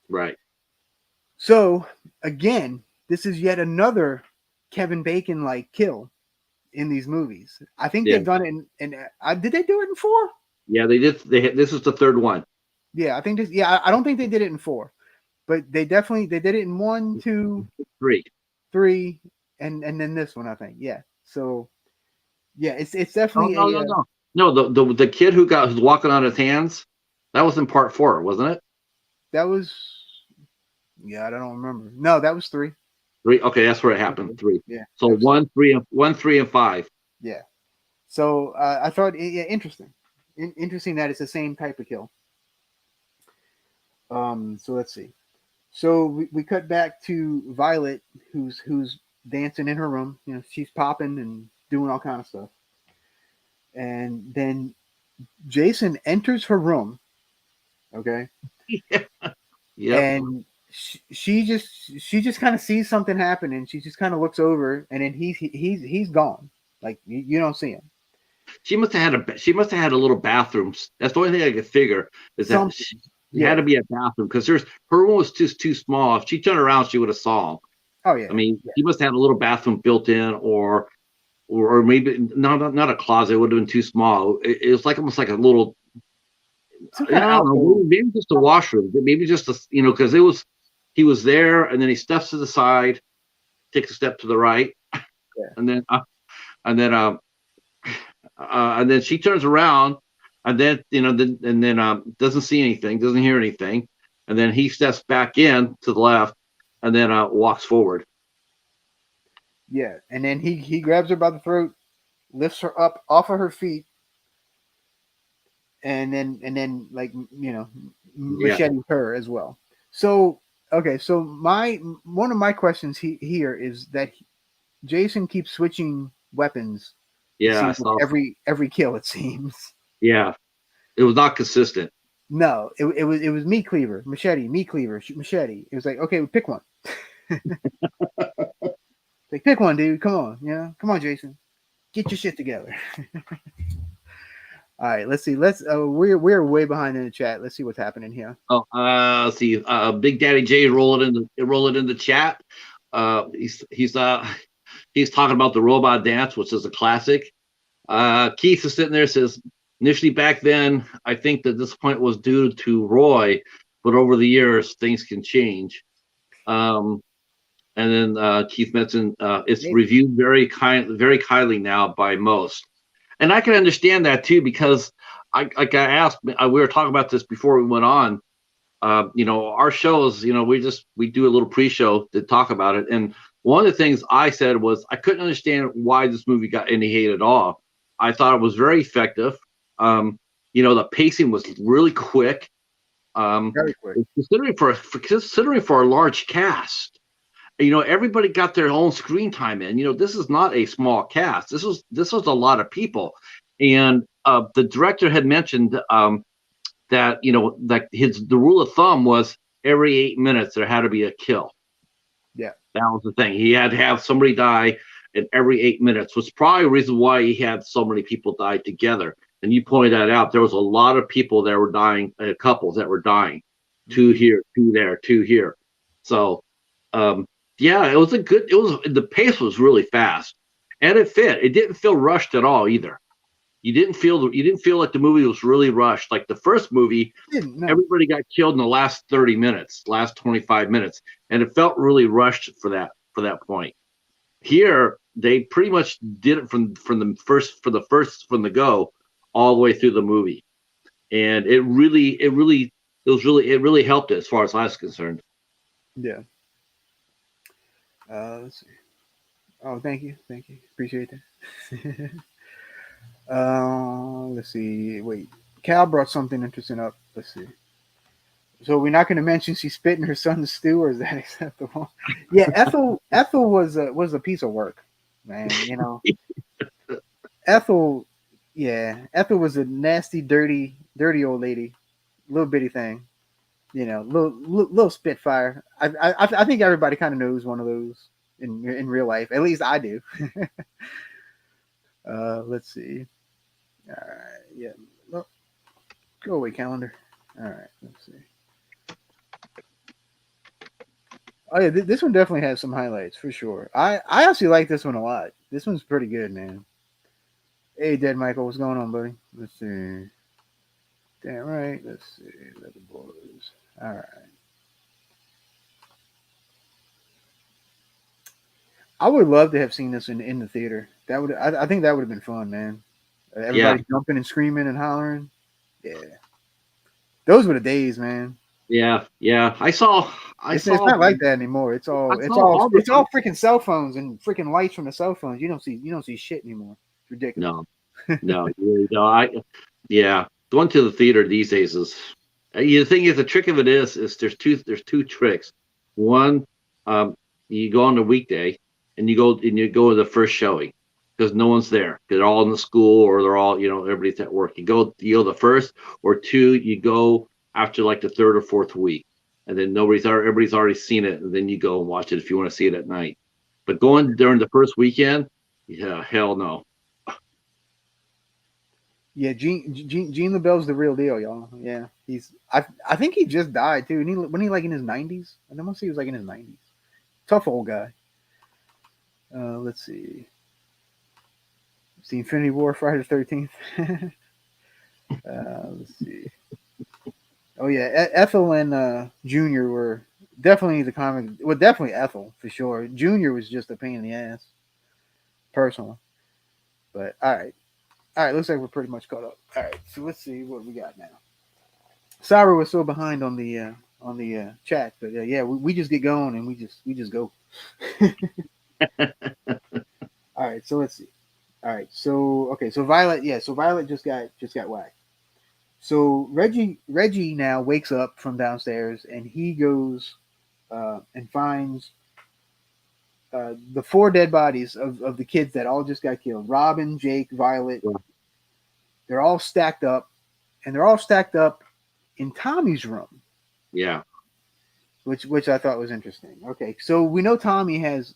Speaker 2: right.
Speaker 1: So again, this is yet another Kevin Bacon like kill in these movies. I think
Speaker 2: Yeah,
Speaker 1: they've done it in did they do it in 4?
Speaker 2: yeah. They did. This is the third one.
Speaker 1: Yeah, I think this. Yeah, I don't think they did it in 4, but they did it in 1, 2,
Speaker 2: Three.
Speaker 1: 3, and then this one. I think. Yeah. So yeah, it's
Speaker 2: Oh no,
Speaker 1: definitely
Speaker 2: no,
Speaker 1: a
Speaker 2: no, no. The kid who's walking on his hands. That was in part 4, wasn't it?
Speaker 1: that was. Yeah, I don't remember. No, that was 3.
Speaker 2: 3. Okay, that's where it happened. 3.
Speaker 1: Yeah,
Speaker 2: So
Speaker 1: that was 3.
Speaker 2: 1, 3, and 5.
Speaker 1: Yeah. So I thought, yeah, interesting. Interesting that it's the same type of kill. So let's see. So we cut back to Violet, who's dancing in her room. You know, she's popping and doing all kind of stuff. And then Jason enters her room. Okay,
Speaker 2: Yep.
Speaker 1: and she just kind of sees something happen, and she just kind of looks over, and then he's gone. Like you don't see him.
Speaker 2: She must have had a little bathroom. That's the only thing I could figure is that
Speaker 1: Something.
Speaker 2: it had
Speaker 1: Yeah.
Speaker 2: to be a bathroom because her room was just too small. If she turned around, she would have saw him.
Speaker 1: Oh yeah.
Speaker 2: I mean,
Speaker 1: Yeah.
Speaker 2: she must have had a little bathroom built in, or maybe not a closet. It would have been too small. It was like almost like a little.
Speaker 1: Some
Speaker 2: I
Speaker 1: kind of
Speaker 2: don't know.
Speaker 1: alcove.
Speaker 2: Maybe just a washroom. Maybe just because he was there, and then he steps to the side, takes a step to the right,
Speaker 1: Yeah.
Speaker 2: and then and then she turns around, and then doesn't see anything, doesn't hear anything, and then he steps back in to the left, and then walks forward.
Speaker 1: Yeah, and then he grabs her by the throat, lifts her up off of her feet, and then like
Speaker 2: Yeah,
Speaker 1: machete her as well. So okay, so one of my questions here is that Jason keeps switching weapons. It
Speaker 2: yeah, I
Speaker 1: seems like
Speaker 2: saw.
Speaker 1: every kill. It seems.
Speaker 2: Yeah, it was not consistent.
Speaker 1: No, it was meat cleaver, machete, meat cleaver, machete. It was like, okay, pick one. Like, pick one, dude. Come on, come on, Jason, get your shit together. All right, let's see. We're way behind in the chat. Let's see what's happening here.
Speaker 2: Oh, let's see. Big Daddy J roll it in the chat. He's talking about the robot dance, which is a classic. Keith is sitting there, says initially back then I think the disappointment was due to Roy, but over the years things can change. And then Keith mentioned it's reviewed very kindly now by most, and I can understand that too because I asked, we were talking about this before we went on. Our shows, we do a little pre-show to talk about it, and one of the things I said was I couldn't understand why this movie got any hate at all. I thought it was very effective. The pacing was really quick.
Speaker 1: Very quick.
Speaker 2: Considering for a large cast, everybody got their own screen time in. This is not a small cast. This was a lot of people, and the director had mentioned that the rule of thumb was every 8 minutes there had to be a kill.
Speaker 1: Yeah,
Speaker 2: that was the thing. He had to have somebody die in every 8 minutes. Was probably a reason why he had so many people die together. And you pointed that out. There was a lot of people that were dying, couples that were dying, 2 here, 2 there, 2 here. So yeah, the pace was really fast, and it fit. It didn't feel rushed at all either. You didn't feel like the movie was really rushed. Like the first movie,
Speaker 1: no.
Speaker 2: everybody got killed in the last 30 minutes, last 25 minutes, and it felt really rushed for that point. Here, they pretty much did it from the go all the way through the movie, and it really helped it as far as I was concerned.
Speaker 1: Yeah. Let's see. Oh, thank you, appreciate that. Let's see. Wait, Cal brought something interesting up. Let's see. So we're not going to mention she spit in her son's stew, or is that acceptable? Yeah, Ethel was a piece of work, man. You know, Ethel, yeah, Ethel was a nasty, dirty old lady, little bitty thing. You know, little spitfire. I think everybody kind of knows one of those in real life. At least I do. Let's see. All right, yeah. Well, go away, calendar. All right, let's see. Oh yeah, this one definitely has some highlights for sure. I actually like this one a lot. This one's pretty good, man. Hey, Dead Michael, what's going on, buddy? Let's see. Damn right. Let's see. Let the boys. All right. I would love to have seen this in the theater. That would I think that would have been fun, man.
Speaker 2: Yeah,
Speaker 1: Everybody jumping and screaming and hollering. Yeah, those were the days, man.
Speaker 2: yeah. I
Speaker 1: It's
Speaker 2: saw,
Speaker 1: not like that anymore. It's
Speaker 2: I
Speaker 1: all it's
Speaker 2: saw
Speaker 1: all
Speaker 2: all the.
Speaker 1: it's all freaking cell phones and freaking lights from the cell phones. You don't see shit anymore. It's ridiculous.
Speaker 2: No, no, you really don't. Yeah, going to the theater these days is. The thing is, the trick of it is there's two tricks. One, um, you go on a weekday and you go to the first showing because no one's there. They're all in the school or they're all everybody's at work. You go the first, or two, you go after like the third or fourth week, and then everybody's already seen it, and then you go and watch it if you want to see it at night. But going during the first weekend, yeah, hell no.
Speaker 1: Yeah, Gene LaBelle's the real deal, y'all. Yeah, I think he just died too. And when he like in his 90s, I must say he was like in his 90s. Tough old guy. Let's see. It's the Infinity War, Friday the 13th. Let's see. Oh yeah, Ethel and Junior were definitely the comic. Well, definitely Ethel for sure. Junior was just a pain in the ass, personally. But all right. Looks like we're pretty much caught up. All right, so let's see what we got now. Sarah was so behind on the chat, but yeah, we just get going and we just go. All right, so let's see. All right, so okay, so Violet, yeah, so Violet just got whacked. So Reggie now wakes up from downstairs and he goes and finds the four dead bodies of the kids that all just got killed. Robin, Jake, Violet. They're all stacked up, and they're all stacked up in Tommy's room,
Speaker 2: Yeah.
Speaker 1: which I thought was interesting. Okay, so we know Tommy has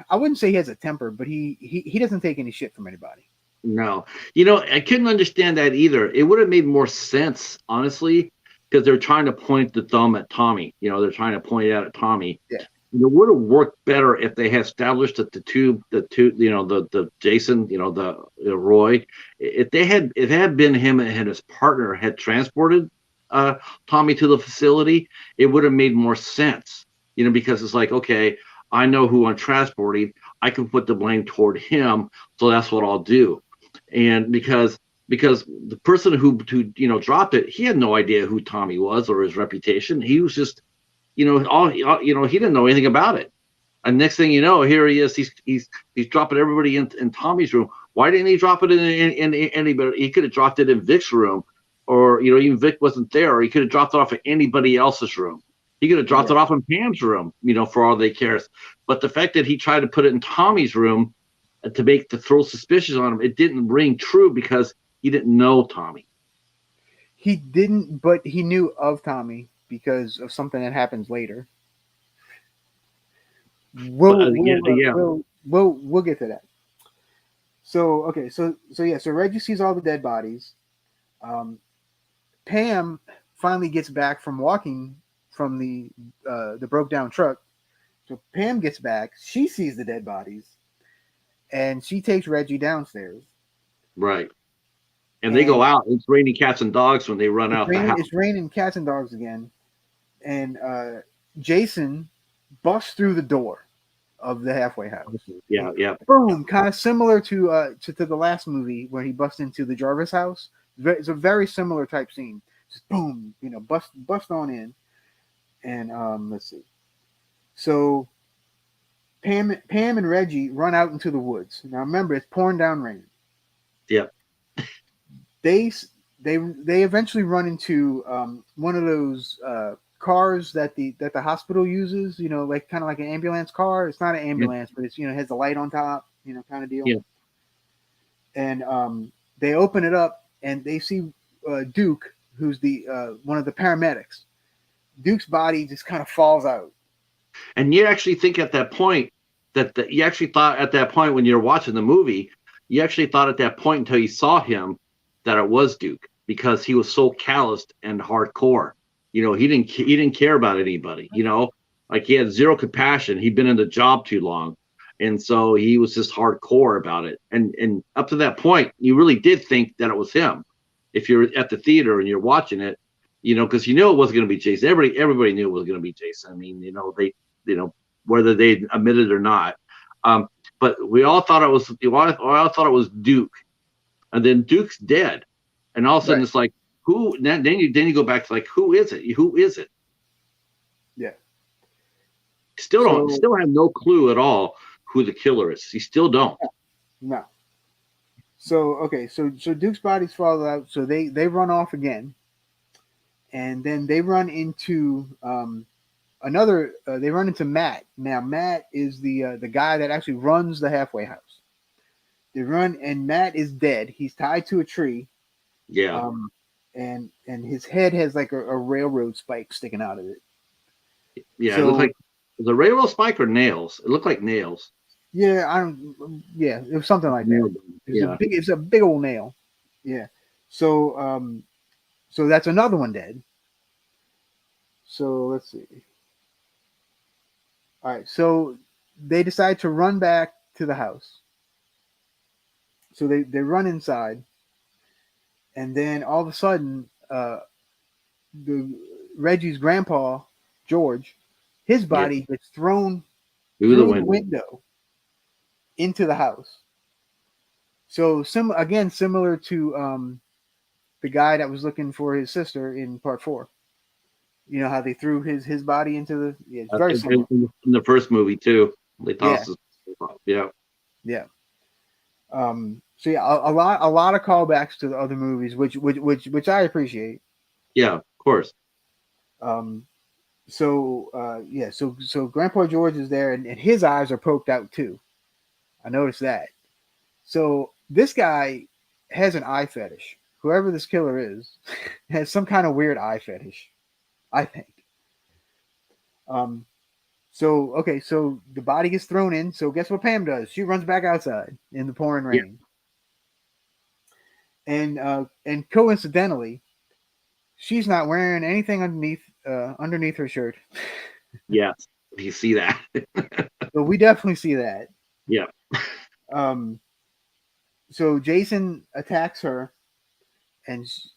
Speaker 1: I wouldn't say he has a temper, but he doesn't take any shit from anybody.
Speaker 2: No, I couldn't understand that either. It would have made more sense, honestly, because they're trying to point the thumb at Tommy. They're trying to point it out at Tommy.
Speaker 1: Yeah.
Speaker 2: It would have worked better if they had established that the two, the Jason, the Roy, if it had been him and his partner had transported Tommy to the facility, it would have made more sense. Because it's like, okay, I know who I'm transporting. I can put the blame toward him, so that's what I'll do. And because the person who dropped it, he had no idea who Tommy was or his reputation. He was just he didn't know anything about it. And next thing you know, here he is. He's dropping everybody in Tommy's room. Why didn't he drop it in anybody? He could have dropped it in Vic's room, or even Vic wasn't there, or he could have dropped it off in anybody else's room. He could have dropped it off in Pam's room, for all they cares. But the fact that he tried to put it in Tommy's room to throw suspicions on him, it didn't ring true because he didn't know Tommy.
Speaker 1: He didn't, but he knew of Tommy because of something that happens later. We'll
Speaker 2: Yeah.
Speaker 1: we'll get to that. So okay, so Reggie sees all the dead bodies. Um, Pam finally gets back from walking from the broke down truck. So Pam gets back. She sees the dead bodies, and she takes Reggie downstairs.
Speaker 2: Right. And they go out. It's raining cats and dogs when they run out the house.
Speaker 1: It's raining cats and dogs again, and Jason busts through the door of the halfway house.
Speaker 2: Yeah.
Speaker 1: Boom, kind of similar to the last movie where he busts into the Jarvis house. It's a very similar type scene. Just boom, bust on in, and let's see. So Pam and Reggie run out into the woods. Now remember, it's pouring down rain.
Speaker 2: Yeah.
Speaker 1: they eventually run into one of those cars that the hospital uses. Like kind of like an ambulance car. It's not an
Speaker 2: Yeah.
Speaker 1: ambulance, but it has the light on top. Kind of deal.
Speaker 2: Yeah.
Speaker 1: And they open it up and they see Duke, who's the one of the paramedics. Duke's body just kind of falls out.
Speaker 2: And you actually think at that point you actually thought at that point when you're watching the movie, you actually thought at that point until you saw him that it was Duke because he was so calloused and hardcore. He didn't care about anybody. Like he had zero compassion. He'd been in the job too long, and so he was just hardcore about it. And up to that point, you really did think that it was him. If you're at the theater and you're watching it, because it wasn't going to be Jason. Everybody knew it was going to be Jason. I mean, they, whether they admitted it or not. But we all thought it was. We all thought it was Duke, and then Duke's dead, and all of a sudden it's like who? Then you go back to like who is it? Who is it?
Speaker 1: Yeah.
Speaker 2: Still have no clue at all who the killer is. You still don't.
Speaker 1: No. So okay, so Duke's body's falls out. So they run off again. And then they run into they run into Matt. Now Matt is the guy that actually runs the halfway house. They run and Matt is dead. He's tied to a tree.
Speaker 2: Yeah.
Speaker 1: And his head has like a railroad spike sticking out of it.
Speaker 2: Yeah, so, it looked like was it a railroad spike or nails? It looked like nails.
Speaker 1: Yeah, it was something like that. It's a big old nail. Yeah. So so that's another one dead. So let's see. All right. So they decide to run back to the house. So they run inside. And then all of a sudden, Reggie's grandpa, George, his body gets thrown through the window into the house. So similar to the guy that was looking for his sister in part 4. You know how they threw his body into the it's very similar.
Speaker 2: In the first movie too. They tossed
Speaker 1: Yeah. So yeah, a lot of callbacks to the other movies, which I appreciate.
Speaker 2: Yeah, of course.
Speaker 1: So Grandpa George is there, and his eyes are poked out too. I noticed that. So this guy has an eye fetish. Whoever this killer is has some kind of weird eye fetish, I think. So the body gets thrown in. So guess what Pam does? She runs back outside in the pouring rain. Yeah. And coincidentally, she's not wearing anything underneath her shirt.
Speaker 2: Yes, you see that.
Speaker 1: So we definitely see that.
Speaker 2: Yeah.
Speaker 1: So Jason attacks her, and
Speaker 2: she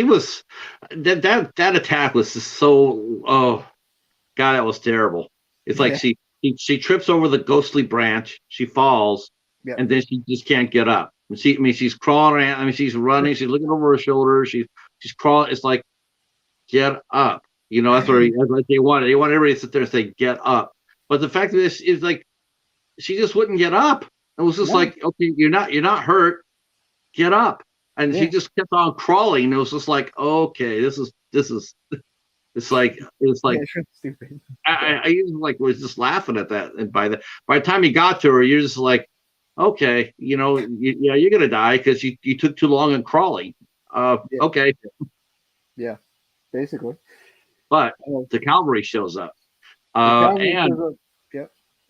Speaker 2: was that attack was just so God, that was terrible. It's like she trips over the ghostly branch, she falls, and then she just can't get up. She's crawling around. She's running. She's looking over her shoulder. She's crawling. It's like, get up. That's what they wanted. They want everybody to sit there and say, get up. But the fact of this is like, she just wouldn't get up. It was just like, okay, you're not hurt. Get up. And she just kept on crawling. It was just like, okay, this is it's like
Speaker 1: stupid.
Speaker 2: I was just laughing at that. And by the time you got to her, you're just like, okay, you're gonna die because you took too long in crawling. Okay.
Speaker 1: Yeah, basically.
Speaker 2: But the cavalry shows up.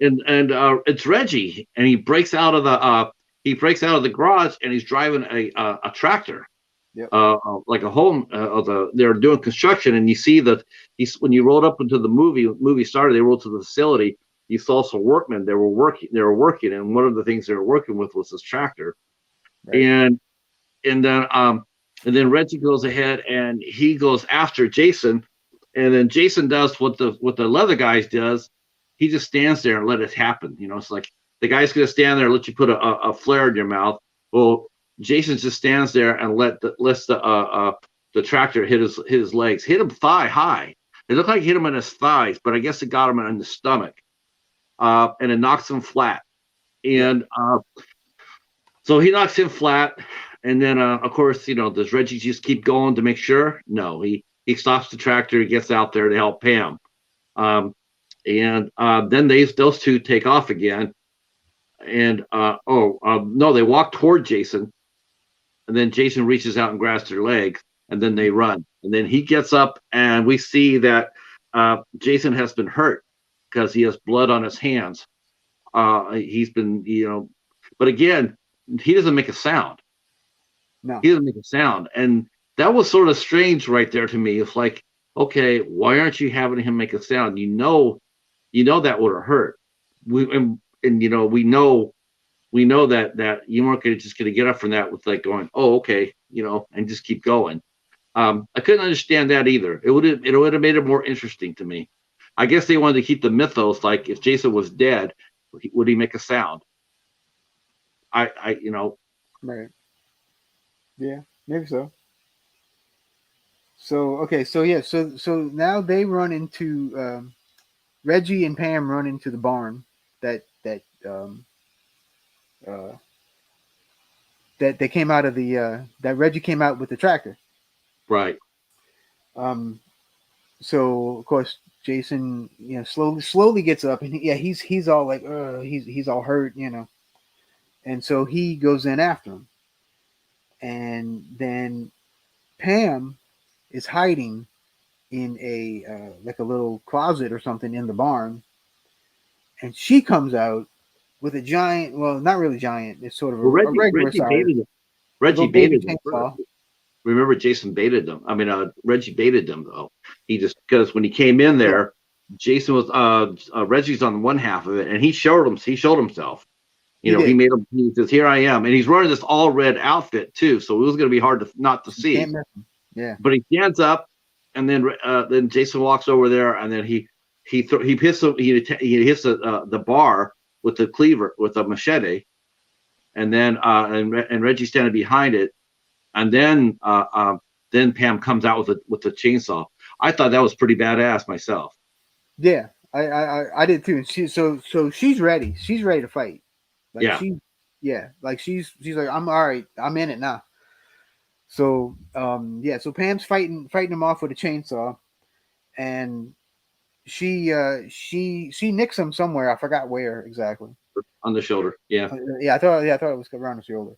Speaker 2: It's Reggie, and he breaks out of the garage, and he's driving a tractor. Like a home. They're doing construction, and you see that when you rolled up into the movie started, they rolled to the facility. You saw some workmen. They were working, and one of the things they were working with was this tractor. Right. And then Reggie goes ahead and he goes after Jason, and then Jason does what the leather guys does. He just stands there and let it happen. It's like the guy's gonna stand there and let you put a flare in your mouth. Well, Jason just stands there and lets the tractor hit his legs, hit him thigh high. It looked like it hit him in his thighs, but I guess it got him in the stomach, and it knocks him flat. And so he knocks him flat, And then, of course, does Reggie just keep going to make sure? No, he stops the tractor. He gets out there to help Pam. Um, and then those two take off again. And no, they walk toward Jason, and then Jason reaches out and grabs their legs, and then they run. And then he gets up, and we see that Jason has been hurt because he has blood on his hands. He's been, but again, he doesn't make a sound.
Speaker 1: No.
Speaker 2: He doesn't make a sound, and that was sort of strange right there to me. It's like, okay, why aren't you having him make a sound? That would have hurt. We know that you weren't just going to get up from that with like going, oh, okay, and just keep going. I couldn't understand that either. It would have made it more interesting to me. I guess they wanted to keep the mythos, like if Jason was dead, would he make a sound?
Speaker 1: Right. Yeah, maybe so. So okay, so yeah, so now they run into Reggie and Pam run into the barn uh, that they came out of that Reggie came out with the tractor.
Speaker 2: Right.
Speaker 1: Um, so of course Jason, slowly gets up, and he's all like, he's all hurt, and so he goes in after him, and then Pam is hiding in a like a little closet or something in the barn, and she comes out with a giant, well, not really giant, it's sort of
Speaker 2: Well,
Speaker 1: a regular
Speaker 2: Reggie
Speaker 1: size
Speaker 2: baited him. Reggie
Speaker 1: little baby
Speaker 2: baited them first.
Speaker 1: chainsaw.
Speaker 2: Remember, Jason baited them. I mean, Reggie baited them though. He just because when he came in
Speaker 1: Yeah,
Speaker 2: there, Jason was Reggie's on one half of it, and he showed himself.
Speaker 1: he
Speaker 2: He
Speaker 1: did.
Speaker 2: made him. He says, "Here I am," and he's wearing this all red outfit too, so it was going to be hard to not to
Speaker 1: You
Speaker 2: see.
Speaker 1: can't miss him. Yeah,
Speaker 2: But he stands up, and then Jason walks over there, and then he hits he hits the bar with the cleaver with a machete, and then and Reggie's standing behind it, and then Pam comes out with the chainsaw. I thought that was pretty badass myself.
Speaker 1: yeah. I did too. And so she's ready. She's ready to fight. Like
Speaker 2: Yeah,
Speaker 1: she, yeah. Like she's like, I'm all right. I'm in it now. So yeah. So Pam's fighting him off with a chainsaw, and she nicks him somewhere. I forgot where exactly.
Speaker 2: on the shoulder. Yeah.
Speaker 1: I thought it was around the shoulder.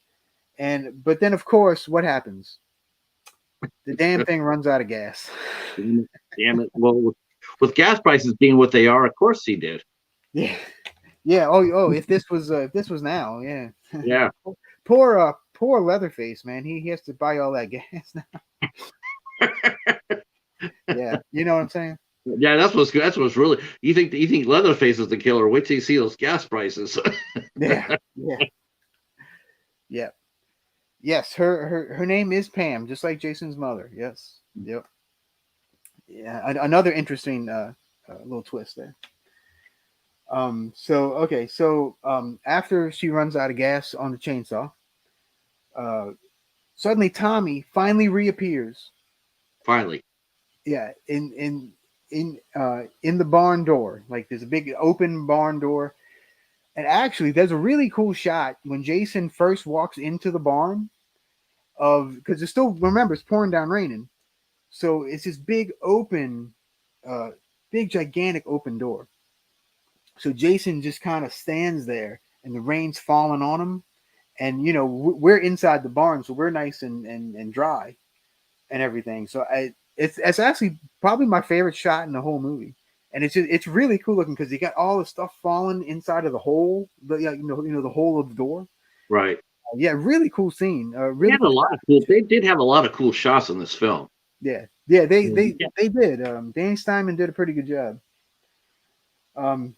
Speaker 1: But then of course, what happens? The damn thing runs out of gas.
Speaker 2: Damn it. Well, with gas prices being what they are, of course he did.
Speaker 1: Yeah, yeah. Oh. If this was now, yeah.
Speaker 2: Yeah.
Speaker 1: Poor Leatherface, man. He has to buy all that gas now. Yeah, you know what I'm saying?
Speaker 2: Yeah, that's what's really. You think Leatherface is the killer? Wait till you see those gas prices.
Speaker 1: Yeah, yeah, yeah. Yes, her name is Pam, just like Jason's mother. Yes, yep. Yeah, another interesting little twist there. So okay, so after she runs out of gas on the chainsaw, uh, suddenly Tommy finally reappears.
Speaker 2: Finally.
Speaker 1: Yeah, in the barn door. Like there's a big open barn door, and actually there's a really cool shot when Jason first walks into the barn of because it's still remember it's pouring down raining, so it's this big open, uh, big gigantic open door. So Jason just kind of stands there, and the rain's falling on him, and we're inside the barn, so we're nice and dry and everything. So it's actually probably my favorite shot in the whole movie, and it's really cool looking because you got all the stuff falling inside of the hole, the hole of the door.
Speaker 2: Right.
Speaker 1: Yeah, really cool scene.
Speaker 2: They
Speaker 1: Really
Speaker 2: had a
Speaker 1: cool.
Speaker 2: lot of cool. They did have a lot of cool shots in this film.
Speaker 1: Yeah, yeah,
Speaker 2: Yeah.
Speaker 1: they did. Danny Steinman did a pretty good job.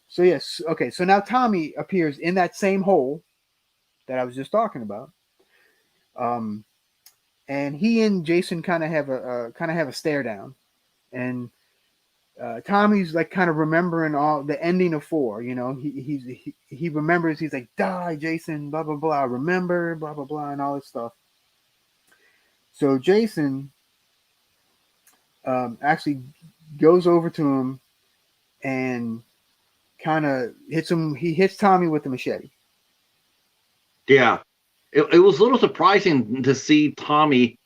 Speaker 1: So yes, okay. So now Tommy appears in that same hole that I was just talking about. Um, and he and Jason kind of have a stare down, and Tommy's like kind of remembering all the ending of 4. He remembers. He's like, "Die, Jason!" Blah blah blah. Remember, blah blah blah, and all this stuff. So Jason actually goes over to him and kind of hits him. He hits Tommy with the machete.
Speaker 2: Yeah. it was a little surprising to see Tommy.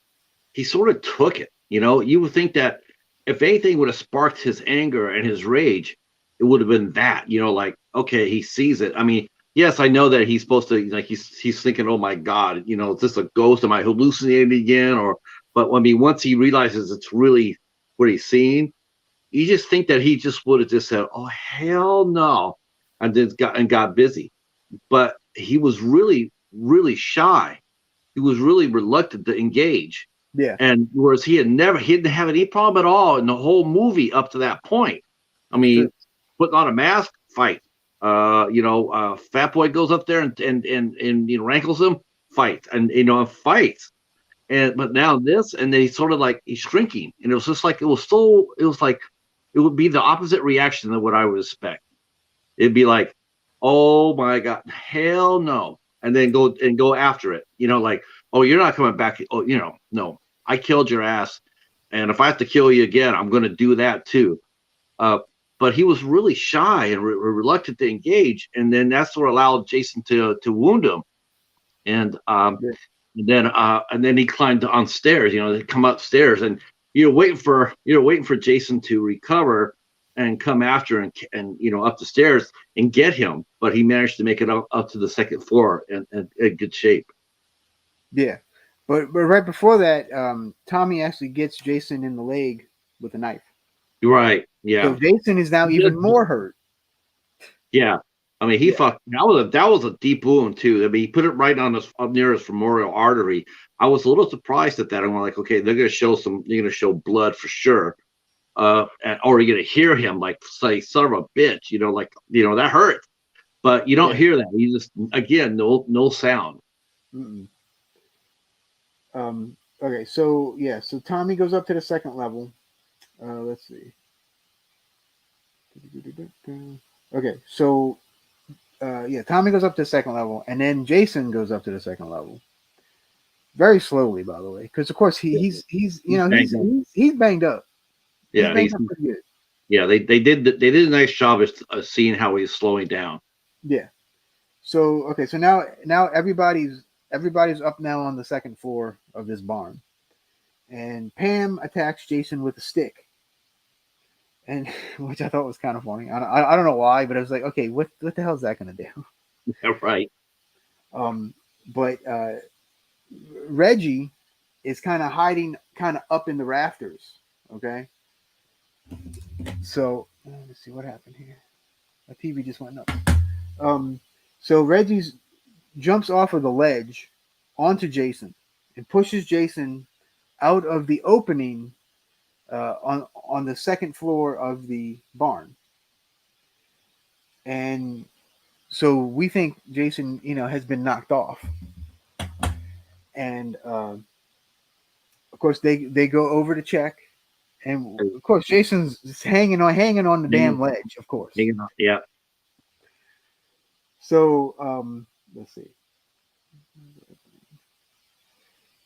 Speaker 2: He sort of took it. You would think that if anything would have sparked his anger and his rage, it would have been that. Like, okay, he sees it. I mean, yes, I know that he's supposed to, like, he's thinking, oh my God, is this a ghost? Am I hallucinating again? But I mean, once he realizes it's really what he's seeing, you just think that he just would have just said, oh hell no, and then got busy. But he was really, really shy. He was really reluctant to engage.
Speaker 1: Yeah.
Speaker 2: And whereas he didn't have any problem at all in the whole movie up to that point. I mean, putting on a mask, fight. Fat Boy goes up there and rankles him, fight, and fights. But now this, and then he's sort of like he's shrinking, and it was just like it was like it would be the opposite reaction than what I would expect. It'd be like, oh my God, hell no, and then go after it. Like, oh, you're not coming back. Oh, no, I killed your ass, and if I have to kill you again, I'm going to do that too. But he was really shy and reluctant to engage, and then that's what allowed Jason to wound him. And then he climbed on stairs. They come upstairs, and you're waiting for Jason to recover and come after and up the stairs and get him. But he managed to make it up to the second floor in good shape.
Speaker 1: Yeah, but right before that, Tommy actually gets Jason in the leg with a knife.
Speaker 2: Right. Yeah.
Speaker 1: So Jason is now even more hurt.
Speaker 2: Yeah. I mean, that was a deep wound too. I mean, he put it right up near his femoral artery. I was a little surprised at that. I'm like, okay, they're going to show blood for sure. Or you're going to hear him like say, son of a bitch, that hurt. But you don't hear that. You just, again, no sound.
Speaker 1: Mm-mm. Okay, so Tommy goes up to the second level. Let's see. Okay, so Tommy goes up to the second level, and then Jason goes up to the second level. Very slowly, by the way, because of course he's banged up.
Speaker 2: Yeah,
Speaker 1: he's banged up pretty good.
Speaker 2: Yeah, they did a nice job of seeing how he's slowing down.
Speaker 1: Yeah. So okay, so now everybody's up now on the second floor of this barn, and Pam attacks Jason with a stick. And which I thought was kind of funny. I don't know why, but I was like, okay, what the hell is that going to do?
Speaker 2: Yeah, right.
Speaker 1: But Reggie is kind of hiding, kind of up in the rafters. Okay. So let's see what happened here. My TV just went up. So Reggie jumps off of the ledge onto Jason and pushes Jason out of the opening on the second floor of the barn. And so we think Jason, has been knocked off. And of course they go over to check, and of course Jason's hanging on the damn ledge, of course.
Speaker 2: Yeah.
Speaker 1: So let's see.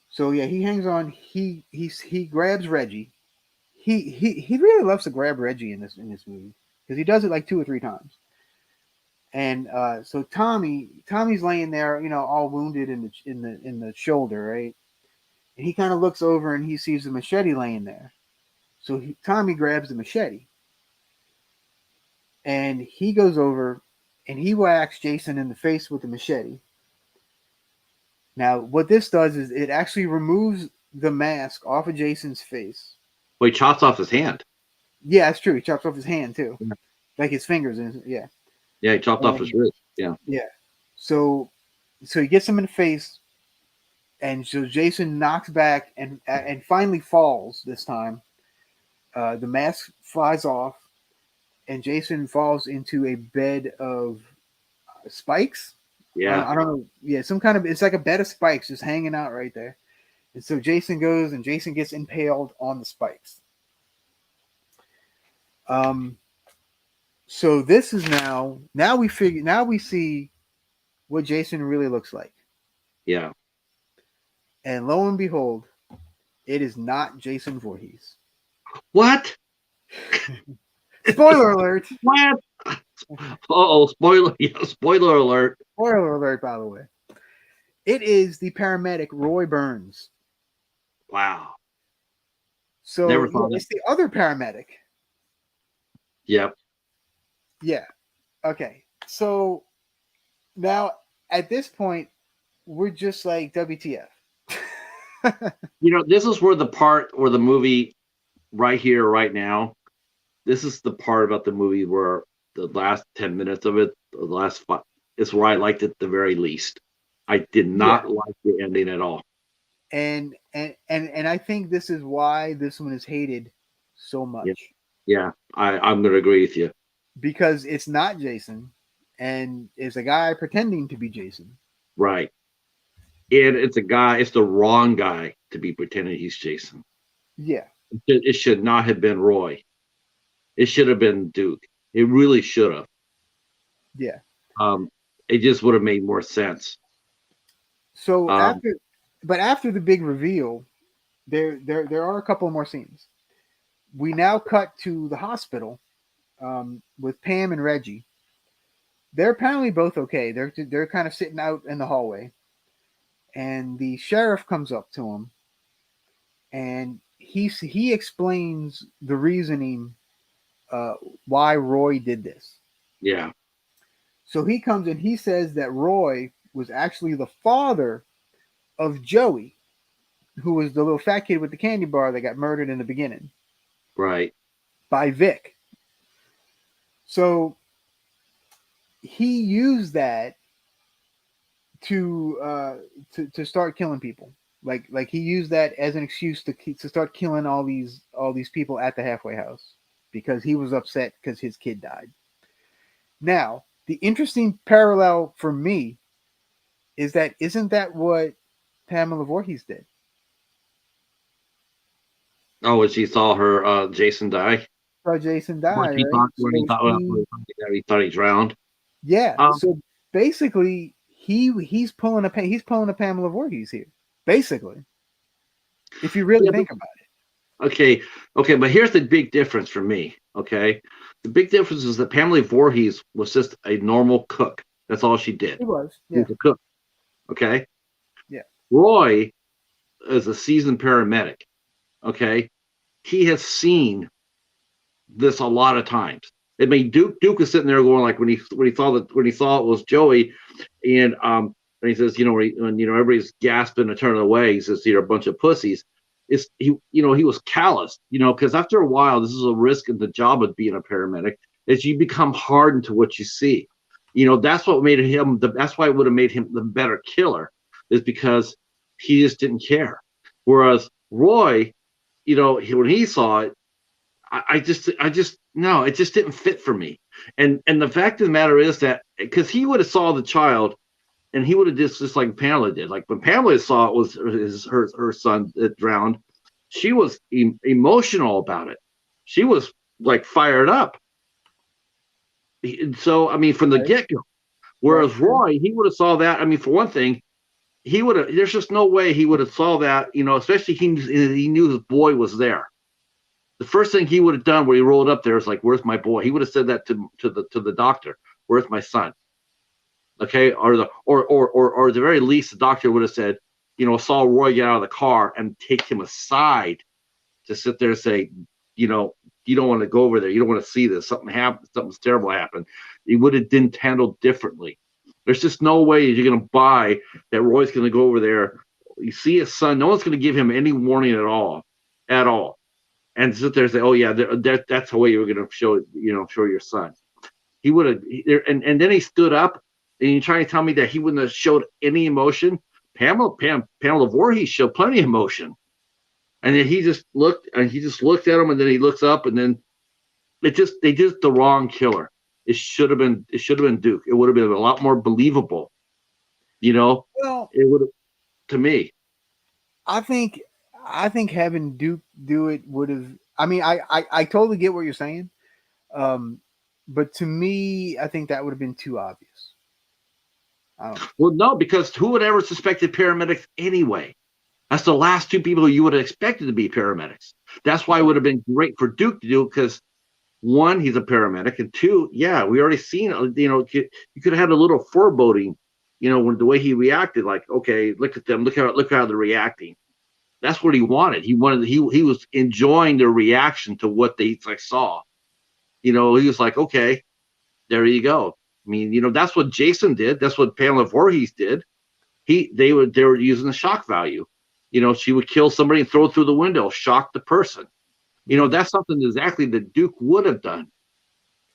Speaker 1: So yeah, he hangs on. He grabs Reggie. He really loves to grab Reggie in this movie because he does it like 2 or 3 times. And so Tommy's laying there, all wounded in the shoulder, right? And he kind of looks over and he sees the machete laying there. So Tommy grabs the machete, and he goes over and he whacks Jason in the face with the machete. Now, what this does is it actually removes the mask off of Jason's face.
Speaker 2: Well, he chops off his hand.
Speaker 1: Yeah, that's true. He chops off his hand too, like his fingers. Yeah.
Speaker 2: Yeah, he chopped off his wrist. Yeah.
Speaker 1: Yeah. So he gets him in the face, and so Jason knocks back and finally falls this time. The mask flies off, and Jason falls into a bed of spikes.
Speaker 2: Yeah.
Speaker 1: I don't know. Yeah, it's like a bed of spikes just hanging out right there. And so Jason goes and Jason gets impaled on the spikes. So this is now we see what Jason really looks like.
Speaker 2: Yeah.
Speaker 1: And lo and behold, it is not Jason Voorhees.
Speaker 2: What?
Speaker 1: Spoiler alert.
Speaker 2: What? Uh-oh, spoiler alert.
Speaker 1: Spoiler alert, by the way. It is the paramedic Roy Burns.
Speaker 2: Wow.
Speaker 1: So
Speaker 2: Never
Speaker 1: yeah,
Speaker 2: thought that.
Speaker 1: it's the other paramedic.
Speaker 2: Yep.
Speaker 1: Yeah. Okay. So now at this point, we're just like WTF.
Speaker 2: This is where the part where the movie right here, right now, this is the part about the movie where the last 10 minutes of it, the last five, is where I liked it the very least. I did
Speaker 1: Yeah.
Speaker 2: not like the ending at all.
Speaker 1: And I think this is why this one is hated so
Speaker 2: Yeah.
Speaker 1: much.
Speaker 2: Yeah. I'm going to agree with you.
Speaker 1: Because it's not Jason and it's a guy pretending to be Jason.
Speaker 2: Right. And it's the wrong guy to be pretending he's Jason.
Speaker 1: Yeah.
Speaker 2: It should not have been Roy. It should have been Duke. It really should have.
Speaker 1: Yeah.
Speaker 2: It just would have made more sense.
Speaker 1: So
Speaker 2: Um,
Speaker 1: after the big reveal, there are a couple more scenes. We now cut to the hospital with Pam and Reggie. They're apparently both okay. They're kind of sitting out in the hallway, and the sheriff comes up to him, and he explains the reasoning why Roy did this.
Speaker 2: yeah.
Speaker 1: So he comes and he says that Roy was actually the father of Joey, who was the little fat kid with the candy bar that got murdered in the beginning
Speaker 2: Right.
Speaker 1: by Vic. So he used that to start killing people. Like he used that as an excuse to start killing all these people at the halfway house because he was upset because his kid died. Now, the interesting parallel for me is that isn't that what Pamela Voorhees did?
Speaker 2: Oh, and she saw her Jason die.
Speaker 1: Saw Jason
Speaker 2: When
Speaker 1: die,
Speaker 2: he
Speaker 1: right?
Speaker 2: thought when he
Speaker 1: So
Speaker 2: thought he thought he drowned.
Speaker 1: yeah.
Speaker 2: Um,
Speaker 1: So basically, he's pulling a Pamela Voorhees here. Basically, if you really
Speaker 2: yeah,
Speaker 1: think about
Speaker 2: okay, but here's the big difference for me. Okay, the big difference is that Pamela Voorhees was just a normal cook. That's all she did.
Speaker 1: it, was
Speaker 2: She
Speaker 1: yeah,
Speaker 2: was a cook. Okay,
Speaker 1: yeah,
Speaker 2: Roy is a seasoned paramedic. Okay, he has seen this a lot of times. I mean, Duke was sitting there going like when he saw it was Joey, and he says, when everybody's gasping and turning away, he says, "You're a bunch of pussies." It's he was callous, because after a while, this is a risk in the job of being a paramedic, is you become hardened to what you see. That's what made him that's why it would have made him the better killer, is because he just didn't care. Whereas Roy, when he saw it, I just no, it just didn't fit for me. And the fact of the matter is that because he would have saw the child and he would have just like Pamela did. Like when Pamela saw it was her son that drowned, she was emotional about it. She was like fired up. So I mean, from the
Speaker 1: right,
Speaker 2: get go.
Speaker 1: right,
Speaker 2: Whereas Roy, he would have saw that. I mean, for one thing, he would have. There's just no way he would have saw that. Especially he knew his boy was there. The first thing he would have done when he rolled up there is like, "Where's my boy?" He would have said that to the doctor. "Where's my son?" Okay, or at the very least, the doctor would have said, saw Roy get out of the car and take him aside to sit there and say, you don't want to go over there. You don't want to see this. Something's terrible happened. He would have been handled differently. There's just no way you're going to buy that Roy's going to go over there. You see his son. No one's going to give him any warning at all. And sit there and say, "Oh yeah, that's the way you were going to show your son." He would have, and then he stood up, and you're trying to tell me that he wouldn't have showed any emotion. Pamela Voorhees showed plenty of emotion, and then he just looked at him, and then he looks up, and then they did the wrong killer. It should have been Duke. It would have been a lot more believable.
Speaker 1: well,
Speaker 2: It would have, to me.
Speaker 1: I think having Duke do it would have. I mean, I totally get what you're saying, but to me, I think that would have been too obvious. I don't know.
Speaker 2: Well, no, because who would ever suspected paramedics anyway? That's the last two people you would have expected to be paramedics. That's why it would have been great for Duke to do, because one, he's a paramedic, and two, yeah, we already seen, you could have had a little foreboding when the way he reacted, like, okay, look at them, look how they're reacting. That's what he wanted. He was enjoying their reaction to what they saw. He was like, okay, there you go. I mean, that's what Jason did. That's what Pamela Voorhees did. They were using the shock value. She would kill somebody and throw it through the window, shock the person. That's something exactly that Duke would have done.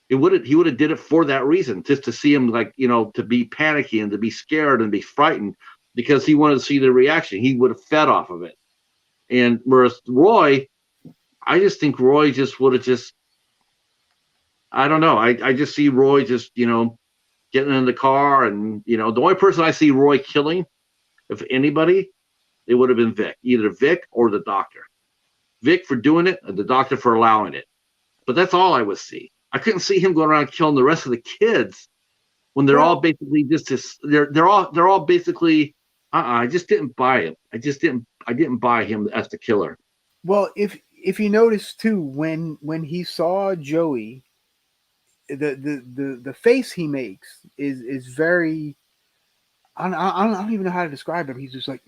Speaker 2: He would have did it for that reason, just to see him to be panicky and to be scared and be frightened, because he wanted to see the reaction. He would have fed off of it. And whereas Roy, I just think Roy just would have I don't know. I just see Roy just, getting in the car, and, the only person I see Roy killing, if anybody, it would have been Vic, either Vic or the doctor. Vic for doing it, and the doctor for allowing it. But that's all I would see. I couldn't see him going around killing the rest of the kids when they're all basically they're all basically. I just didn't buy it. I didn't buy him as the killer.
Speaker 1: Well, if you notice too, when he saw Joey, the face he makes is very. I don't even know how to describe it. He's just like,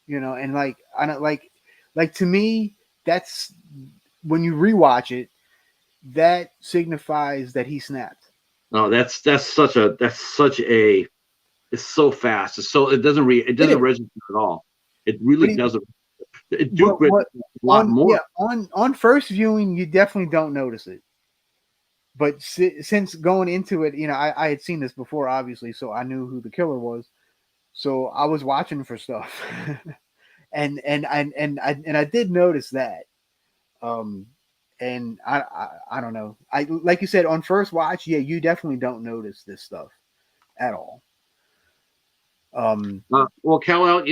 Speaker 1: and I don't like to me, that's when you rewatch it, that signifies that he snapped.
Speaker 2: No, that's such a it's so fast. It doesn't register at all. It really doesn't. Duke registers a lot more.
Speaker 1: Yeah, on first viewing, you definitely don't notice it. But since going into it, I had seen this before, obviously, so I knew who the killer was. So I was watching for stuff, and I did notice that. And I don't know. I like you said on first watch, yeah, you definitely don't notice this stuff at all.
Speaker 2: Well, Kal-El,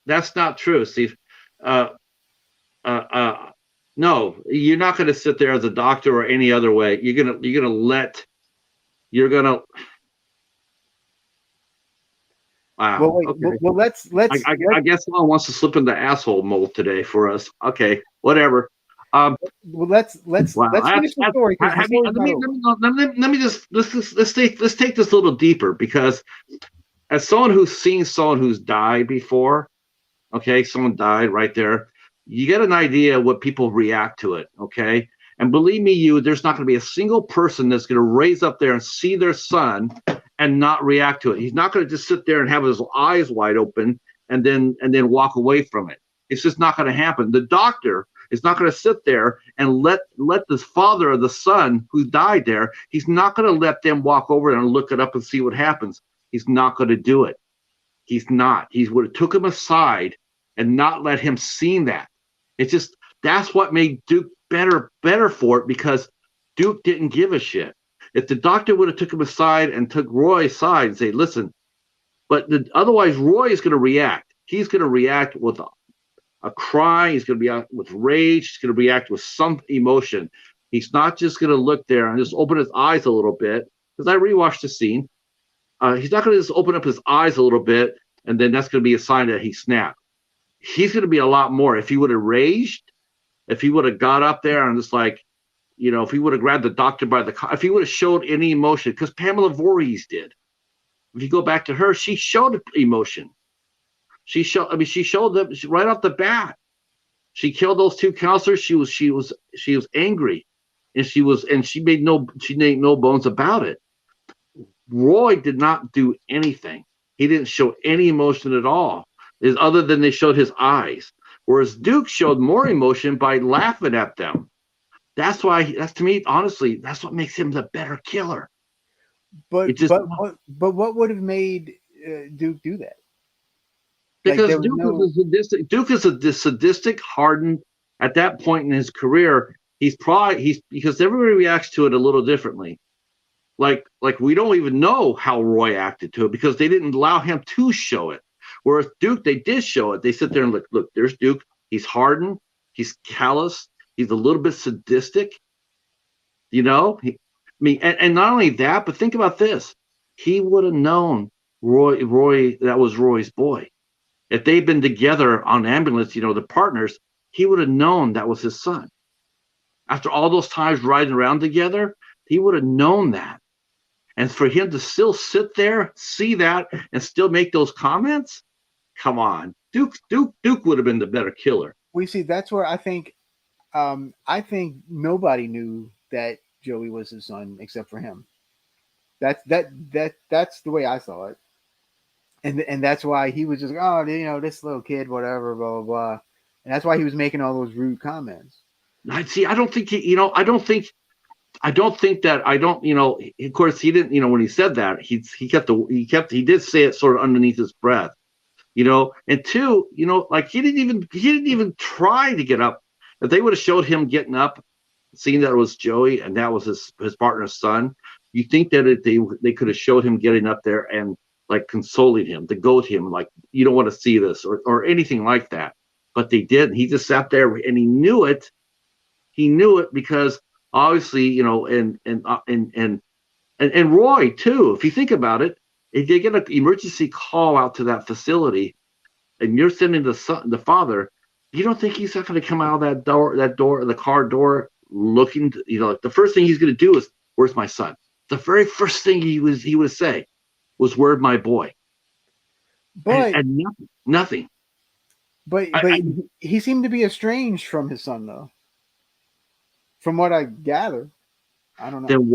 Speaker 2: that's not true, Steve. No, you're not going to sit there as a doctor or any other way. You're gonna. Wow.
Speaker 1: Well, wait,
Speaker 2: okay.
Speaker 1: well, let's.
Speaker 2: I guess someone wants to slip into asshole mold today for us. Okay, whatever.
Speaker 1: Well, let's
Speaker 2: wow,
Speaker 1: finish the story.
Speaker 2: Let's take this a little deeper, because as someone who's seen someone who's died before, okay, someone died right there, you get an idea what people react to it, okay? And believe me, there's not going to be a single person that's going to raise up there and see their son and not react to it. He's not going to just sit there and have his eyes wide open and then walk away from it. It's just not going to happen. The doctor is not going to sit there and let the father of the son who died there, he's not going to let them walk over and look it up and see what happens. He's not going to do it. He's not. He would have took him aside and not let him see that. It's just, that's what made Duke better for it, because Duke didn't give a shit. If the doctor would have took him aside and took Roy aside and say, listen, but otherwise Roy is going to react. He's going to react with a cry. He's going to react with rage. He's going to react with some emotion. He's not just going to look there and just open his eyes a little bit, because I rewatched the scene. He's not going to just open up his eyes a little bit and then that's going to be a sign that he snapped. He's going to be a lot more. If he would have raged, if he would have got up there and just if he would have grabbed the doctor by the collar, if he would have showed any emotion, because Pamela Voorhees did. If you go back to her, she showed emotion. She showed them right off the bat. She killed those two counselors. She was angry, and she made no bones about it. Roy did not do anything. He didn't show any emotion at all, other than they showed his eyes. Whereas Duke showed more emotion by laughing at them. That's to me, honestly, that's what makes him the better killer.
Speaker 1: But what would have made Duke do that?
Speaker 2: Because Duke is a sadistic, hardened. At that point in his career, because everybody reacts to it a little differently. Like we don't even know how Roy acted to it, because they didn't allow him to show it. Whereas Duke, they did show it. They sit there and look, there's Duke. He's hardened. He's callous. He's a little bit sadistic. And not only that, but think about this. He would have known Roy, that was Roy's boy. If they'd been together on ambulance, the partners, he would have known that was his son. After all those times riding around together, he would have known that. And for him to still sit there, see that, and still make those comments, come on. Duke would have been the better killer.
Speaker 1: We see that's where I think nobody knew that Joey was his son except for him. That's the way I saw it, and that's why he was just this little kid, whatever, blah blah blah, and that's why he was making all those rude comments.
Speaker 2: I see. I don't think I don't think that I don't. Of course, he didn't. When he said that, he did say it sort of underneath his breath. And two, like he didn't even try to get up. If they would have showed him getting up, seeing that it was Joey and that was his partner's son, you think that they could have showed him getting up there and like consoling him, to goad him, like, you don't want to see this or anything like that. But they didn't. He just sat there and he knew it. He knew it because obviously, and Roy too. If you think about it, if you get an emergency call out to that facility, and you're sending the father, you don't think he's not going to come out of the car door, looking? Like the first thing he's going to do is, "Where's my son?" The very first thing he would say was, "Where's my boy?"
Speaker 1: But
Speaker 2: and nothing.
Speaker 1: But he seemed to be estranged from his son, though. From what I gather, I don't know.
Speaker 2: Then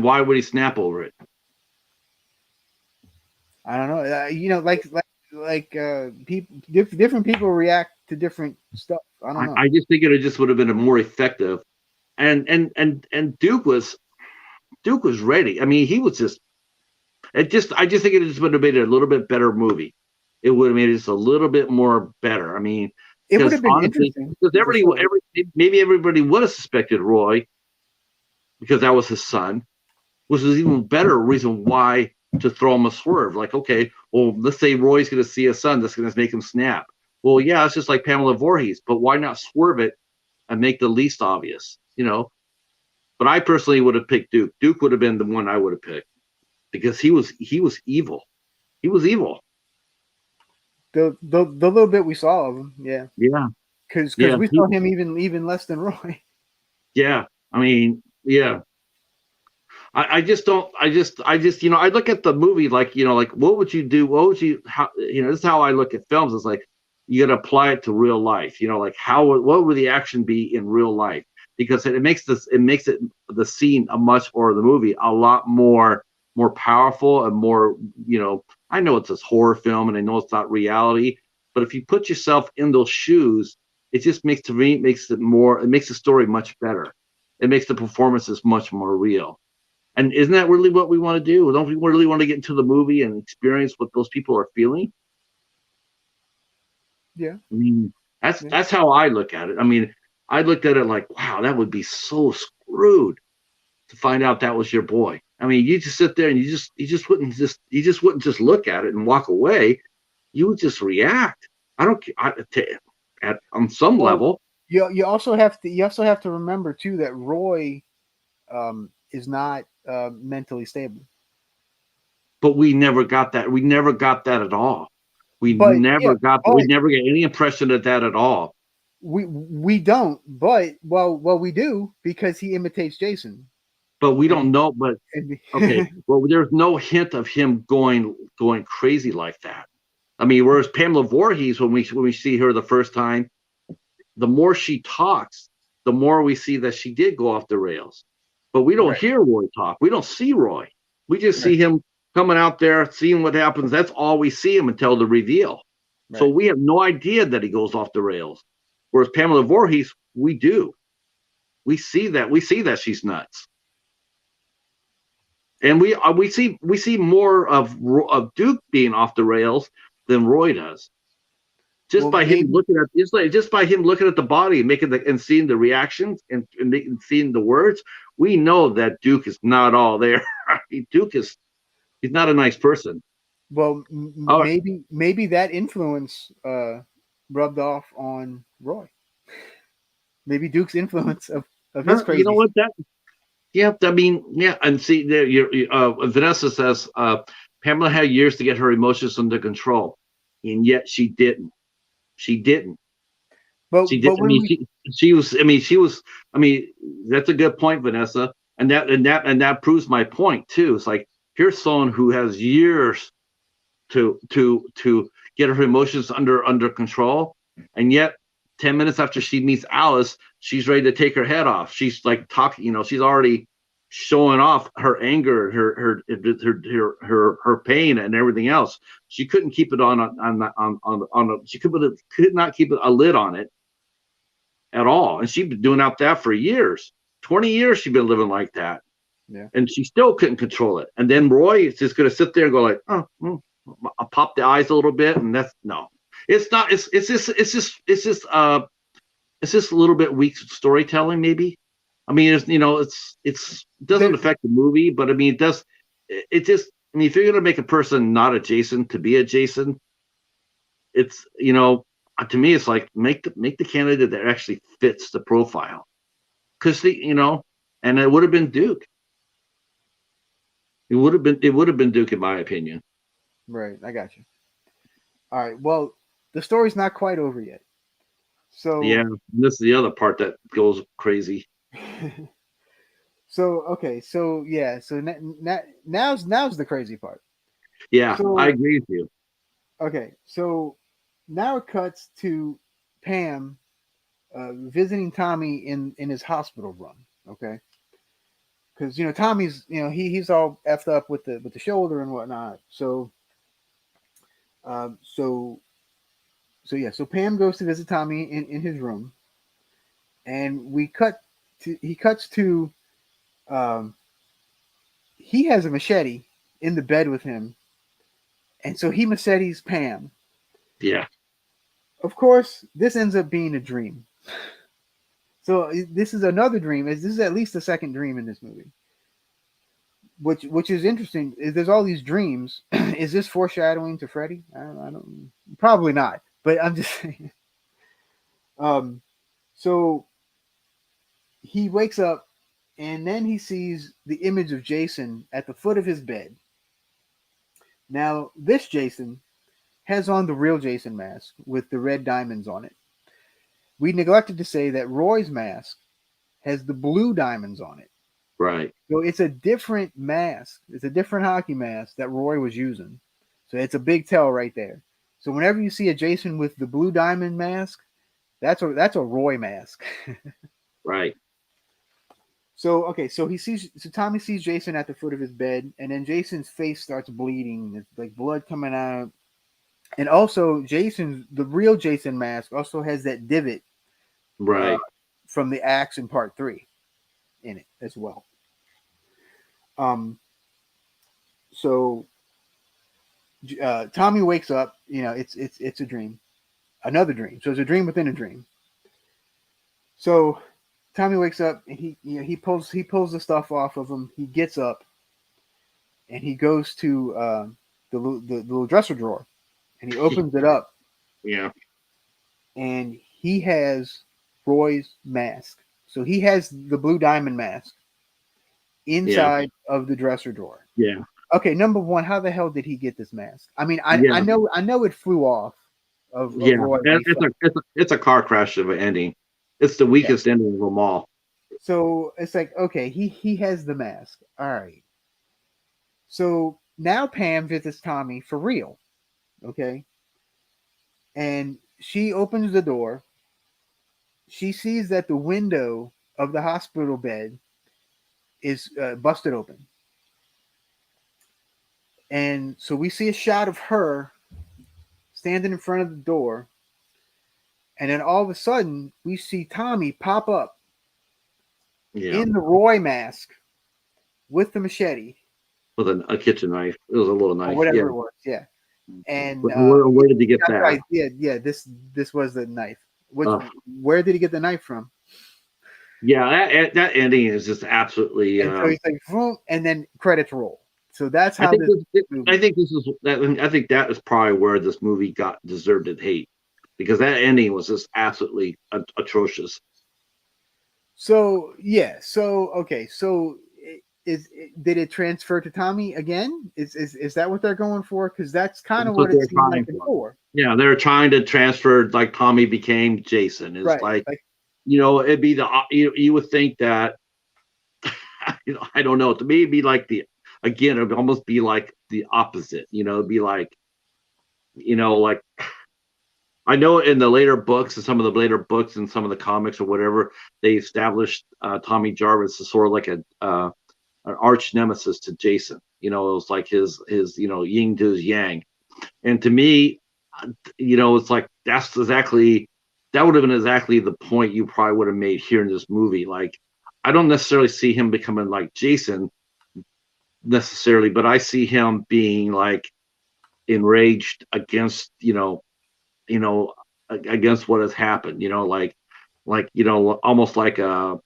Speaker 2: why would he snap over it?
Speaker 1: I don't know. Different people react to different stuff. I don't know.
Speaker 2: I just think it just would have been a more effective, and Duke was ready. I mean, he was just. I just think it just would have made it a little bit better movie. It would have made it just a little bit more better. I mean,
Speaker 1: it would have been interesting
Speaker 2: because maybe everybody would have suspected Roy because that was his son, which is even better reason why to throw him a swerve. Like, okay, well, let's say Roy's going to see his son, that's going to make him snap. Well, yeah, it's just like Pamela Voorhees, but why not swerve it and make the least obvious, But I personally would have picked Duke. Duke would have been the one I would have picked because he was evil. He was evil.
Speaker 1: The little bit we saw of him, yeah. Because we saw him even less than Roy.
Speaker 2: Yeah, I mean, yeah. I just don't. I look at the movie like, like, what would you do? What would you? How, this is how I look at films. It's like you got to apply it to real life. Like what would the action be in real life? Because it makes the scene or the movie a lot more powerful and more. I know it's a horror film and I know it's not reality, but if you put yourself in those shoes, it just makes the story much better. It makes the performances much more real. And isn't that really what we want to do? Don't we really want to get into the movie and experience what those people are feeling?
Speaker 1: Yeah.
Speaker 2: I mean, that's how I look at it. I mean, I looked at it like, wow, that would be so screwed to find out that was your boy. I mean, you just sit there and you just wouldn't just look at it and walk away. You would just react. On some level.
Speaker 1: You also have to remember too that Roy is not mentally stable.
Speaker 2: But we never got that. We never got that at all. We never get any impression of that at all.
Speaker 1: We don't, but we do because he imitates Jason.
Speaker 2: But we don't know. But okay, well, there's no hint of him going crazy like that. I mean, whereas Pamela Voorhees, when we see her the first time, the more she talks, the more we see that she did go off the rails. But we don't hear Roy talk. We don't see Roy. We just see him coming out there, seeing what happens. That's all we see him until the reveal. Right. So we have no idea that he goes off the rails. Whereas Pamela Voorhees, we do. We see that. We see that she's nuts. And we see more of Duke being off the rails than Roy does. Just by him looking at the body and seeing the reactions and seeing the words, we know that Duke is not all there. He's not a nice person.
Speaker 1: Well, maybe that influence rubbed off on Roy. Maybe Duke's influence of his crazy.
Speaker 2: You know what that? Yeah, I mean, yeah, and see there. Vanessa says Pamela had years to get her emotions under control, and yet she didn't. She didn't.
Speaker 1: But
Speaker 2: she did. She was. I mean, she was. I mean, that's a good point, Vanessa. And that proves my point too. It's like here's someone who has years to get her emotions under control, and yet 10 minutes after she meets Alice, she's ready to take her head off. She's like talking, she's already showing off her anger, her pain, and everything else. She couldn't keep it she could not keep a lid on it at all, and she'd been doing that for years. 20 years she'd been living like that.
Speaker 1: Yeah.
Speaker 2: And she still couldn't control it. And then Roy is just going to sit there and go like, oh, I'll pop the eyes a little bit, and that's no. It's not. It's just a little bit weak storytelling, maybe. I mean, it doesn't affect the movie, but I mean, it does. It just. I mean, if you're going to make a person not a Jason to be a Jason, it's to me, it's like make the candidate that actually fits the profile, because and it would have been Duke. It would have been Duke, in my opinion.
Speaker 1: Right, I got you. All right, well, the story's not quite over yet. So
Speaker 2: yeah, this is the other part that goes crazy.
Speaker 1: So okay, so yeah, so now's the crazy part.
Speaker 2: Yeah, so, I agree with you.
Speaker 1: Okay, so now it cuts to Pam visiting Tommy in his hospital room. Okay, because Tommy's he's all effed up with the shoulder and whatnot. So so Pam goes to visit Tommy in his room, and he cuts to he has a machete in the bed with him, and so he machetes Pam.
Speaker 2: Yeah.
Speaker 1: Of course, this ends up being a dream. So this is another dream. This is at least the second dream in this movie. Which is interesting. Is there's all these dreams. Is this foreshadowing to Freddy? I don't. Probably not. But I'm just saying. So he wakes up, and then he sees the image of Jason at the foot of his bed. Now, this Jason has on the real Jason mask with the red diamonds on it. We neglected to say that Roy's mask has the blue diamonds on it.
Speaker 2: Right.
Speaker 1: So it's a different mask. It's a different hockey mask that Roy was using. So it's a big tell right there. So whenever you see a Jason with the blue diamond mask, that's a Roy mask.
Speaker 2: Right.
Speaker 1: So okay, so Tommy sees Jason at the foot of his bed, and then Jason's face starts bleeding. It's like blood coming out. And also the real Jason mask also has that divot from the axe in part 3 in it as well. So Tommy wakes up, it's a dream. Another dream. So it's a dream within a dream. So Tommy wakes up and he pulls the stuff off of him. He gets up and he goes to the little dresser drawer and he opens it up.
Speaker 2: Yeah.
Speaker 1: And he has Roy's mask. So he has the blue diamond mask inside of the dresser drawer.
Speaker 2: Yeah.
Speaker 1: Okay, number one, how the hell did he get this mask? I mean, I know it flew off of Roy.
Speaker 2: It's a car crash of an ending. It's the weakest ending of them all.
Speaker 1: So it's like, okay, he has the mask. All right. So now Pam visits Tommy for real. Okay. And she opens the door. She sees that the window of the hospital bed is busted open. And so we see a shot of her standing in front of the door. And then all of a sudden, we see Tommy pop up in the Roy mask with the machete.
Speaker 2: With a kitchen knife. It was a little knife.
Speaker 1: Or whatever it was, yeah. And
Speaker 2: where did he get that?
Speaker 1: Right, yeah, this was the knife. Where did he get the knife from?
Speaker 2: Yeah, that ending is just absolutely.
Speaker 1: And so he's like, boom, and then credits roll. So that's how
Speaker 2: I think that is probably where this movie deserved its hate, because that ending was just absolutely atrocious.
Speaker 1: So yeah, okay, so did it transfer to Tommy again? Is that what they're going for? Because that's kind of what it seemed like before.
Speaker 2: Yeah, they're trying to transfer, like Tommy became Jason. It's like it'd be you would think that I don't know. To me, it'd be like it would almost be like the opposite. It'd be like, like I know in the later books and some of the later books and some of the comics or whatever, they established Tommy Jarvis as sort of like an arch nemesis to Jason. It was like his yin to his yang. And to me, it's like that would have been exactly the point you probably would have made here in this movie. Like, I don't necessarily see him becoming like Jason necessarily, but I see him being like enraged against, against what has happened, almost like a,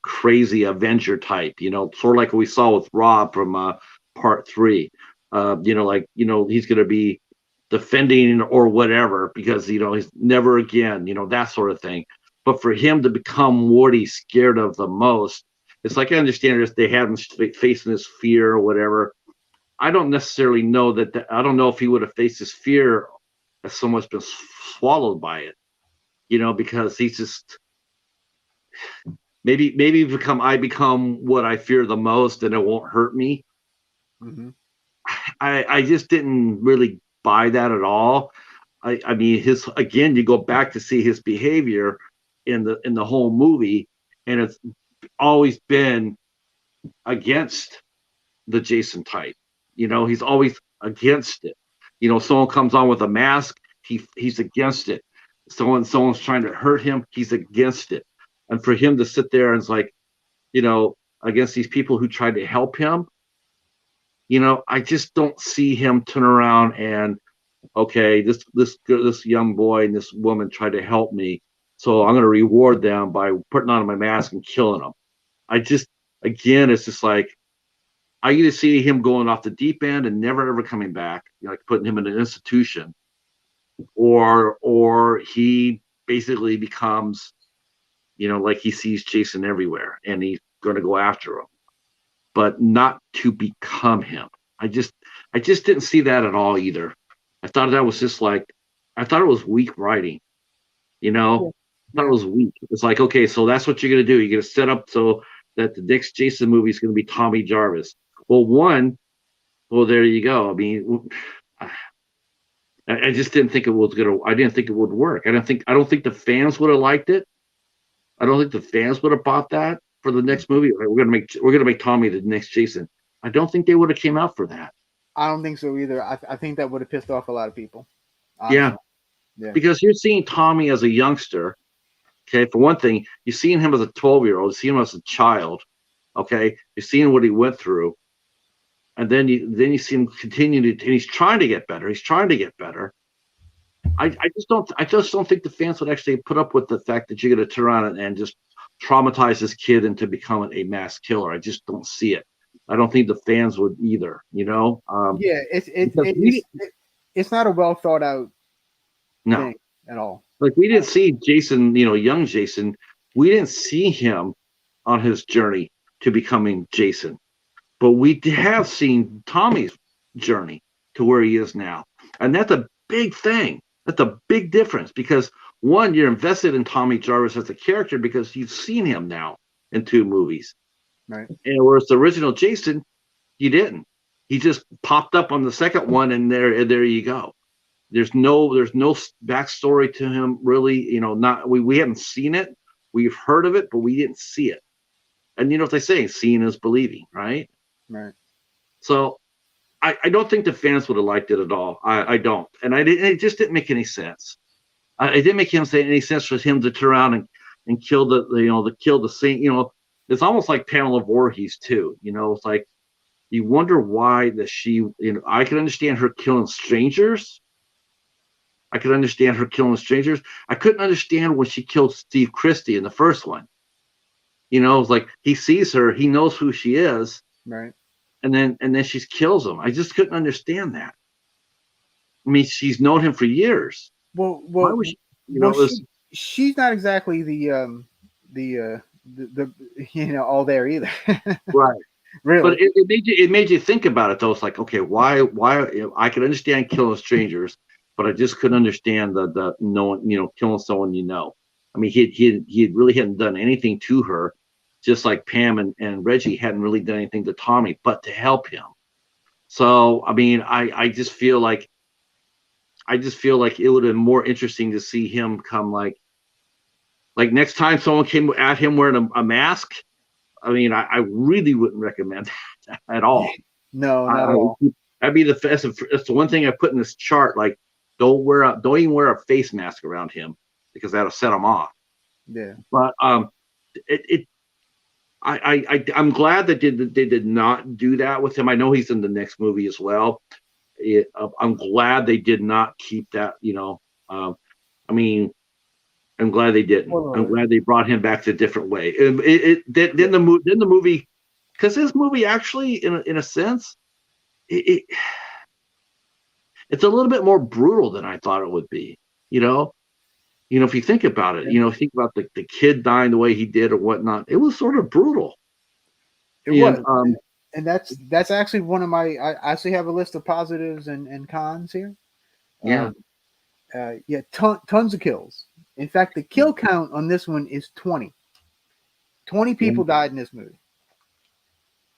Speaker 2: crazy Avenger type, sort of like we saw with Rob from part 3. He's going to be defending or whatever because, he's never again, that sort of thing. But for him to become what he's scared of the most, it's like I understand if they have him facing his fear or whatever. I don't necessarily know I don't know if he would have faced his fear as so much been swallowed by it, because he's just maybe I become what I fear the most and it won't hurt me.
Speaker 1: Mm-hmm.
Speaker 2: I just didn't really buy that at all. I mean, again, you go back to see his behavior in the whole movie, and it's always been against the Jason type. He's always against it. Someone comes on with a mask, he's against it. Someone's trying to hurt him, he's against it. And for him to sit there and it's like, against these people who tried to help him, I just don't see him turn around and, okay, this young boy and this woman tried to help me, so I'm going to reward them by putting on my mask and killing them. Again, it's just like I either see him going off the deep end and never ever coming back, like putting him in an institution, or he basically becomes, like he sees Jason everywhere and he's going to go after him, but not to become him. I just didn't see that at all either. I thought that was just like, I thought it was weak writing,
Speaker 1: Yeah.
Speaker 2: I thought it was weak. It's like, okay, so that's what you're going to do. You're going to set up so that the next Jason movie is going to be Tommy Jarvis. Well, there you go. I mean, I just didn't think it was gonna. I didn't think it would work. I don't think the fans would have liked it. I don't think the fans would have bought that for the next movie. Like, we're gonna make Tommy the next Jason. I don't think they would have came out for that.
Speaker 1: I don't think so either. I think that would have pissed off a lot of people.
Speaker 2: Yeah,
Speaker 1: Yeah.
Speaker 2: because you're seeing Tommy as a youngster. Okay, for one thing, you're seeing him as a 12-year-old. You see him as a child. Okay, you're seeing what he went through. And then you see him continue to, and he's trying to get better. He's trying to get better. I just don't think the fans would actually put up with the fact that you're going to turn around and just traumatize this kid into becoming a mass killer. I just don't see it. I don't think the fans would either.
Speaker 1: Yeah, it's not a well thought out thing at all.
Speaker 2: Like, we didn't see Jason, young Jason. We didn't see him on his journey to becoming Jason. But we have seen Tommy's journey to where he is now. And that's a big thing. That's a big difference because, one, you're invested in Tommy Jarvis as a character because you've seen him now in 2 movies.
Speaker 1: Right.
Speaker 2: And whereas the original Jason, you didn't. He just popped up on the second one, and there you go. There's no backstory to him, really. We haven't seen it. We've heard of it, but we didn't see it. And what they say, seeing is believing, right?
Speaker 1: Right.
Speaker 2: So I don't think the fans would have liked it at all. I don't. And it just didn't make any sense. It didn't make any sense for him to turn around and kill the saint. It's almost like Panel of Voorhees too. It's like you wonder why that she, I can understand her killing strangers. I couldn't understand when she killed Steve Christie in the first one. It's like he sees her, he knows who she is.
Speaker 1: Right.
Speaker 2: And then she kills him. I just couldn't understand that. I mean, she's known him for years.
Speaker 1: Well,
Speaker 2: why was
Speaker 1: she's not exactly the all there either.
Speaker 2: Right.
Speaker 1: Really.
Speaker 2: But it made you think about it though. It's like, okay, why I could understand killing strangers, but I just couldn't understand the knowing, killing someone. I mean, he really hadn't done anything to her, just like Pam and Reggie hadn't really done anything to Tommy but to help him. So I mean, I just feel like it would have been more interesting to see him come like next time someone came at him wearing a mask. I mean, I really wouldn't recommend that at all.
Speaker 1: No, not
Speaker 2: I
Speaker 1: at all.
Speaker 2: that'd be that's the one thing I put in this chart. Like, don't even wear a face mask around him because that'll set him off.
Speaker 1: Yeah.
Speaker 2: But it I'm glad that they did not do that with him. I know he's in the next movie as well. I'm glad they did not keep that. I mean, I'm glad they didn't. I'm glad they brought him back to a different way. Then the movie, because this movie actually, in a sense, it's a little bit more brutal than I thought it would be. If you think about it, think about the kid dying the way he did or whatnot. It was sort of brutal.
Speaker 1: It was. And that's actually one of my. I actually have a list of positives and cons here.
Speaker 2: Yeah.
Speaker 1: Tons of kills. In fact, the kill count on this one is 20. 20 people died in this movie,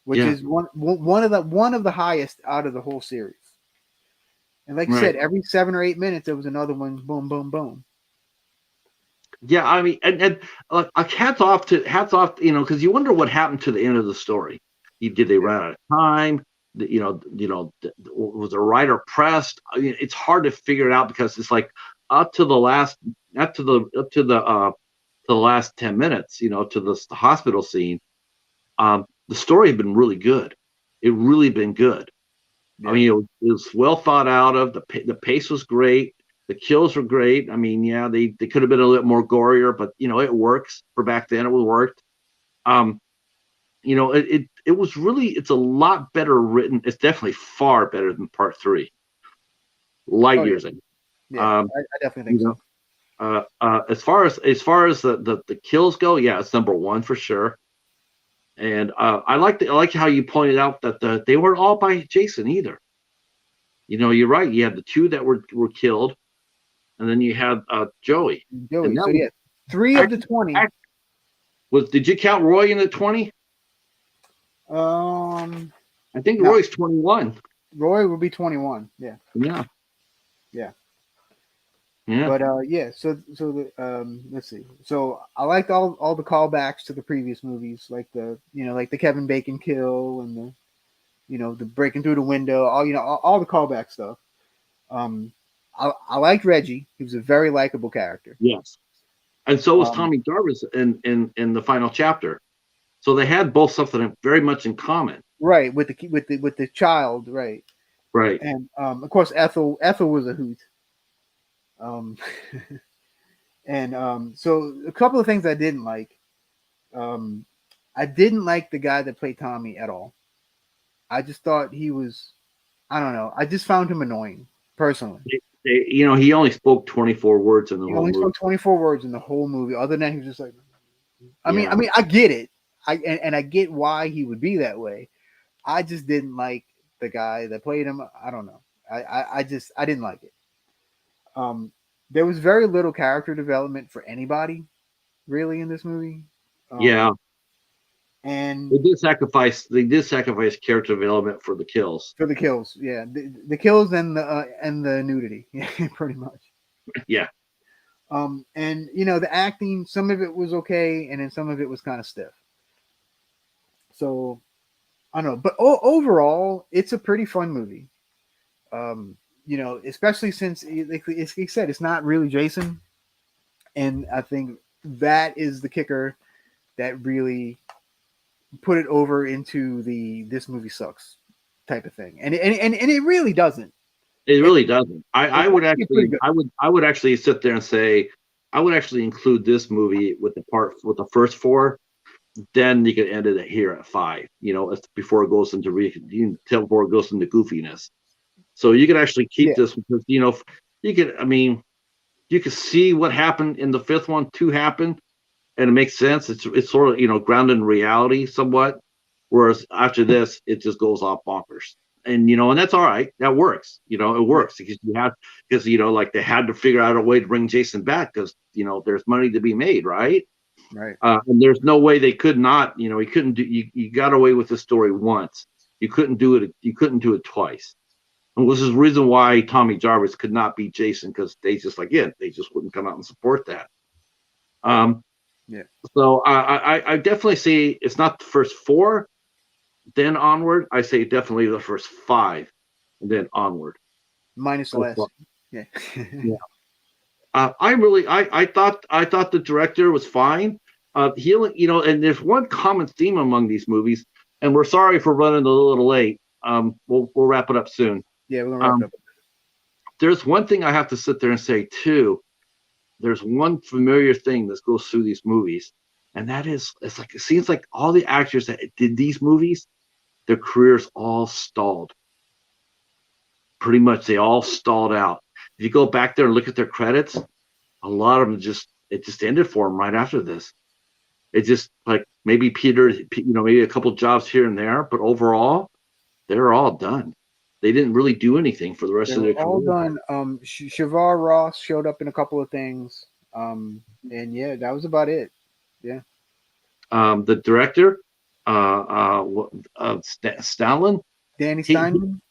Speaker 1: which is one of the highest out of the whole series. And like you said, every 7 or 8 minutes there was another one. Boom, boom, boom.
Speaker 2: Yeah, I mean, and hats off, because you wonder what happened to the end of the story. Did they run out of time? Was the writer pressed? I mean, it's hard to figure it out because it's like up to the last 10 minutes, to the hospital scene. The story had been really good. It really been good. Yeah. I mean, it was well thought out of. The pace was great. The kills were great. I mean, yeah, they could have been a little more gorier, but it works for back then. It worked. It was really, it's a lot better written. It's definitely far better than part 3. Light years.
Speaker 1: Yeah, I definitely think so.
Speaker 2: As far as the kills go, yeah, it's number 1 for sure. And I like how you pointed out that they weren't all by Jason either. You're right. You had the 2 that were killed. And then you had Joey.
Speaker 1: So 3 of the 20.
Speaker 2: Did you count Roy in the 20? I think Roy's 21.
Speaker 1: Roy will be 21. Yeah.
Speaker 2: Yeah.
Speaker 1: Yeah.
Speaker 2: Yeah.
Speaker 1: But let's see. So I liked all the callbacks to the previous movies, like the Kevin Bacon kill and the breaking through the window, all the callback stuff. I liked Reggie. He was a very likable character.
Speaker 2: Yes, and so was Tommy Jarvis in the final chapter. So they had both something very much in common.
Speaker 1: Right, with the child, right.
Speaker 2: Right.
Speaker 1: And of course Ethel was a hoot. So a couple of things I didn't like. I didn't like the guy that played Tommy at all. I just thought he was, I don't know. I just found him annoying personally.
Speaker 2: He only spoke 24 words in the whole movie. He only spoke
Speaker 1: 24 words in the whole movie. Other than that, he was just like, I mean, I get it. I get why he would be that way. I just didn't like the guy that played him. I don't know. I didn't like it. There was very little character development for anybody, really, in this movie. And
Speaker 2: they did sacrifice character development for the kills.
Speaker 1: For the kills, yeah, the kills and the nudity, yeah, pretty much.
Speaker 2: Yeah.
Speaker 1: And the acting, some of it was okay, and then some of it was kind of stiff. So I don't know, but overall, it's a pretty fun movie. Especially since, like he said, it's not really Jason, and I think that is the kicker that really put it over into this movie sucks type of thing, and it really doesn't.
Speaker 2: It really doesn't. I would actually sit there and say I would actually include this movie with the first 4. Then you could end it here at 5. Before it goes into before it goes into goofiness. So you could actually keep this because you could. I mean, you could see what happened in the 5th one. 2 happened. And it makes sense. It's sort of grounded in reality somewhat, whereas after this it just goes off bonkers. And and that's all right. That works. It works because like they had to figure out a way to bring Jason back because there's money to be made, right?
Speaker 1: Right.
Speaker 2: And there's no way they could not. He couldn't do. You got away with the story once. You couldn't do it. You couldn't do it twice. And this is the reason why Tommy Jarvis could not beat Jason, because they just they just wouldn't come out and support that.
Speaker 1: Yeah.
Speaker 2: So I definitely say it's not the first 4, then onward. I say definitely the first 5, and then onward.
Speaker 1: Minus the last. Yeah.
Speaker 2: Yeah. I thought the director was fine. And there's one common theme among these movies, and we're sorry for running a little late. We'll wrap it up soon.
Speaker 1: Yeah, we're gonna wrap it up.
Speaker 2: There's one thing I have to sit there and say too. There's one familiar thing that goes through these movies, and that is, it seems like all the actors that did these movies, their careers all stalled. Pretty much, they all stalled out. If you go back there and look at their credits, a lot of them just ended for them right after this. It just like maybe maybe a couple jobs here and there, but overall, they're all done. They didn't really do anything for the rest of their career.
Speaker 1: All done. Shavar Ross showed up in a couple of things. And yeah, that was about it. Yeah.
Speaker 2: The director, Stalin,
Speaker 1: Danny Steinman.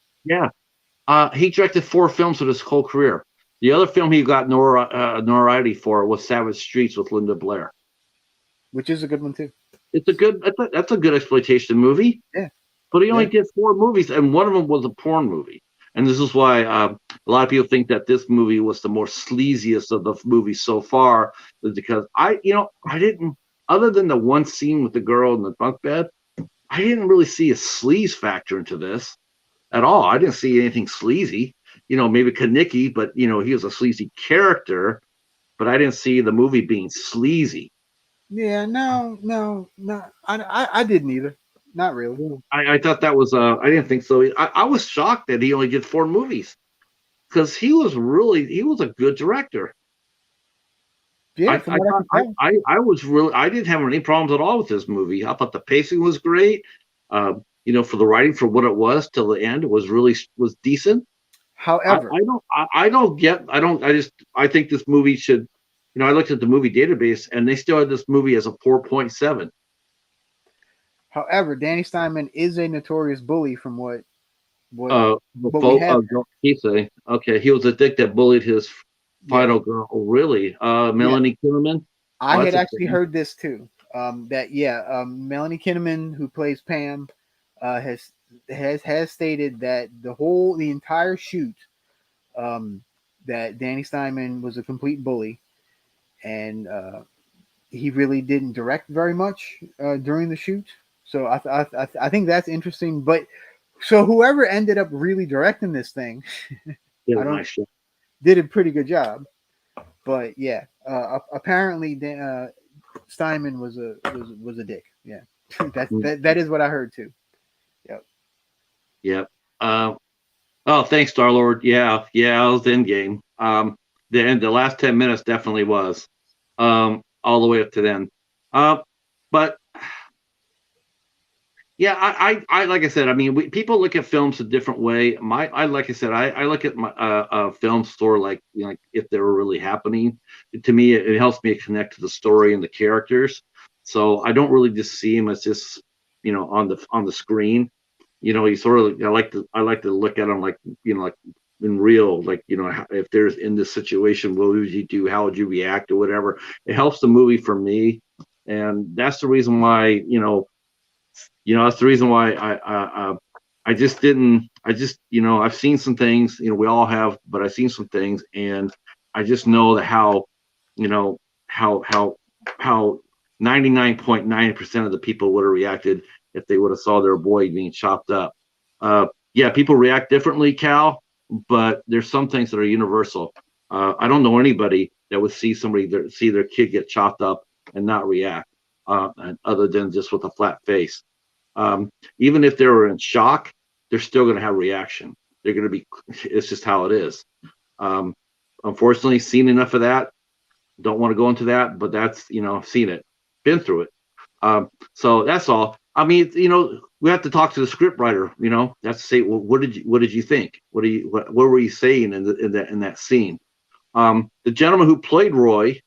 Speaker 2: He directed 4 films of his whole career. The other film he got notoriety for was Savage Streets with Linda Blair,
Speaker 1: which is a good one too.
Speaker 2: That's a good exploitation movie.
Speaker 1: Yeah.
Speaker 2: But he only did 4 movies, and one of them was a porn movie. And this is why a lot of people think that this movie was the more sleaziest of the movies so far, because I didn't, other than the one scene with the girl in the bunk bed, I didn't really see a sleaze factor into this at all. I didn't see anything sleazy. Maybe Kanicki, but he was a sleazy character, but I didn't see the movie being sleazy.
Speaker 1: Yeah, no. I didn't either. Not really.
Speaker 2: I thought that was I didn't think so. I was shocked that he only did 4 movies, because he was a good director.
Speaker 1: Yeah,
Speaker 2: I didn't have any problems at all with this movie. I thought the pacing was great. For the writing, for what it was till the end, it was decent.
Speaker 1: However,
Speaker 2: I think this movie should, I looked at the movie database and they still had this movie as a 4.7.
Speaker 1: However, Danny Steinman is a notorious bully from what
Speaker 2: he say. Okay, he was a dick that bullied his final girl. Oh, really? Melanie Kinnaman?
Speaker 1: I had actually heard this too. Melanie Kinnaman, who plays Pam, has stated that the entire shoot, that Danny Steinman was a complete bully, and he really didn't direct very much during the shoot. So I think that's interesting. But so whoever ended up really directing this thing, did a pretty good job. But yeah, apparently Steinman was a dick. Yeah, that is what I heard too.
Speaker 2: Yep. Oh, thanks, Star-Lord. Yeah, I was in game. The last 10 minutes definitely was, all the way up to then. But yeah, I like I said, I mean, people look at films a different way. I look at my films for like if they were really happening. To me, it helps me connect to the story and the characters. So I don't really just see them as just on the screen. You sort of I like to look at them like like in real, like if there's in this situation, what would you do? How would you react or whatever? It helps the movie for me, and that's the reason why that's the reason why I've seen some things, we all have, but I've seen some things, and I just know that how 99.9% of the people would have reacted if they would have saw their boy being chopped up. People react differently, Cal, but there's some things that are universal. I don't know anybody that would see see their kid get chopped up and not react, other than just with a flat face. Even if they were in shock, they're still going to have reaction. They're going to be. It's just how it is. Unfortunately, seen enough of that. Don't want to go into that, but that's seen it, been through it. So that's all. I mean, we have to talk to the script writer. That's to say, well, what did you think? What were you saying in that scene? The gentleman who played Roy,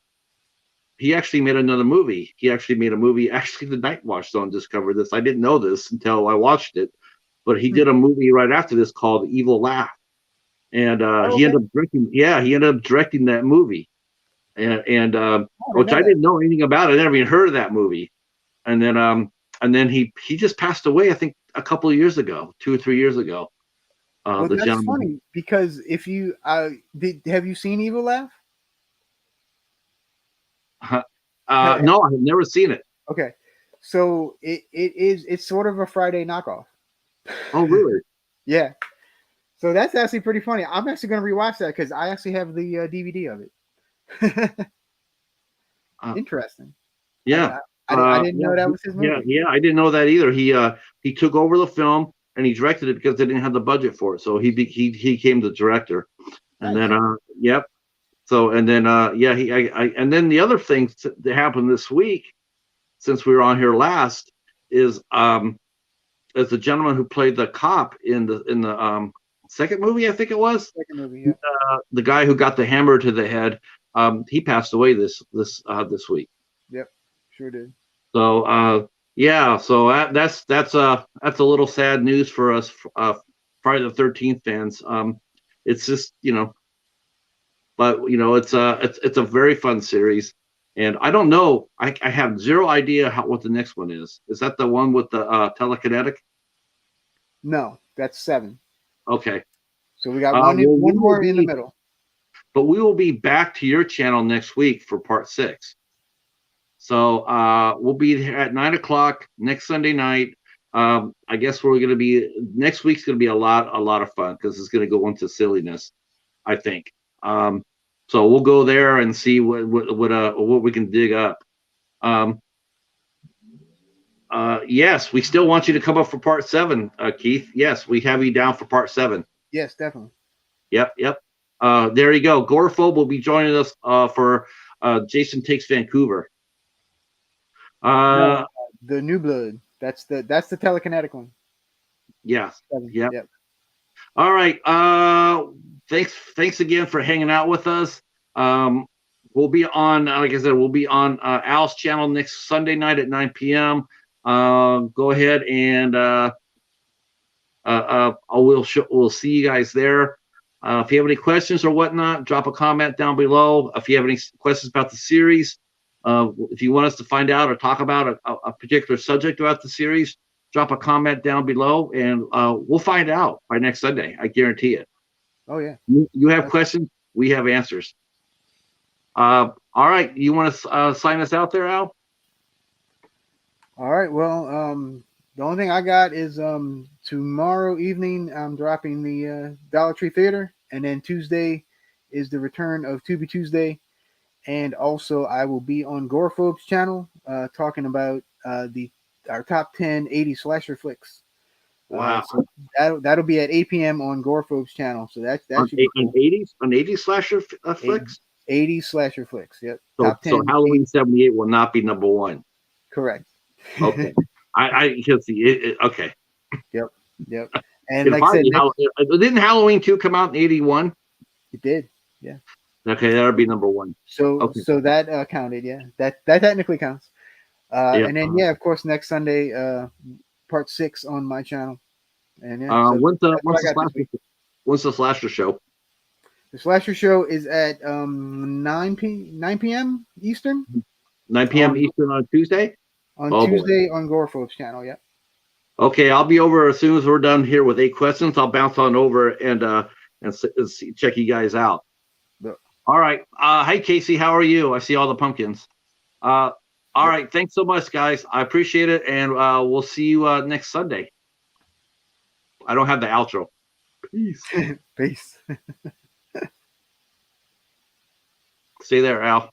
Speaker 2: he actually made another movie. He actually made a movie. Actually, the Night Watch Zone discovered this. I didn't know this until I watched it, but he did a movie right after this called Evil Laugh, and he ended up directing. Yeah, he ended up directing that movie, and which I didn't know anything about. I never even heard of that movie, and then he just passed away. I think a couple of years ago, 2 or 3 years ago.
Speaker 1: Well,
Speaker 2: The
Speaker 1: that's
Speaker 2: gentleman.
Speaker 1: funny because if you have you seen Evil Laugh?
Speaker 2: No, I have never seen it.
Speaker 1: Okay, so it's sort of a Friday knockoff.
Speaker 2: Oh, really?
Speaker 1: Yeah, so that's actually pretty funny. I'm actually going to rewatch that because I actually have the DVD of it. Interesting.
Speaker 2: Yeah.
Speaker 1: I didn't
Speaker 2: Yeah,
Speaker 1: know that was his movie.
Speaker 2: yeah. I didn't know that either. He took over the film and he directed it because they didn't have the budget for it. So he became the director, and
Speaker 1: Nice.
Speaker 2: then yep. So and then yeah, and then the other thing that happened this week, since we were on here last, is as the gentleman who played the cop in the second movie, I think it was,
Speaker 1: Second movie, yeah.
Speaker 2: the guy who got the hammer to the head, he passed away this week.
Speaker 1: Yep, sure did.
Speaker 2: So yeah, so that's a little sad news for us, Friday the 13th fans. It's just but it's a very fun series, and I don't know. I have zero idea what the next one is. Is that the one with the telekinetic?
Speaker 1: No, that's 7.
Speaker 2: Okay.
Speaker 1: So we got
Speaker 2: Well,
Speaker 1: one more in the middle.
Speaker 2: But we will be back to your channel next week for part 6. So we'll be at 9 o'clock next Sunday night. I guess we're going to be next week's going to be a lot of fun because it's going to go into silliness, I think. So we'll go there and see what we can dig up. Yes, we still want you to come up for part 7, Keith. Yes, we have you down for part 7.
Speaker 1: Yes, definitely.
Speaker 2: Yep. There you go. Gorephobe will be joining us for Jason Takes Vancouver.
Speaker 1: No, the New Blood. That's the telekinetic one.
Speaker 2: Yes.
Speaker 1: 7.
Speaker 2: Yep. All right. Thanks again for hanging out with us. We'll be on, like I said, we'll be on Al's channel next Sunday night at 9 p.m. Go ahead and we'll see you guys there. If you have any questions or whatnot, drop a comment down below. If you have any questions about the series, if you want us to find out or talk about a particular subject about the series, drop a comment down below, and we'll find out by next Sunday. I guarantee it.
Speaker 1: Oh yeah.
Speaker 2: You have questions, we have answers. All right, you want to sign us out there, Al?
Speaker 1: All right. Well, the only thing I got is tomorrow evening I'm dropping the Dollar Tree Theater, and then Tuesday is the return of Tubi Tuesday, and also I will be on Gorophobe's channel talking about our top 10 80 slasher flicks.
Speaker 2: Wow.
Speaker 1: So that'll be at 8 p.m. on Gorophobe's channel. So that should be cool.
Speaker 2: on 80 slasher flicks.
Speaker 1: 80 slasher flicks. Yep.
Speaker 2: So,
Speaker 1: Top 10.
Speaker 2: So Halloween 78 will not be number 1.
Speaker 1: Correct.
Speaker 2: Okay. I can see it. Okay.
Speaker 1: Yep. And like I said,
Speaker 2: didn't Halloween 2 come out in 81?
Speaker 1: It did. Yeah.
Speaker 2: Okay, that'll be number 1.
Speaker 1: So that counted. Yeah. That technically counts.
Speaker 2: Yeah.
Speaker 1: And then of course, next Sunday, part 6 on my channel. And
Speaker 2: when's the slasher show?
Speaker 1: The slasher show is at 9 p.m. Eastern.
Speaker 2: 9 p.m. Eastern on Tuesday.
Speaker 1: On Tuesday on Gorophobe's channel. Yeah.
Speaker 2: Okay, I'll be over as soon as we're done here with 8 questions. I'll bounce on over and check you guys out.
Speaker 1: Yep.
Speaker 2: All right. Hey Casey, how are you? I see all the pumpkins. All right. Thanks so much, guys. I appreciate it, and we'll see you next Sunday. I don't have the outro. Peace.
Speaker 1: Peace.
Speaker 2: Stay there, Al.